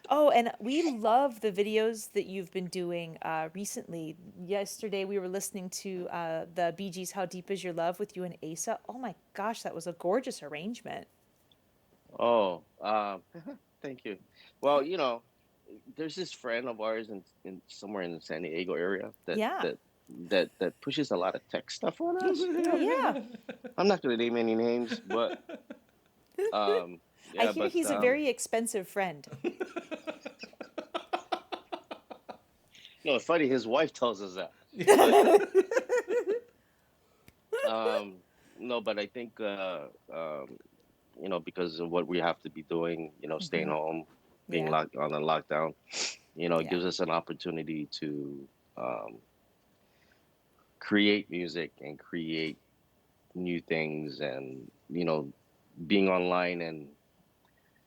S2: Oh, and we love the videos that you've been doing recently. Yesterday, we were listening to the Bee Gees' How Deep Is Your Love with you and Asa. Oh my gosh, that was a gorgeous arrangement.
S10: Oh, thank you. Well, there's this friend of ours in somewhere in the San Diego area that pushes a lot of tech stuff on us.
S2: Yeah.
S10: I'm not going to name any names, but
S2: I hear he's a very expensive friend.
S10: No, it's funny. His wife tells us that. No, but I think because of what we have to be doing, staying home, being locked on a lockdown, it gives us an opportunity to create music and create new things, and being online and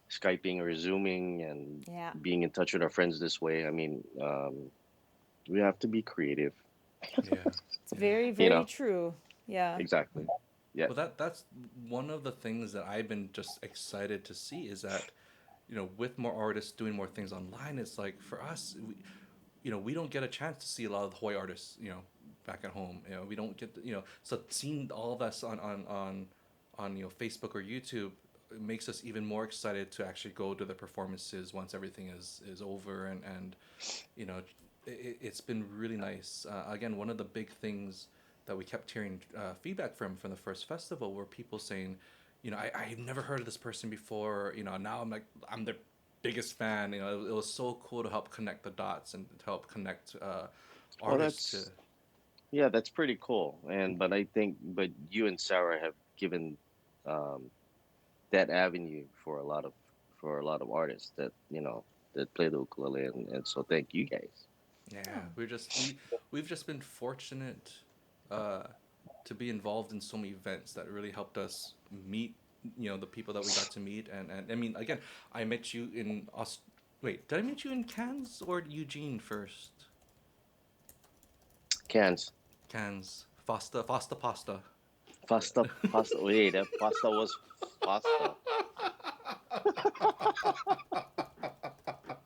S10: Skyping or Zooming and being in touch with our friends this way. I mean, we have to be creative.
S1: Yeah.
S2: It's very, very true. Yeah.
S10: Exactly. Yeah.
S1: Well, that's one of the things that I've been just excited to see is that, with more artists doing more things online, it's like for us, we don't get a chance to see a lot of the Hawaii artists, back at home. We don't get, so seeing all of us on Facebook or YouTube, it makes us even more excited to actually go to the performances once everything is over, and it's been really nice. Again, one of the big things that we kept hearing feedback from the first festival were people saying, I've never heard of this person before. Now I'm their biggest fan. It was so cool to help connect the dots and to help connect artists.
S10: Yeah, that's pretty cool. But you and Sarah have given that avenue for a lot of artists that that play the ukulele, and so thank you guys.
S1: Yeah, we've just been fortunate to be involved in so many events that really helped us meet the people that we got to meet, and I mean, again, I met you in Wait, did I meet you in Cairns or Eugene first?
S10: Cairns.
S1: Fasta pasta.
S10: Wait, that pasta was pasta.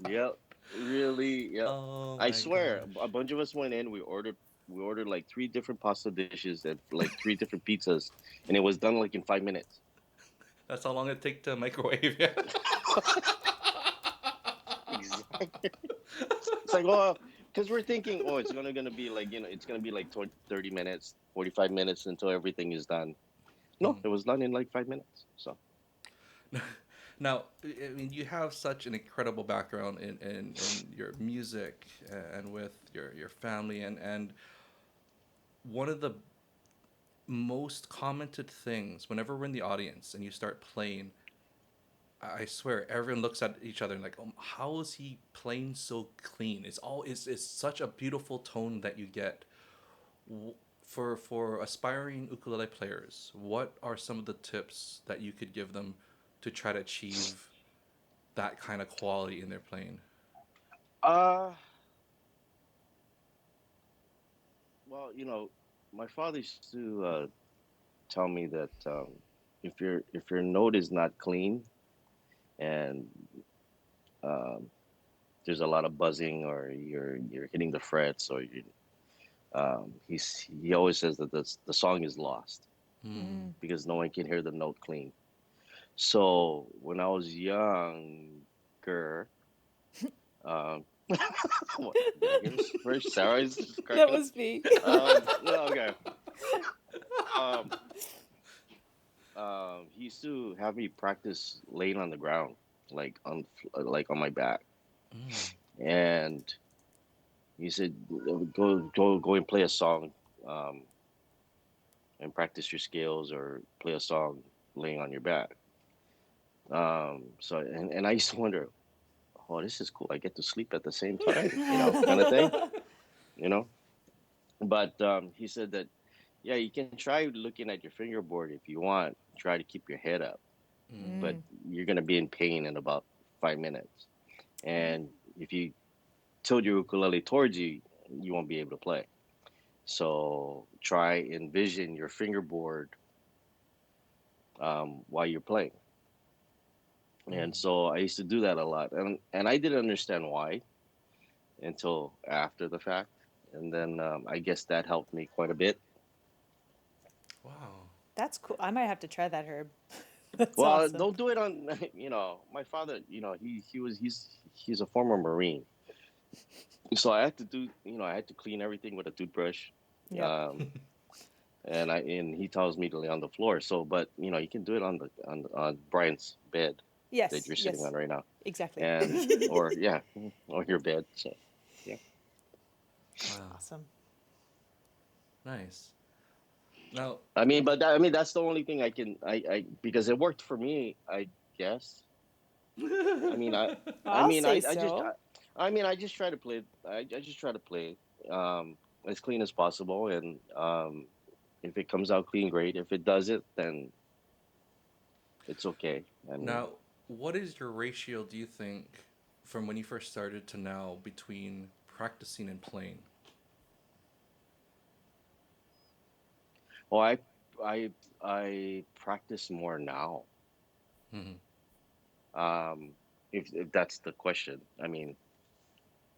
S10: Yep, really. Yep.
S1: Oh,
S10: I swear, a bunch of us went in. We ordered like 3 different pasta dishes and like 3 different pizzas, and it was done like in 5 minutes.
S1: That's how long it take to microwave. Yeah.
S10: Exactly. It's like, because we're thinking, it's gonna be like it's gonna be like 30 minutes, 45 minutes until everything is done. No, it was done in like 5 minutes. So.
S1: Now, I mean, you have such an incredible background in your music and with your family, and one of the most commented things whenever we're in the audience and you start playing, I swear everyone looks at each other and like, how is he playing so clean? It's such a beautiful tone that you get. For aspiring ukulele players, what are some of the tips that you could give them to try to achieve that kind of quality in their playing?
S10: Uh, well, my father used to tell me that if your note is not clean and um, there's a lot of buzzing or you're hitting the frets or he always says that the song is lost
S1: Hmm.
S10: because no one can hear the note clean. So when I was younger, um, what, did I hear first? Sarah is just
S2: That
S10: cracking up.
S2: was me.
S10: No, okay. Um, he used to have me practice laying on the ground, like on my back,
S1: Mm.
S10: and he said, go and play a song, um, and practice your scales or play a song laying on your back. And I used to wonder, oh, this is cool. I get to sleep at the same time, kind of thing, you know. But he said that, yeah, you can try looking at your fingerboard if you want. Try to keep your head up,
S1: Mm.
S10: but you're gonna be in pain in about 5 minutes. And if you tilt your ukulele towards you, you won't be able to play. So try envision your fingerboard while you're playing.
S1: Mm.
S10: And so I used to do that a lot, and I didn't understand why until after the fact. And then I guess that helped me quite a bit.
S1: Wow.
S2: That's cool. I might have to try that, Herb. That's
S10: Well,
S2: awesome.
S10: don't do it on, my father, he's a former Marine. So I had to I had to clean everything with a toothbrush.
S2: Yep.
S10: Um, and he tells me to lay on the floor. So, but you can do it on Brian's bed that
S2: Yes.
S10: you're sitting
S2: Yes.
S10: on right now,
S2: Exactly.
S10: and or yeah, or your bed. So, yeah.
S1: Wow.
S2: Awesome.
S1: Nice. Now,
S10: That's the only thing I because it worked for me, I guess. I mean,
S2: I'll say
S10: I just,
S2: so.
S10: I just try to play. I just try to play as clean as possible, and if it comes out clean, great. If it doesn't, then it's okay. I mean,
S1: now, what is your ratio, do you think, from when you first started to now between practicing and playing?
S10: well, I, I practice more now.
S1: Hmm.
S10: Um, if that's the question, I mean,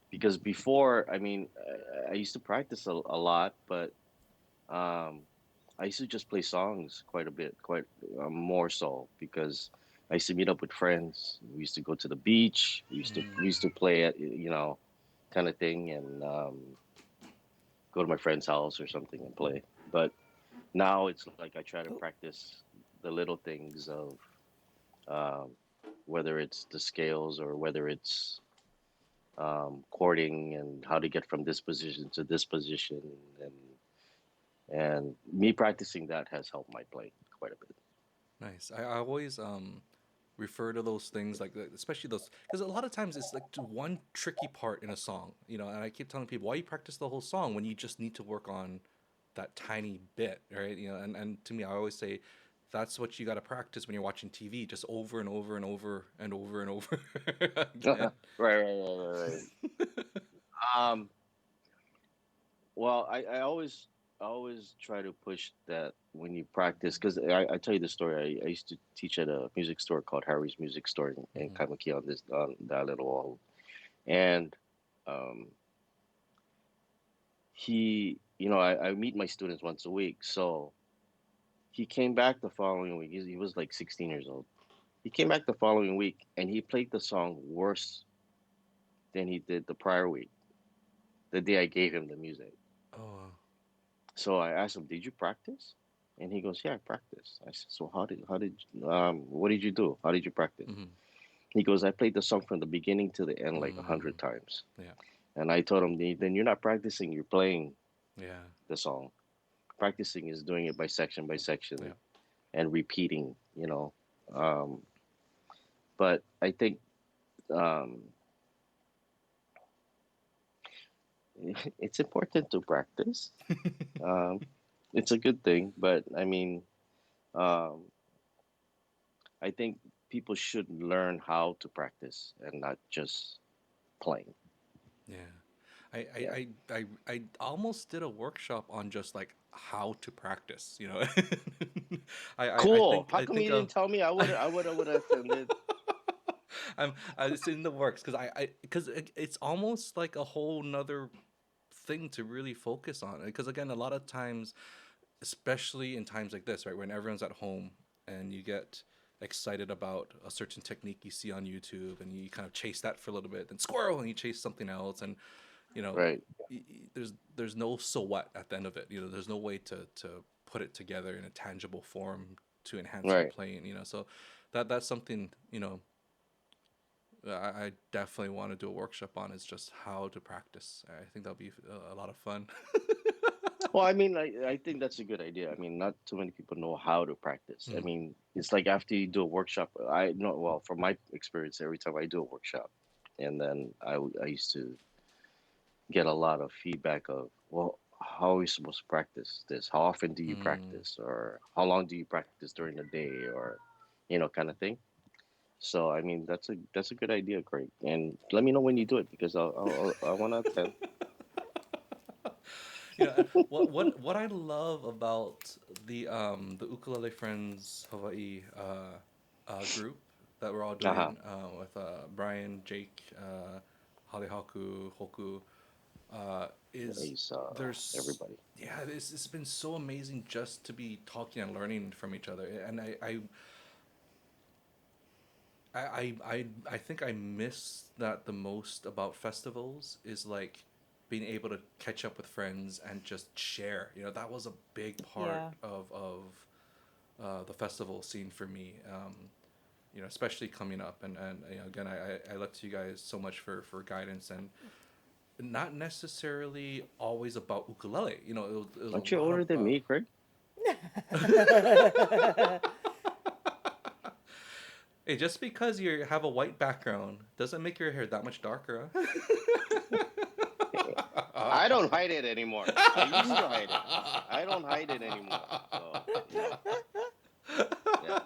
S10: because before, I used to practice a lot, but um, I used to just play songs quite a bit, quite more so because I used to meet up with friends. We used to go to the beach. We used to play at kind of thing, and go to my friend's house or something and play. But now it's like I try to
S2: Oh,
S10: practice the little things of um, whether it's the scales or whether it's chording and how to get from this position to this position, and and me practicing that has helped my play quite a bit.
S1: Nice. I always refer to those things like especially those because a lot of times it's like one tricky part in a song, and I keep telling people why you practice the whole song when you just need to work on that tiny bit, right? And to me, I always say that's what you got to practice when you're watching TV, just over and over and over and over and over again.
S10: Right. Um, well, I always try to push that when you practice, because I tell you the story. I used to teach at a music store called Harry's Music Store in
S1: Hmm.
S10: Kaimaki on that little wall, and um, I meet my students once a week. So he came back the following week. He was like 16 years old. He came back the following week and he played the song worse than he did the prior week, the day I gave him the music.
S1: Oh,
S10: So I asked him, "Did you practice?" And he goes, "Yeah, I practice." I said, "So what did you do? How did you practice?"
S1: Mm-hmm.
S10: He goes, "I played the song from the beginning to the end like 100 times."
S1: Yeah.
S10: And I told him, "Then you're not practicing, you're playing
S1: Yeah.
S10: the song. Practicing is doing it by section
S1: Yeah.
S10: and repeating, Um, but I think um, it's important to practice. Um, it's a good thing, but I mean, um, I think people should learn how to practice and not just playing.
S1: Yeah. I, I,
S10: Yeah.
S1: I almost did a workshop on just like how to practice, you know.
S10: Cool. How
S1: I
S10: come
S1: think
S10: you didn't tell me? I would have attended.
S1: it's in the works because because it's almost like a whole nother thing to really focus on, because again, a lot of times, especially in times like this, right, when everyone's at home and you get excited about a certain technique you see on YouTube and you kind of chase that for a little bit, then squirrel, and you chase something else, and you know,
S10: Right.
S1: there's no so what at the end of it. You know, there's no way to put it together in a tangible form to enhance your
S10: Right.
S1: playing. You know, so that's something, I definitely want to do a workshop on, is just how to practice. I think that'll be a lot of fun.
S10: Well, I mean, I think that's a good idea. I mean, not too many people know how to practice. I
S1: Mm.
S10: mean, it's like after you do a workshop, I know, well, from my experience, every time I do a workshop, and then I used to get a lot of feedback of, well, how are we supposed to practice this? How often do you
S1: Mm.
S10: practice? Or how long do you practice during the day? Or, kind of thing. So, I mean, that's a good idea, Craig. And let me know when you do it because I want to attend.
S1: What I love about the Ukulele Friends Hawaii group that we're all
S10: Uh-huh.
S1: doing with Brian, Jake, Halehaku, Hoku, is
S10: Nice,
S1: there's
S10: everybody.
S1: yeah, it's been so amazing just to be talking and learning from each other. And I think I miss that the most about festivals, is like being able to catch up with friends and just share. You know, that was a big part
S2: Yeah.
S1: of the festival scene for me. Especially coming up, and again, I look to you guys so much for guidance, and not necessarily always about ukulele. It was a
S10: Aren't you
S1: lot
S10: older than
S1: about.
S10: me, Craig?
S1: Hey, just because you have a white background doesn't make your hair that much darker,
S10: I don't hide it anymore. I used to hide it. I don't hide it anymore. So, yeah.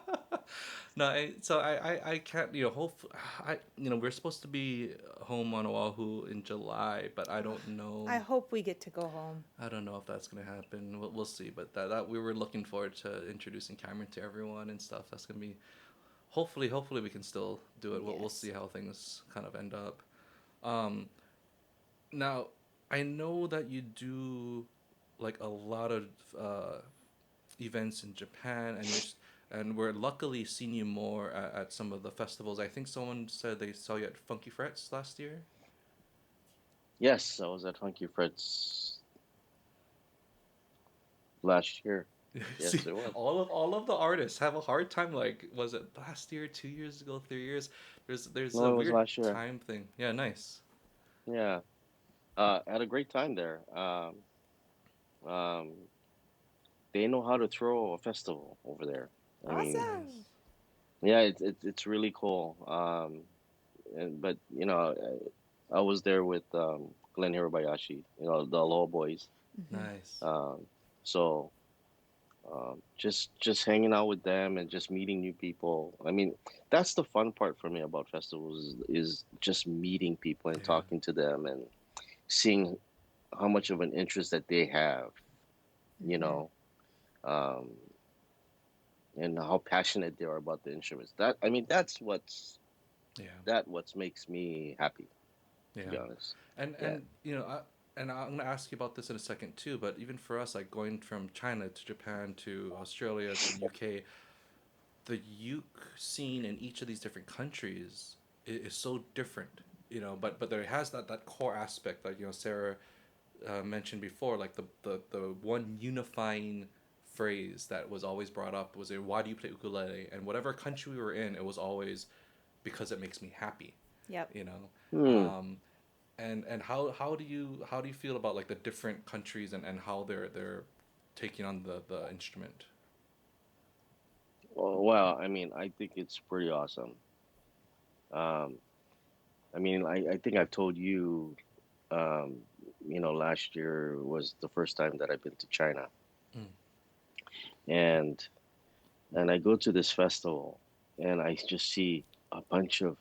S1: No, I can't. We're supposed to be home on Oahu in July, but I don't know.
S2: I hope we get to go home.
S1: I don't know if that's gonna happen. We'll see. But that we were looking forward to introducing Cameron to everyone and stuff. That's gonna be, hopefully we can still do it. We'll
S2: Yes.
S1: see how things kind of end up. Um, Now, I know that you do like a lot of uh, events in Japan, and and we're luckily seeing you more at some of the festivals. I think someone said they saw you at Funky Frets last year.
S10: Yes, I was at Funky Fred's last year.
S1: See,
S10: Yes, it was.
S1: all of the artists have a hard time. Like, was it last year, 2 years ago, 3 years? There's a
S10: No, it was
S1: weird
S10: last year.
S1: time thing. Yeah, nice.
S10: Yeah. Had a great time there. Um, they know how to throw a festival over there. I mean,
S1: Nice.
S2: Awesome.
S10: yeah, it's really cool. But I was there with Glenn Hirabayashi, the Aloha Boys.
S2: Hmm.
S1: Nice.
S10: Um, so just hanging out with them and just meeting new people. I mean, that's the fun part for me about festivals is just meeting people and
S1: Yeah.
S10: talking to them and seeing how much of an interest that they have, you
S2: Hmm.
S10: know, um, and how passionate they are about the instruments. That I mean,
S1: Yeah.
S10: what makes me happy, to be
S1: Yeah.
S10: honest.
S1: And
S10: Yeah.
S1: and and I'm gonna ask you about this in a second too. But even for us, like going from China to Japan to Australia to the UK, the uke scene in each of these different countries is so different. But there has that core aspect, like Sarah mentioned before, like the one unifying phrase that was always brought up was, why do you play ukulele? And whatever country we were in, it was always because it makes me happy.
S2: Yep.
S1: You know. And how do you feel about like the different countries and how they're taking on the instrument?
S10: Well, I mean, I think it's pretty awesome. Um, I mean, I think I've told you, um, last year was the first time that I've been to China,
S1: Mm.
S10: and I go to this festival, and I just see a bunch of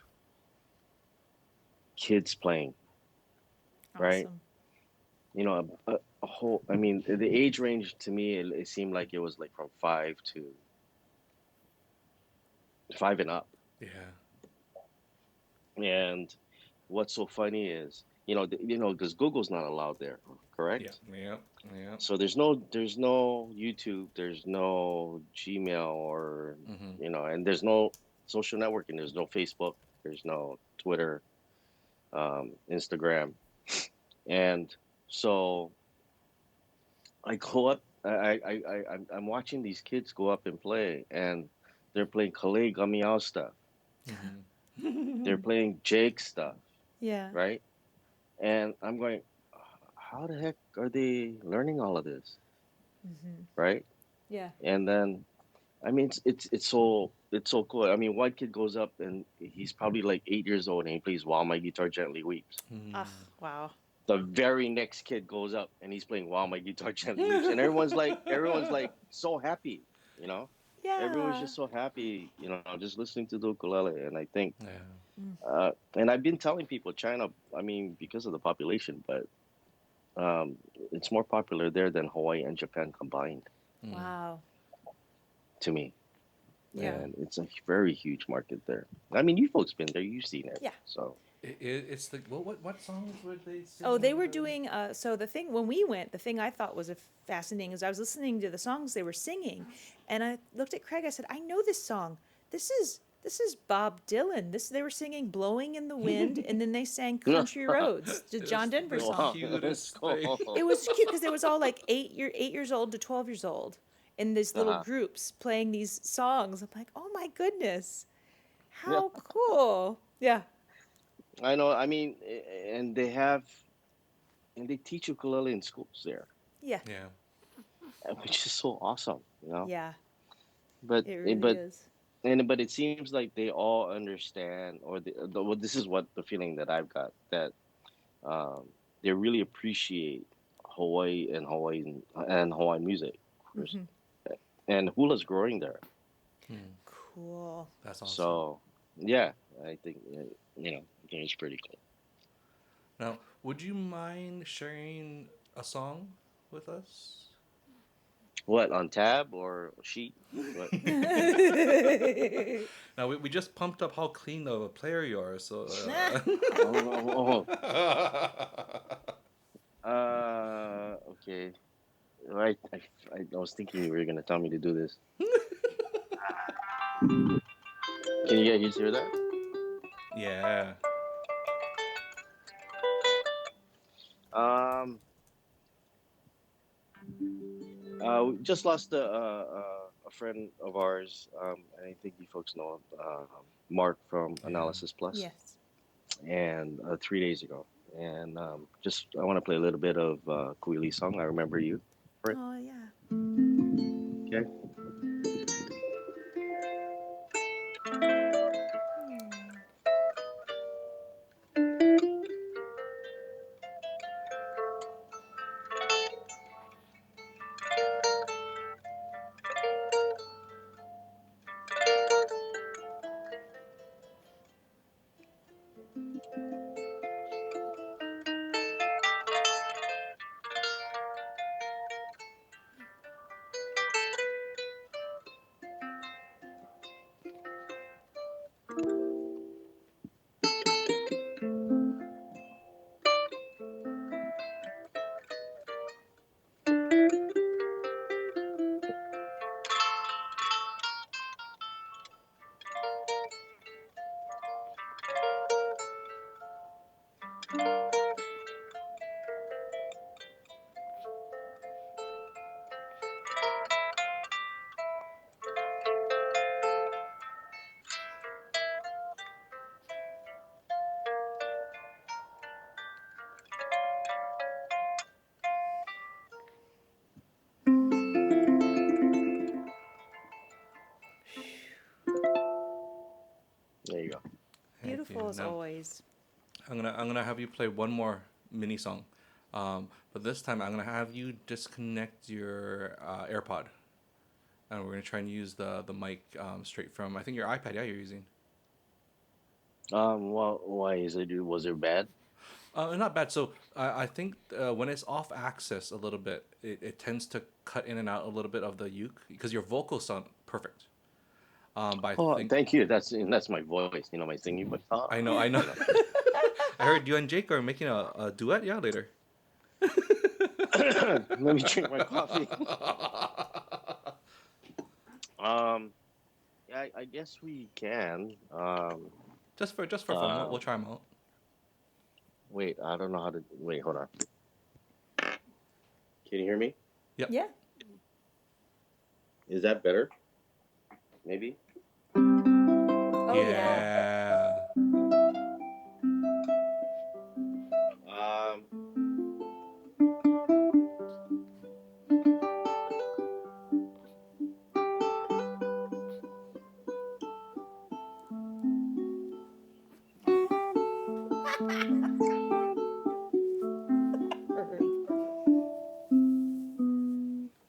S10: kids playing, right?
S2: Awesome.
S10: A whole. I mean, the age range to me, it seemed like it was like from 5 and up.
S1: Yeah.
S10: And what's so funny is, because Google's not allowed there, correct?
S1: Yeah.
S10: So there's no YouTube, there's no Gmail, or
S1: Mm-hmm.
S10: and there's no social networking, there's no Facebook, there's no Twitter, Instagram, and so I go up, I'm watching these kids go up and play, and they're playing Kalei Gamiao stuff, they're playing Jake stuff,
S2: Yeah.
S10: right? And I'm going, how the heck are they learning all of this, right?
S2: Yeah.
S10: And then, I mean, it's so cool. I mean, one kid goes up and he's probably like 8 years old and he plays "While My Guitar Gently Weeps."
S2: Ugh, wow.
S10: The very next kid goes up and he's playing "While My Guitar Gently Weeps," and everyone's like so happy, you know. Everyone's
S2: Yeah.
S10: just so happy, just listening to the ukulele. And I think,
S1: Yeah.
S10: and I've been telling people, China, I mean, because of the population, but it's more popular there than Hawaii and Japan combined,
S2: Wow.
S10: to me.
S2: Yeah.
S10: And it's a very huge market there. I mean, you folks been there, you've seen it.
S2: Yeah.
S10: So
S1: It's the what songs were they singing?
S2: Oh, they were doing. So the thing when we went, the thing I thought was fascinating is I was listening to the songs they were singing, and I looked at Craig. I said, "I know this song. This is Bob Dylan. They were singing "Blowing in the Wind," and then they sang "Country Roads," the John Denver song.
S1: Cutest
S10: cool.
S2: It was cute because it was all like 8 years old to 12 years old in these little groups playing these songs. I'm like, oh my goodness, how cool! Yeah.
S10: I know. I mean, and they teach ukulele in schools there,
S2: Yeah.
S10: which is so awesome,
S2: Yeah.
S10: But
S2: It really
S10: but
S2: is.
S10: but it seems like they all understand, or well, this is what the feeling that I've got, that um, they really appreciate Hawaii and Hawaiian music, and hula's growing there.
S2: Cool.
S1: That's awesome.
S10: So yeah, I think I think it's pretty cool.
S1: Now, would you mind sharing a song with us?
S10: What, on tab or sheet? What?
S1: Now we just pumped up how clean of a player you are, so.
S10: Okay. Right. I was thinking you were gonna tell me to do this. Can you guys hear that?
S1: Yeah.
S10: We just lost a friend of ours. I think you folks know Mark from Analysis Plus.
S2: Yes.
S10: And 3 days ago, and just I want to play a little bit of Kuili's song, "I Remember You." Right?
S2: Oh yeah.
S10: Okay. go.
S2: Beautiful as always.
S1: I'm gonna have you play one more mini song, but this time I'm gonna have you disconnect your AirPod, and we're gonna try and use the mic straight from I think your iPad. Yeah, you're using.
S10: Well, why is it? Was it bad?
S1: Not bad. So I think when it's off axis a little bit, it tends to cut in and out a little bit of the uke because your vocals sound perfect. But I
S10: Oh,
S1: think
S10: thank you. That's my voice. You know, my singing voice.
S1: I know. I heard you and Jake are making a duet. Yeah, later.
S10: Let me drink my coffee. Yeah, I guess we can.
S1: Just for fun, we'll try them out.
S10: Wait, I don't know how to. Wait, hold on. Can you hear me?
S1: Yep.
S2: Yeah.
S10: Is that better? Maybe.
S2: Oh yeah.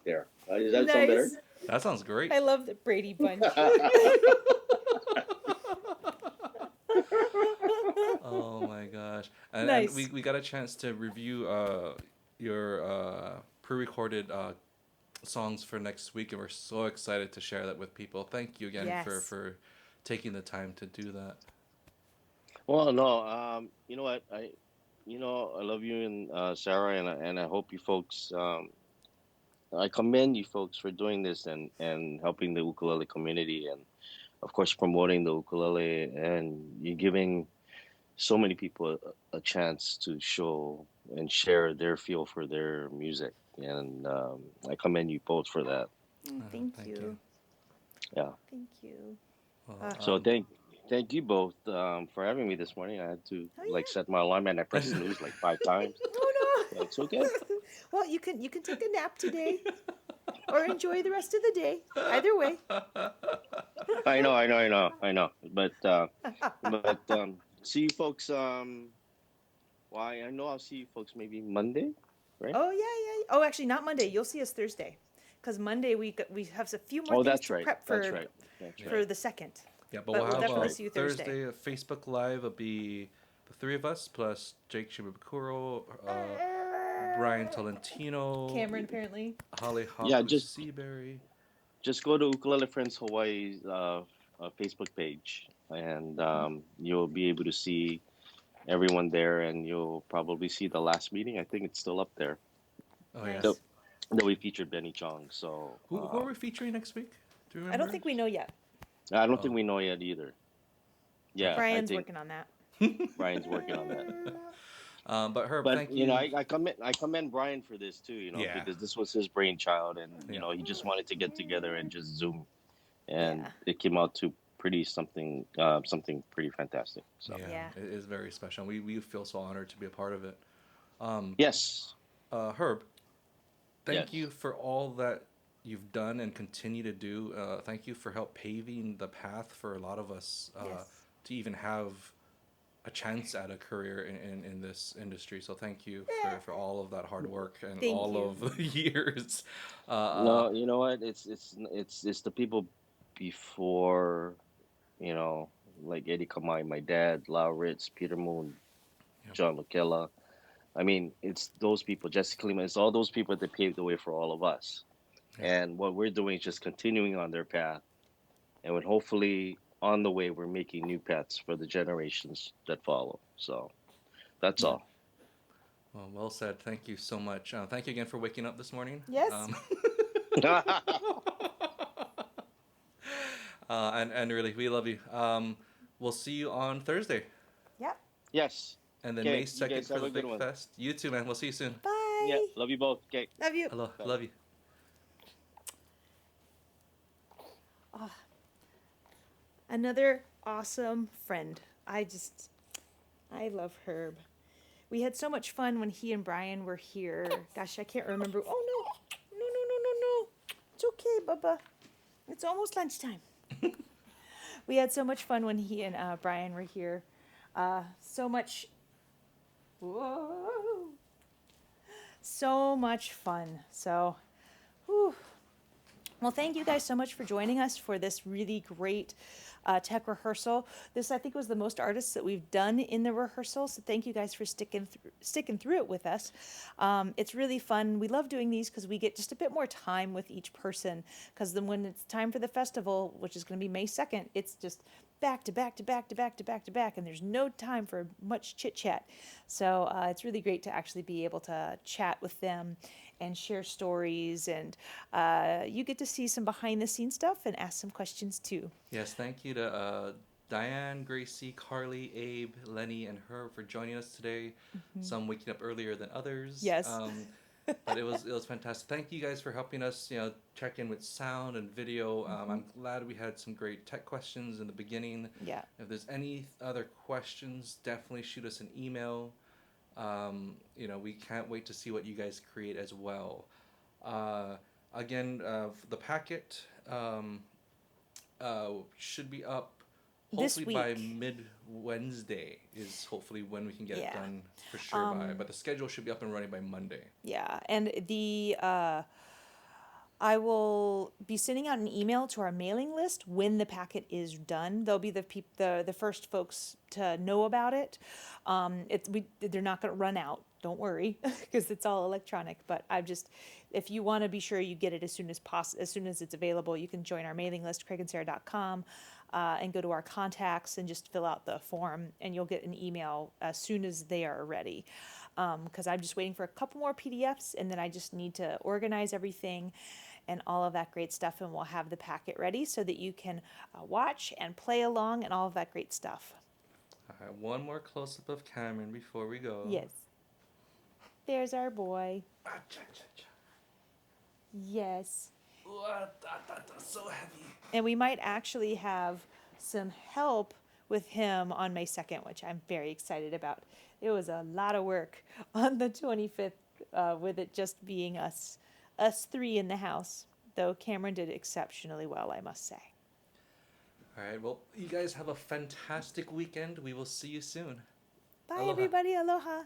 S10: There. Does that sound better?
S1: That sounds great.
S2: I love the Brady Bunch.
S1: Oh my gosh! And,
S2: Nice.
S1: and we got a chance to review your pre-recorded songs for next week, and we're so excited to share that with people. Thank you again for taking the time to do that.
S10: Well, no. You know what? I love you and Sarah, and I hope you folks. I commend you folks for doing this and helping the ukulele community, and of course promoting the ukulele, and you're giving so many people a chance to show and share their feel for their music, and I commend you both for that.
S2: Thank you.
S10: Yeah.
S2: Thank you.
S1: Well,
S10: So thank you both for having me this morning. I had to set my alarm and I pressed snooze like 5 times.
S2: Oh no.
S10: It's okay.
S2: Well, you can take a nap today, or enjoy the rest of the day. Either way.
S10: I know. But see you folks. Well, I know I'll see you folks maybe Monday, right?
S2: Oh yeah. Oh, actually, not Monday. You'll see us Thursday, because Monday we have a few more things to prep for for the 2nd.
S1: Yeah, but we'll have
S2: see you Thursday.
S1: A Facebook Live. It'll be the 3 of us plus Jake Shibabukuro, Brian Tolentino,
S2: Cameron apparently,
S1: Holly Haku Seaberry.
S10: Just go to Ukulele Friends Hawaii's Facebook page, and you'll be able to see everyone there, and you'll probably see the last meeting. I think it's still up there.
S1: Oh yeah.
S10: That we featured Benny Chong. So
S1: who are we featuring next week? Do you remember?
S2: I don't think we know yet.
S10: I don't think we know yet either. Yeah,
S2: Brian's working on that.
S10: Brian's working on that.
S1: But Herb, thank you.
S10: I commend Brian for this too. Because this was his brainchild, and he just wanted to get together and just Zoom, and it came out to something pretty fantastic. So
S1: it is very special. We feel so honored to be a part of it.
S10: Yes.
S1: Herb, thank you for all that you've done and continue to do. Thank you for help paving the path for a lot of us to even have a chance at a career in this industry. So thank you for all of that hard work and of the years.
S10: No, you know what? It's the people before, like Eddie Kamai, my dad, Lau Ritz, Peter Moon, John Lukela. I mean, it's those people, Jesse Klima, it's all those people that paved the way for all of us. Yeah. And what we're doing is just continuing on their path. And hopefully on the way, we're making new paths for the generations that follow. So that's all.
S1: Well said. Thank you so much. Thank you again for waking up this morning.
S2: Yes.
S1: And really, we love you. We'll see you on Thursday.
S2: Yep.
S10: Yes.
S1: And then May 2nd for the Big Fest. You too, man. We'll see you soon.
S2: Bye.
S10: Yeah. Love you both. Okay.
S2: Love you.
S1: Hello. Love you.
S2: Oh, another awesome friend. I love Herb. We had so much fun when he and Brian were here. Gosh, I can't remember. Oh, no. It's okay, Bubba. It's almost lunchtime. We had so much fun when he and Brian were here. So much. Whoa. So much fun. So, whew. Well, thank you guys so much for joining us for this really great tech rehearsal. This, I think, was the most artists that we've done in the rehearsal, so thank you guys for sticking through it with us. It's really fun. We love doing these because we get just a bit more time with each person, because then when it's time for the festival, which is going to be May 2nd, it's just back to back to back to back to back to back, and there's no time for much chit chat. So it's really great to actually be able to chat with them and share stories, and you get to see some behind the scenes stuff and ask some questions too.
S1: Yes, thank you to Diane, Gracie, Carly, Abe, Lenny, and Herb for joining us today. Some waking up earlier than others.
S2: Yes.
S1: But it was fantastic. Thank you guys for helping us, check in with sound and video. I'm glad we had some great tech questions in the beginning.
S2: Yeah.
S1: If there's any other questions, definitely shoot us an email. We can't wait to see what you guys create as well. Again, the packet should be up hopefully by mid-Wednesday is hopefully when we can get it done for sure by. But the schedule should be up and running by Monday.
S2: Yeah, and I will be sending out an email to our mailing list when the packet is done. They'll be the first folks to know about it. They're not going to run out. Don't worry, because it's all electronic. But if you want to be sure you get it as soon as it's available, you can join our mailing list, craigandsarah.com, and go to our contacts and just fill out the form, and you'll get an email as soon as they are ready. Because I'm just waiting for a couple more PDFs, and then I just need to organize everything and all of that great stuff, and we'll have the packet ready so that you can watch and play along and all of that great stuff.
S1: All right, one more close-up of Cameron before we go.
S2: Yes. There's our boy. Yes.
S1: That's so heavy.
S2: And we might actually have some help with him on May 2nd, which I'm very excited about. It was a lot of work on the 25th with it just being us three in the house, though Cameron did exceptionally well, I must say.
S1: All right, well, you guys have a fantastic weekend. We will see you soon.
S2: Bye,
S1: Aloha.
S2: everybody. Aloha.